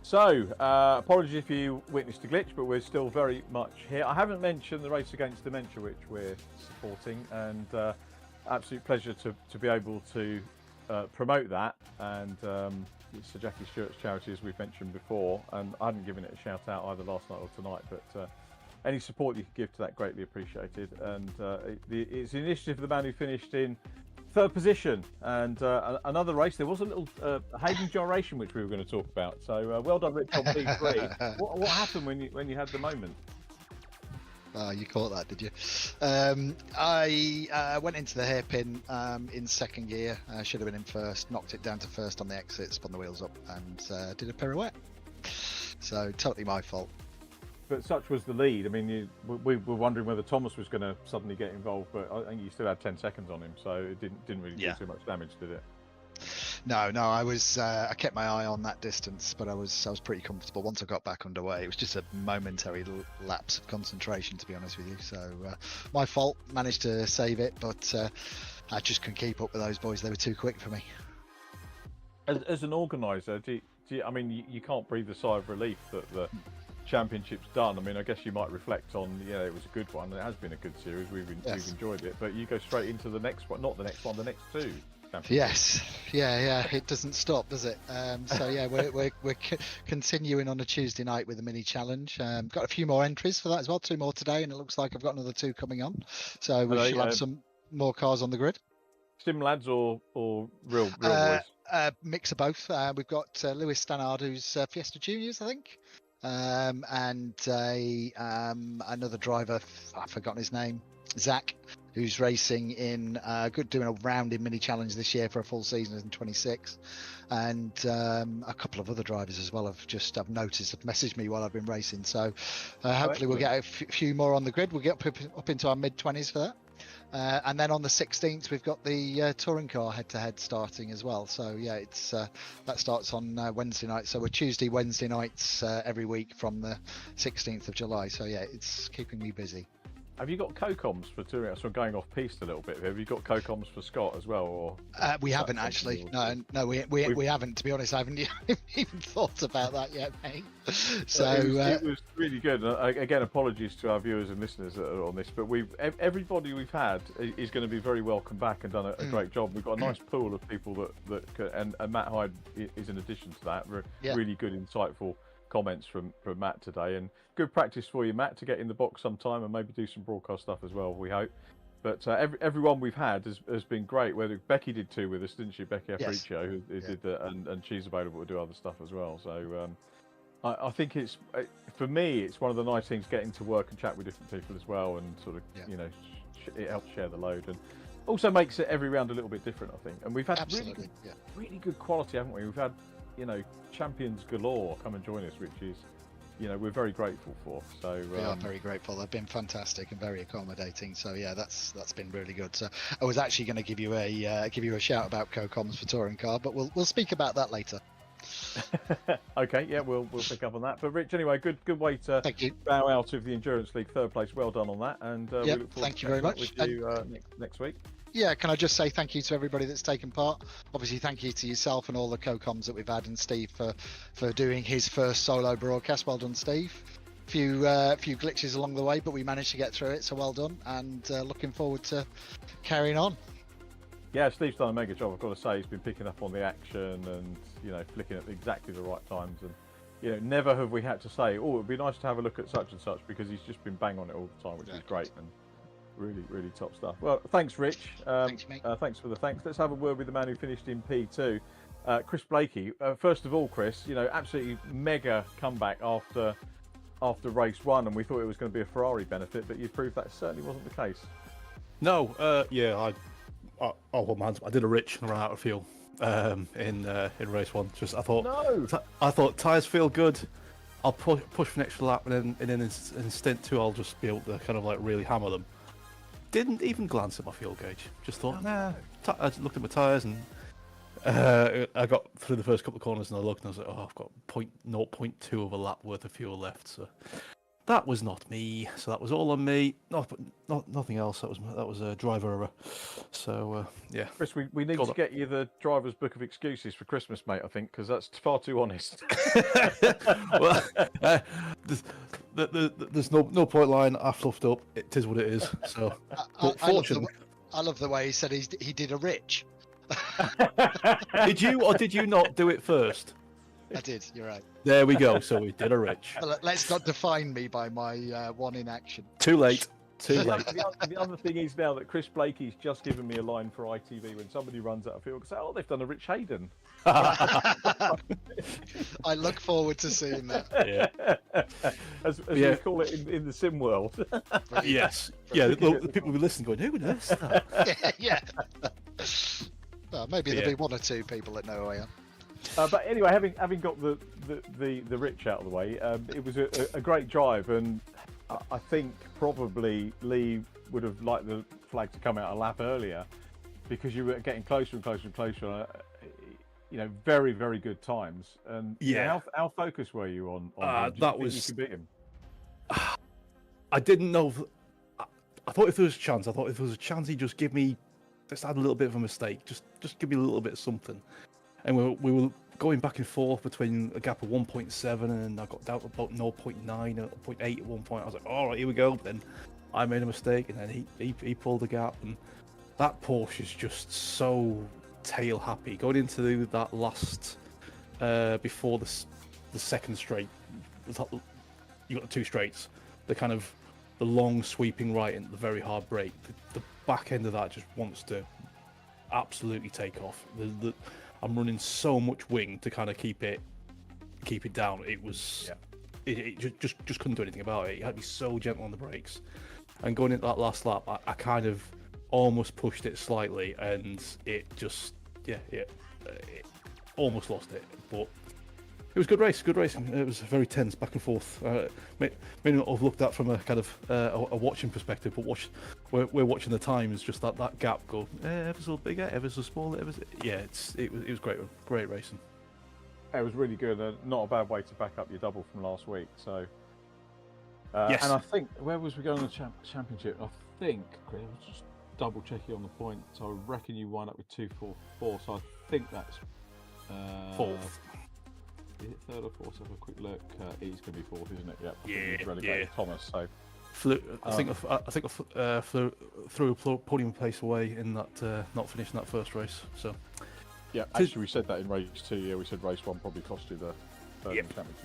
So, apologies if you witnessed a glitch, but we're still very much here. I haven't mentioned the race against Dementia, which we're supporting, and absolute pleasure to be able to promote that. And it's Sir Jackie Stewart's charity, as we've mentioned before, and I hadn't given it a shout out either last night or tonight, but any support you can give to that, greatly appreciated. And it's the initiative of the man who finished in third position, and another race. There was a little Hayden gyration which we were going to talk about. So well done, Rich, on P3. What happened when you had the moment? Oh, you caught that, did you? I went into the hairpin in second gear. I should have been in first. Knocked it down to first on the exit, spun the wheels up, and did a pirouette. So totally my fault. But such was the lead. I mean, we were wondering whether Thomas was going to suddenly get involved, but I think you still had 10 seconds on him, so it didn't really do too much damage, did it? No, I was I kept my eye on that distance, but I was pretty comfortable once I got back underway. It was just a momentary lapse of concentration, to be honest with you. So my fault. Managed to save it, but I just couldn't keep up with those boys. They were too quick for me. As an organizer, I mean, you can't breathe a sigh of relief that the championship's done. I mean, I guess you might reflect on, it was a good one. It has been a good series. We've enjoyed it, but you go straight into the next one, not the next one, the next two. Yes, yeah. It doesn't stop, does it? So yeah, we're continuing on a Tuesday night with the mini challenge. Got a few more entries for that as well. 2 more today, and it looks like I've got another 2 coming on. So we shall have some more cars on the grid. Sim lads or real boys? Mix of both. We've got Lewis Stannard, who's Fiesta Juniors, I think. And another driver, I've forgotten his name, Zach, who's racing in doing a round in mini challenge this year for a full season in 26, and a couple of other drivers as well I've noticed have messaged me while I've been racing. So hopefully we'll get a few more on the grid. We'll get up into our mid-20s for that. And then on the 16th, we've got the touring car head-to-head starting as well. So yeah, it's that starts on Wednesday night. So we're Tuesday, Wednesday nights every week from the 16th of July. So yeah, it's keeping me busy. Have you got co-coms for touring? So I'm going off piste a little bit. Have you got co-coms for Scott as well, or We haven't actually. No, we haven't. To be honest, I haven't even thought about that yet, mate. So it was really good. Again, apologies to our viewers and listeners that are on this, but everybody we've had is going to be very welcome back and done a great job. We've got a nice pool of people and Matt Hyde is in addition to that. Really good, insightful comments from Matt today, and good practice for you, Matt, to get in the box sometime and maybe do some broadcast stuff as well, we hope. But everyone we've had has been great. Whether Becky did 2 with us, didn't she? Becky Aparicio, who did that, and she's available to do other stuff as well. So I think for me, it's one of the nice things getting to work and chat with different people as well, and sort of it helps share the load and also makes it every round a little bit different, I think. And we've had really good quality, haven't we? We've had champions galore come and join us, which is we're very grateful for. So we are very grateful. They've been fantastic and very accommodating. So yeah, that's been really good. So I was actually going to give you a shout about co-coms for touring car, but we'll speak about that later. Okay, yeah, we'll pick up on that. But Rich, anyway, good way to bow out of the Endurance League 3rd place. Well done on that, and we look forward thank to you very much. With you next week. Yeah, can I just say thank you to everybody that's taken part? Obviously, thank you to yourself and all the co-coms that we've had, and Steve for doing his first solo broadcast. Well done, Steve. Few glitches along the way, but we managed to get through it, so well done, and looking forward to carrying on. Yeah, Steve's done a mega job, I've got to say. He's been picking up on the action and flicking at exactly the right times, and never have we had to say, oh, it'd be nice to have a look at such and such, because he's just been bang on it all the time, which is great. And really top stuff. Well, thanks, Rich. Thanks, mate. Thanks for the thanks. Let's have a word with the man who finished in P2, Chris Blakey. First of all, Chris, absolutely mega comeback after race 1, and we thought it was going to be a Ferrari benefit, but you proved that certainly wasn't the case. No, I'll hold my hands up. I did a Rich and ran out of fuel in race 1. Just I thought tyres feel good. I'll push for an extra lap, and then in stint 2, I'll just be able to kind of like really hammer them. Didn't even glance at my fuel gauge. Just thought, I just looked at my tyres, and I got through the first couple of corners, and I looked, and I was like, oh, I've got 0.2 of a lap worth of fuel left. So that was not me. So that was all on me. Nothing else. That was a driver error. So yeah. Chris, we need to get you the driver's book of excuses for Christmas, mate. I think, because that's far too honest. Well, there's no point lying. I fluffed up. It is what it is. So, I love the way he said he did a Rich. Did you or did you not do it first? I did. You're right. There we go. So we did a Rich. Well, let's not define me by my one in action. Too late. The other thing is now that Chris Blakey's just given me a line for ITV when somebody runs out of field, say, oh, they've done a Rich Hayden. I look forward to seeing that. Yeah. As we call it in the sim world. Yes. Yeah, the people will be listening going, who knows that? Yeah. Well, maybe there'll be 1 or 2 people that know who I am. But anyway, having got the Rich out of the way, it was a great drive, and I think probably Lee would have liked the flag to come out a lap earlier, because you were getting closer and closer and closer. Very, very good times. And how focused were you on that? Was you could beat him? I didn't know. I thought if there was a chance, he'd just give me, just had a little bit of a mistake, just give me a little bit of something. And we were going back and forth between a gap of 1.7, and I got down to about 0.9 or 0.8 at one point. I was like, all right, here we go. But then I made a mistake, and then he pulled the gap, and that Porsche is just so tail happy going into that last before the second straight. You got the 2 straights, the long sweeping right and the very hard brake. The back end of that just wants to absolutely take off. I'm running so much wing to kind of keep it down. It was it just couldn't do anything about it. You had to be so gentle on the brakes. And going into that last lap, I kind of almost pushed it slightly, and it just it almost lost it. But it was good racing. It was very tense, back and forth. May not have looked at from a kind of a watching perspective, but we're watching the times, just that gap go ever so bigger, ever so smaller. It was great racing. It was really good, and not a bad way to back up your double from last week. So Yes. And I think, where was we going on the championship? I think, Chris, I was just double checking on the point. So I reckon you wind up with 244. So I think that's Fourth. Is it third or fourth? Have a quick look. It's going to be fourth, isn't it? Yep. Yeah, Relegated Thomas. So I think I threw a podium place away in that not finishing that first race. So yeah, actually we said that in race 2. Yeah, we said race 1 probably cost you the third championship.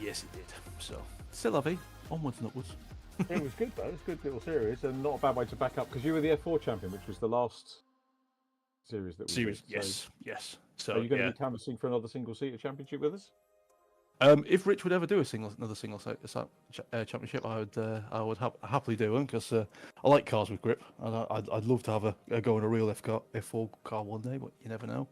Yes, it did. So still lovely. Onwards and upwards. It was good though. It was a good little series, and not a bad way to back up because you were the F4 champion, which was the last series that we did. Yes, yes. So are you going to be canvassing for another single-seater championship with us? If Rich would ever do another single championship, I would happily do one because I like cars with grip, and I'd love to have a go in a real F4 car one day, but you never know.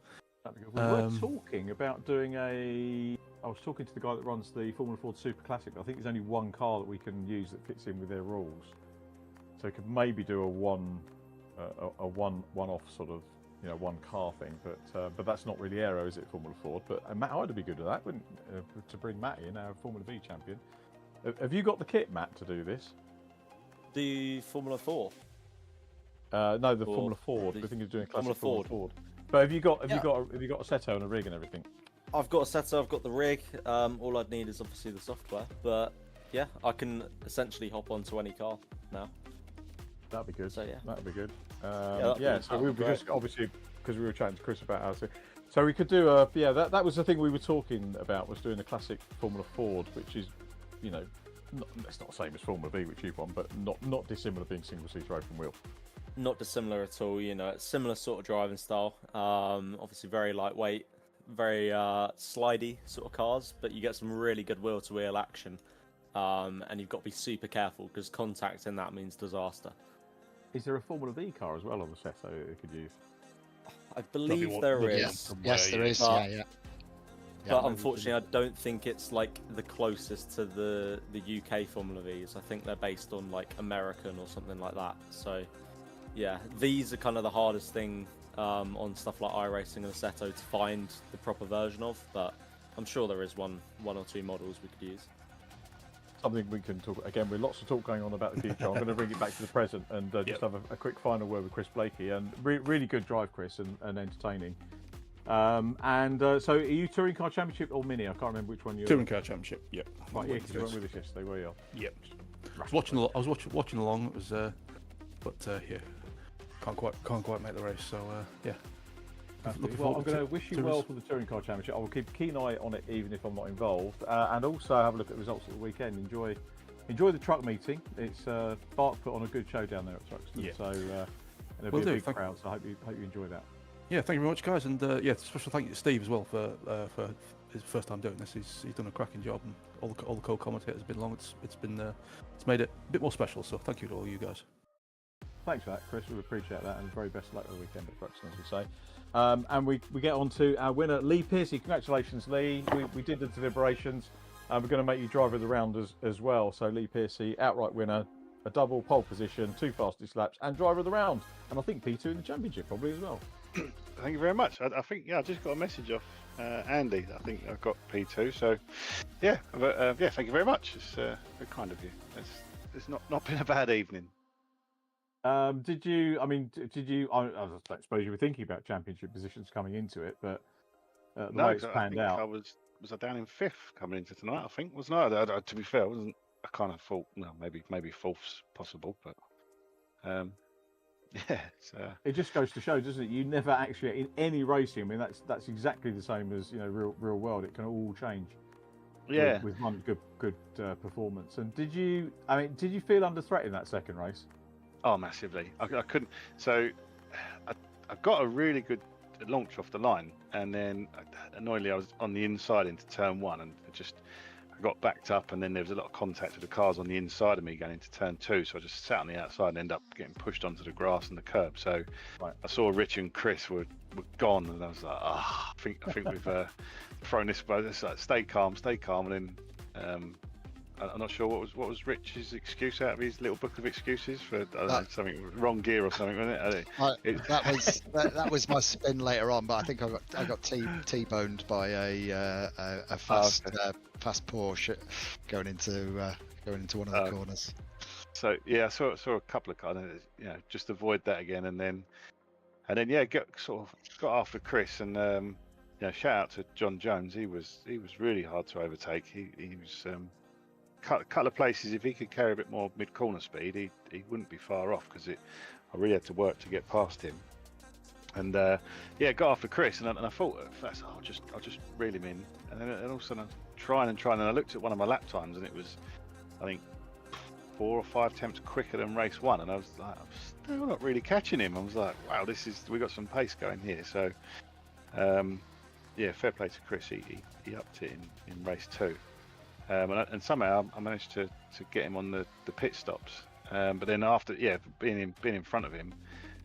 We were talking about doing I was talking to the guy that runs the Formula Ford Super Classic. I think there's only one car that we can use that fits in with their rules, so we could maybe do a one-off sort of, one car thing. But that's not really aero, is it, Formula Ford? But Matt Hyde would be good at that, wouldn't to bring Matt in, our Formula V champion. Have you got the kit, Matt, to do this? The Formula 4. No, the Formula Ford. We're thinking of doing a classic Formula Ford. But have you got a Seto and a rig and everything? I've got a Seto, I've got the rig. All I'd need is obviously the software. But yeah, I can essentially hop onto any car now. That'd be good. So yeah, that'd be good. So we were just obviously because we were chatting to Chris about how to. So we could do a that was the thing we were talking about, was doing the classic Formula Ford, which is, it's not the same as Formula V, which you've won, but not dissimilar, being single-seater open wheel. Not dissimilar at all. It's similar sort of driving style. Obviously very lightweight, very slidey sort of cars, but you get some really good wheel-to-wheel action, and you've got to be super careful because contact in that means disaster. Is there a Formula V car as well on the Seto that you could use? I believe there is. Yes, there is. But unfortunately, I don't think it's like the closest to the UK Formula Vs. I think they're based on like American or something like that. So yeah, these are kind of the hardest thing on stuff like iRacing and the Seto to find the proper version of. But I'm sure there is one or two models we could use. Something we can talk again with lots of talk going on about the future. I'm going to bring it back to the present and just have a quick final word with Chris Blakey. And really good drive, Chris, and entertaining. So are you Touring Car Championship or Mini? I can't remember which one you're. Touring Car Championship. Yep. Right, yeah, because you went with us yesterday, were you? Yep. I was watching along. It was, yeah, can't quite make the race. So yeah. Well, I'm going to wish you well for the Touring Car Championship. I will keep a keen eye on it, even if I'm not involved, and also have a look at the results of the weekend. Enjoy the truck meeting. It's Bart put on a good show down there at Truxton, so there'll be a big crowd. So I hope you enjoy that. Yeah, thank you very much, guys, and special thank you to Steve as well for his first time doing this. He's done a cracking job, and all the co-commentators have been along. It's made it a bit more special. So thank you to all you guys. Thanks for that, Chris. We appreciate that, and very best of luck with the weekend at Truxton, as we say. And we get on to our winner, Lee Piercy. Congratulations, Lee. We did the deliberations. We're going to make you driver of the round as well. So Lee Piercy, outright winner, a double pole position, 2 fastest laps, and driver of the round. And I think P2 in the championship probably as well. Thank you very much. I think I just got a message off Andy. I think I've got P2. So yeah, thank you very much. It's very kind of you. It's not been a bad evening. Did you? I don't suppose you were thinking about championship positions coming into it, but the way it's panned out. I was down in 5th coming into tonight. I think, wasn't I? To be fair, I kind of thought, maybe 4th's possible, but yeah. It just goes to show, doesn't it? You never actually in any racing. I mean, that's exactly the same as real world. It can all change. Yeah. With one good performance. And did you feel under threat in that second race? Oh, massively. I couldn't. So I got a really good launch off the line, and then annoyingly I was on the inside into turn 1, and I got backed up, and then there was a lot of contact with the cars on the inside of me going into turn 2. So I just sat on the outside and ended up getting pushed onto the grass and the curb. So I saw Rich and Chris were gone, and I was like, I think we've thrown this. But it's like, stay calm, and then I'm not sure what was Rich's excuse out of his little book of excuses for I don't know, something wrong gear or something, wasn't it? That was my spin later on, but I think I got T-boned by a fast fast Porsche going into one of the corners. So yeah, I saw a couple of cars, just avoid that again, and then yeah, got after Chris, and shout out to John Jones. He was really hard to overtake. He was couple of places. If he could carry a bit more mid corner speed, he wouldn't be far off, because I really had to work to get past him. And got after Chris, and I thought at first, I'll just reel him in, and then all of a sudden I'm trying, and I looked at one of my lap times, and it was, I think, 4 or 5 attempts quicker than race 1, and I was like, I'm still not really catching him. I was like, wow, we got some pace going here. So fair play to Chris. He upped it in race 2, and somehow I managed to get him on the pit stops. But then after being in front of him,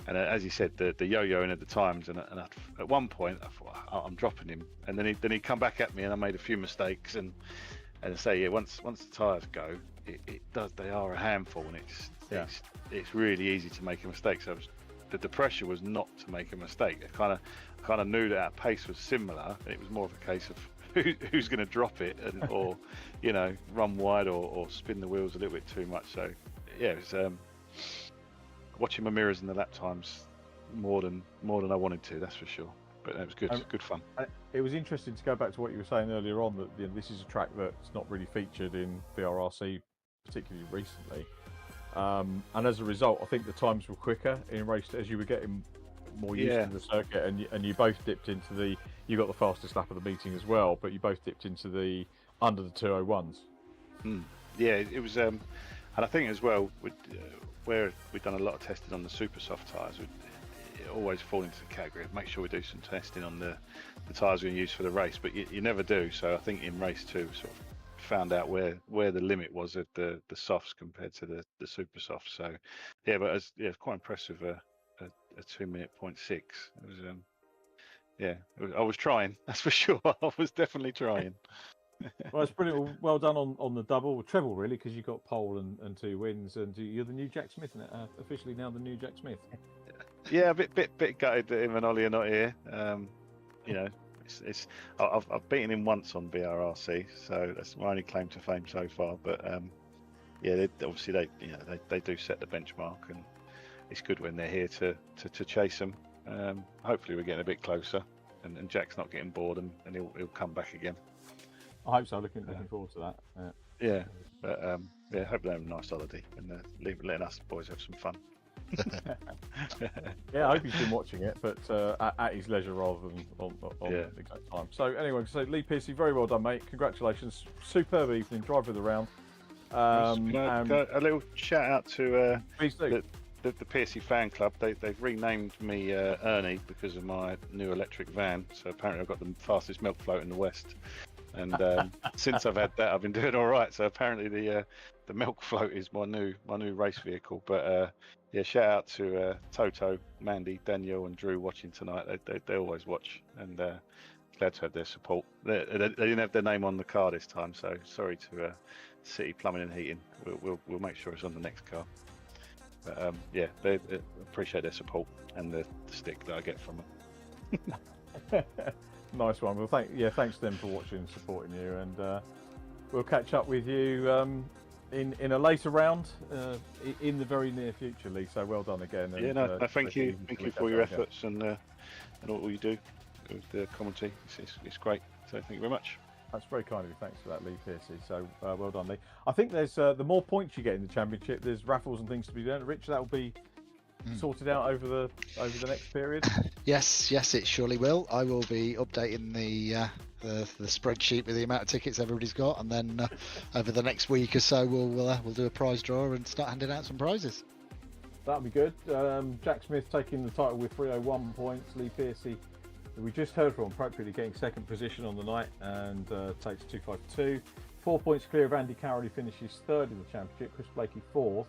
and as he said, the yo-yoing at the times, and at one point I thought, I'm dropping him, and then he'd come back at me, and I made a few mistakes, and I say, once the tyres go, they are a handful, and it's really easy to make a mistake. So the pressure was not to make a mistake. I kind of knew that our pace was similar, and it was more of a case of who's going to drop it, or run wide or spin the wheels a little bit too much. So yeah, it was watching my mirrors in the lap times more than I wanted to, that's for sure. But it was good, good fun. It was interesting to go back to what you were saying earlier on, that this is a track that's not really featured in VRRC particularly recently, and as a result, I think the times were quicker in race as you were getting more used to the circuit, and you both dipped into you got the fastest lap of the meeting as well, but you both dipped into the under the 201s. Yeah, it was, and I think as well, where we've done a lot of testing on the super soft tyres, it always fall into the category of make sure we do some testing on the tyres we're going to use for the race, but you never do. So I think in race 2 sort of found out where the limit was at the softs compared to the super soft. So yeah, but it's quite impressive, a 2-minute 0.6. It was I was trying, that's for sure. I was definitely trying. Well, it's brilliant. Well done on the double, treble, really, because you got pole and 2 wins, and you're the new Jack Smith, officially now the new Jack Smith. Yeah, a bit gutted that him and Ollie are not here. I've beaten him once on VRRC, so that's my only claim to fame so far. But they do set the benchmark, and it's good when they're here to chase them. Hopefully we're getting a bit closer, and Jack's not getting bored, and he'll come back again. I hope so. Looking forward to that. Yeah, but hope they have a nice holiday, and letting us boys have some fun. Yeah, I hope he's been watching it, but at his leisure rather than on the exact time. So anyway, Lee Pearcey, very well done, mate. Congratulations, superb evening, drive of the round. A little shout out to the Pearcey fan club. They've renamed me Ernie because of my new electric van. So apparently I've got the fastest milk float in the West. And since I've had that, I've been doing all right. So apparently the milk float is my new race vehicle. But shout out to Toto, Mandy, Daniel, and Drew watching tonight. They always watch, and glad to have their support. They didn't have their name on the car this time, so sorry to City Plumbing and Heating. We'll make sure it's on the next car. But they appreciate their support and the stick that I get from them. Nice one. Well, thanks to them for watching and supporting you, and we'll catch up with you in a later round in the very near future, Lee. So well done again. And, thank you for all your efforts and all you do with the commentary. It's great. So thank you very much. That's very kind of you. Thanks for that, Lee Pearcey. So well done, Lee. I think there's the more points you get in the championship, there's raffles and things to be done. Rich, that will be sorted out over the next period. Yes, it surely will. I will be updating the spreadsheet with the amount of tickets everybody's got, and then over the next week or so we'll do a prize draw and start handing out some prizes. That'll be good. Jack Smith taking the title with 301 points. Lee Pearcey, who we just heard from, appropriately getting second position on the night, and takes 252. 4 points clear of Andy Carroll, who finishes third in the championship. Chris Blakey fourth.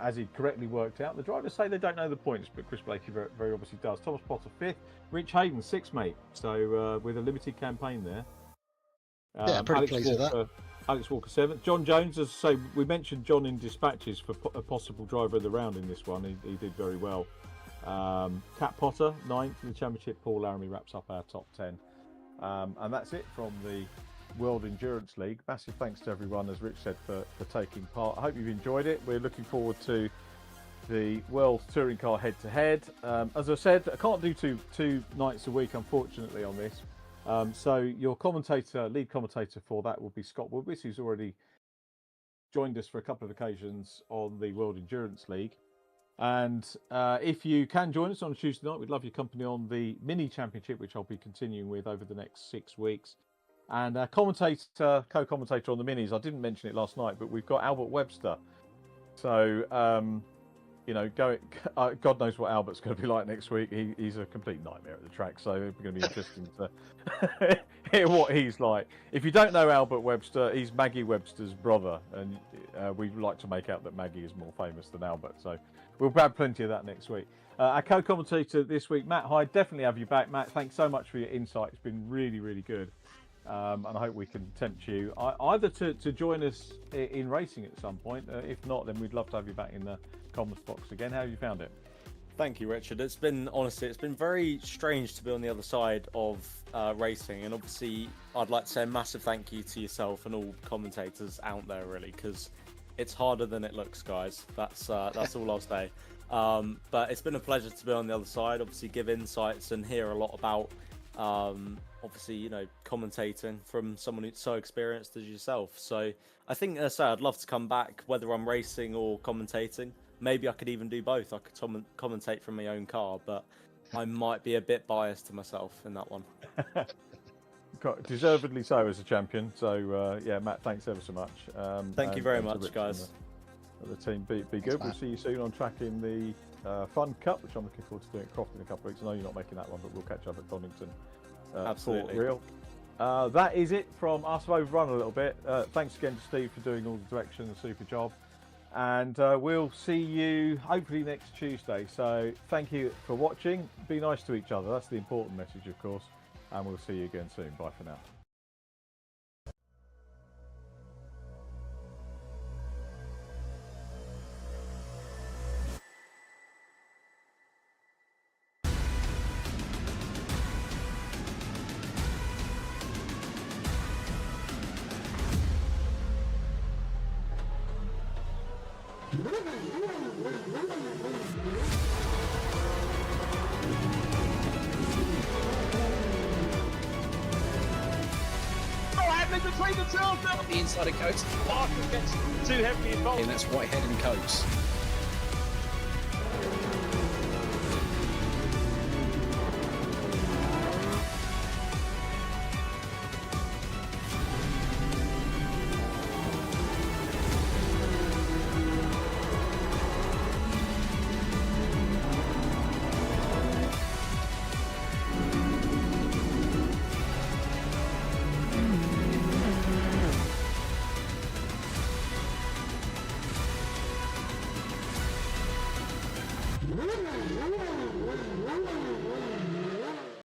As he correctly worked out. The drivers say they don't know the points, but Chris Blakey very, very obviously does. Thomas Potter fifth, Rich Hayden sixth, mate. So with a limited campaign there. Pretty pleased with that. Alex Walker 7th. John Jones, as I say, we mentioned John in dispatches for a possible driver of the round in this one. He did very well. Cat Potter 9th in the championship. Paul Laramie wraps up our top 10. And that's it from the World Endurance League. Massive thanks to everyone, as Rich said, for taking part. I hope you've enjoyed it. We're looking forward to the World Touring Car head-to-head. As I said, I can't do two nights a week, unfortunately, on this. So your lead commentator for that will be Scott Woodwiss, who's already joined us for a couple of occasions on the World Endurance League. And if you can join us on a Tuesday night, we'd love your company on the Mini Championship, which I'll be continuing with over the next 6 weeks. And our co-commentator on the Minis, I didn't mention it last night, but we've got Albert Webster. So, you know, God knows what Albert's going to be like next week. He's a complete nightmare at the track, so it's going to be interesting to hear what he's like. If you don't know Albert Webster, he's Maggie Webster's brother, and we like to make out that Maggie is more famous than Albert. So we'll have plenty of that next week. Our co-commentator this week, Matt Hyde, definitely have you back. Matt, thanks so much for your insight. It's been really, really good. And I hope we can tempt you either to join us in racing at some point. If not, then we'd love to have you back in the comments box again. How have you found it? Thank you, Richard. It's been very strange to be on the other side of racing, and obviously I'd like to say a massive thank you to yourself and all commentators out there, really, because it's harder than it looks, guys. That's all I'll say. But it's been a pleasure to be on the other side, obviously give insights and hear a lot about obviously, you know, commentating from someone who's so experienced as yourself. So I think, as I say, I'd love to come back, whether I'm racing or commentating. Maybe I could even do both. I could commentate from my own car, but I might be a bit biased to myself in that one. Deservedly so as a champion. So yeah, Matt, thanks ever so much. Thank you very much, guys. The team, be good. We'll see you soon on track in the Fun Cup, which I'm looking forward to doing at Croft in a couple of weeks. I know you're not making that one, but we'll catch up at Donington. Absolutely. Real. That is it from us. I've overrun a little bit. Thanks again to Steve for doing all the direction, a super job. And we'll see you hopefully next Tuesday. So thank you for watching. Be nice to each other. That's the important message, of course. And we'll see you again soon. Bye for now. Between the two of them, the inside of coats. Parker gets too heavily involved, and that's Whitehead and Coates.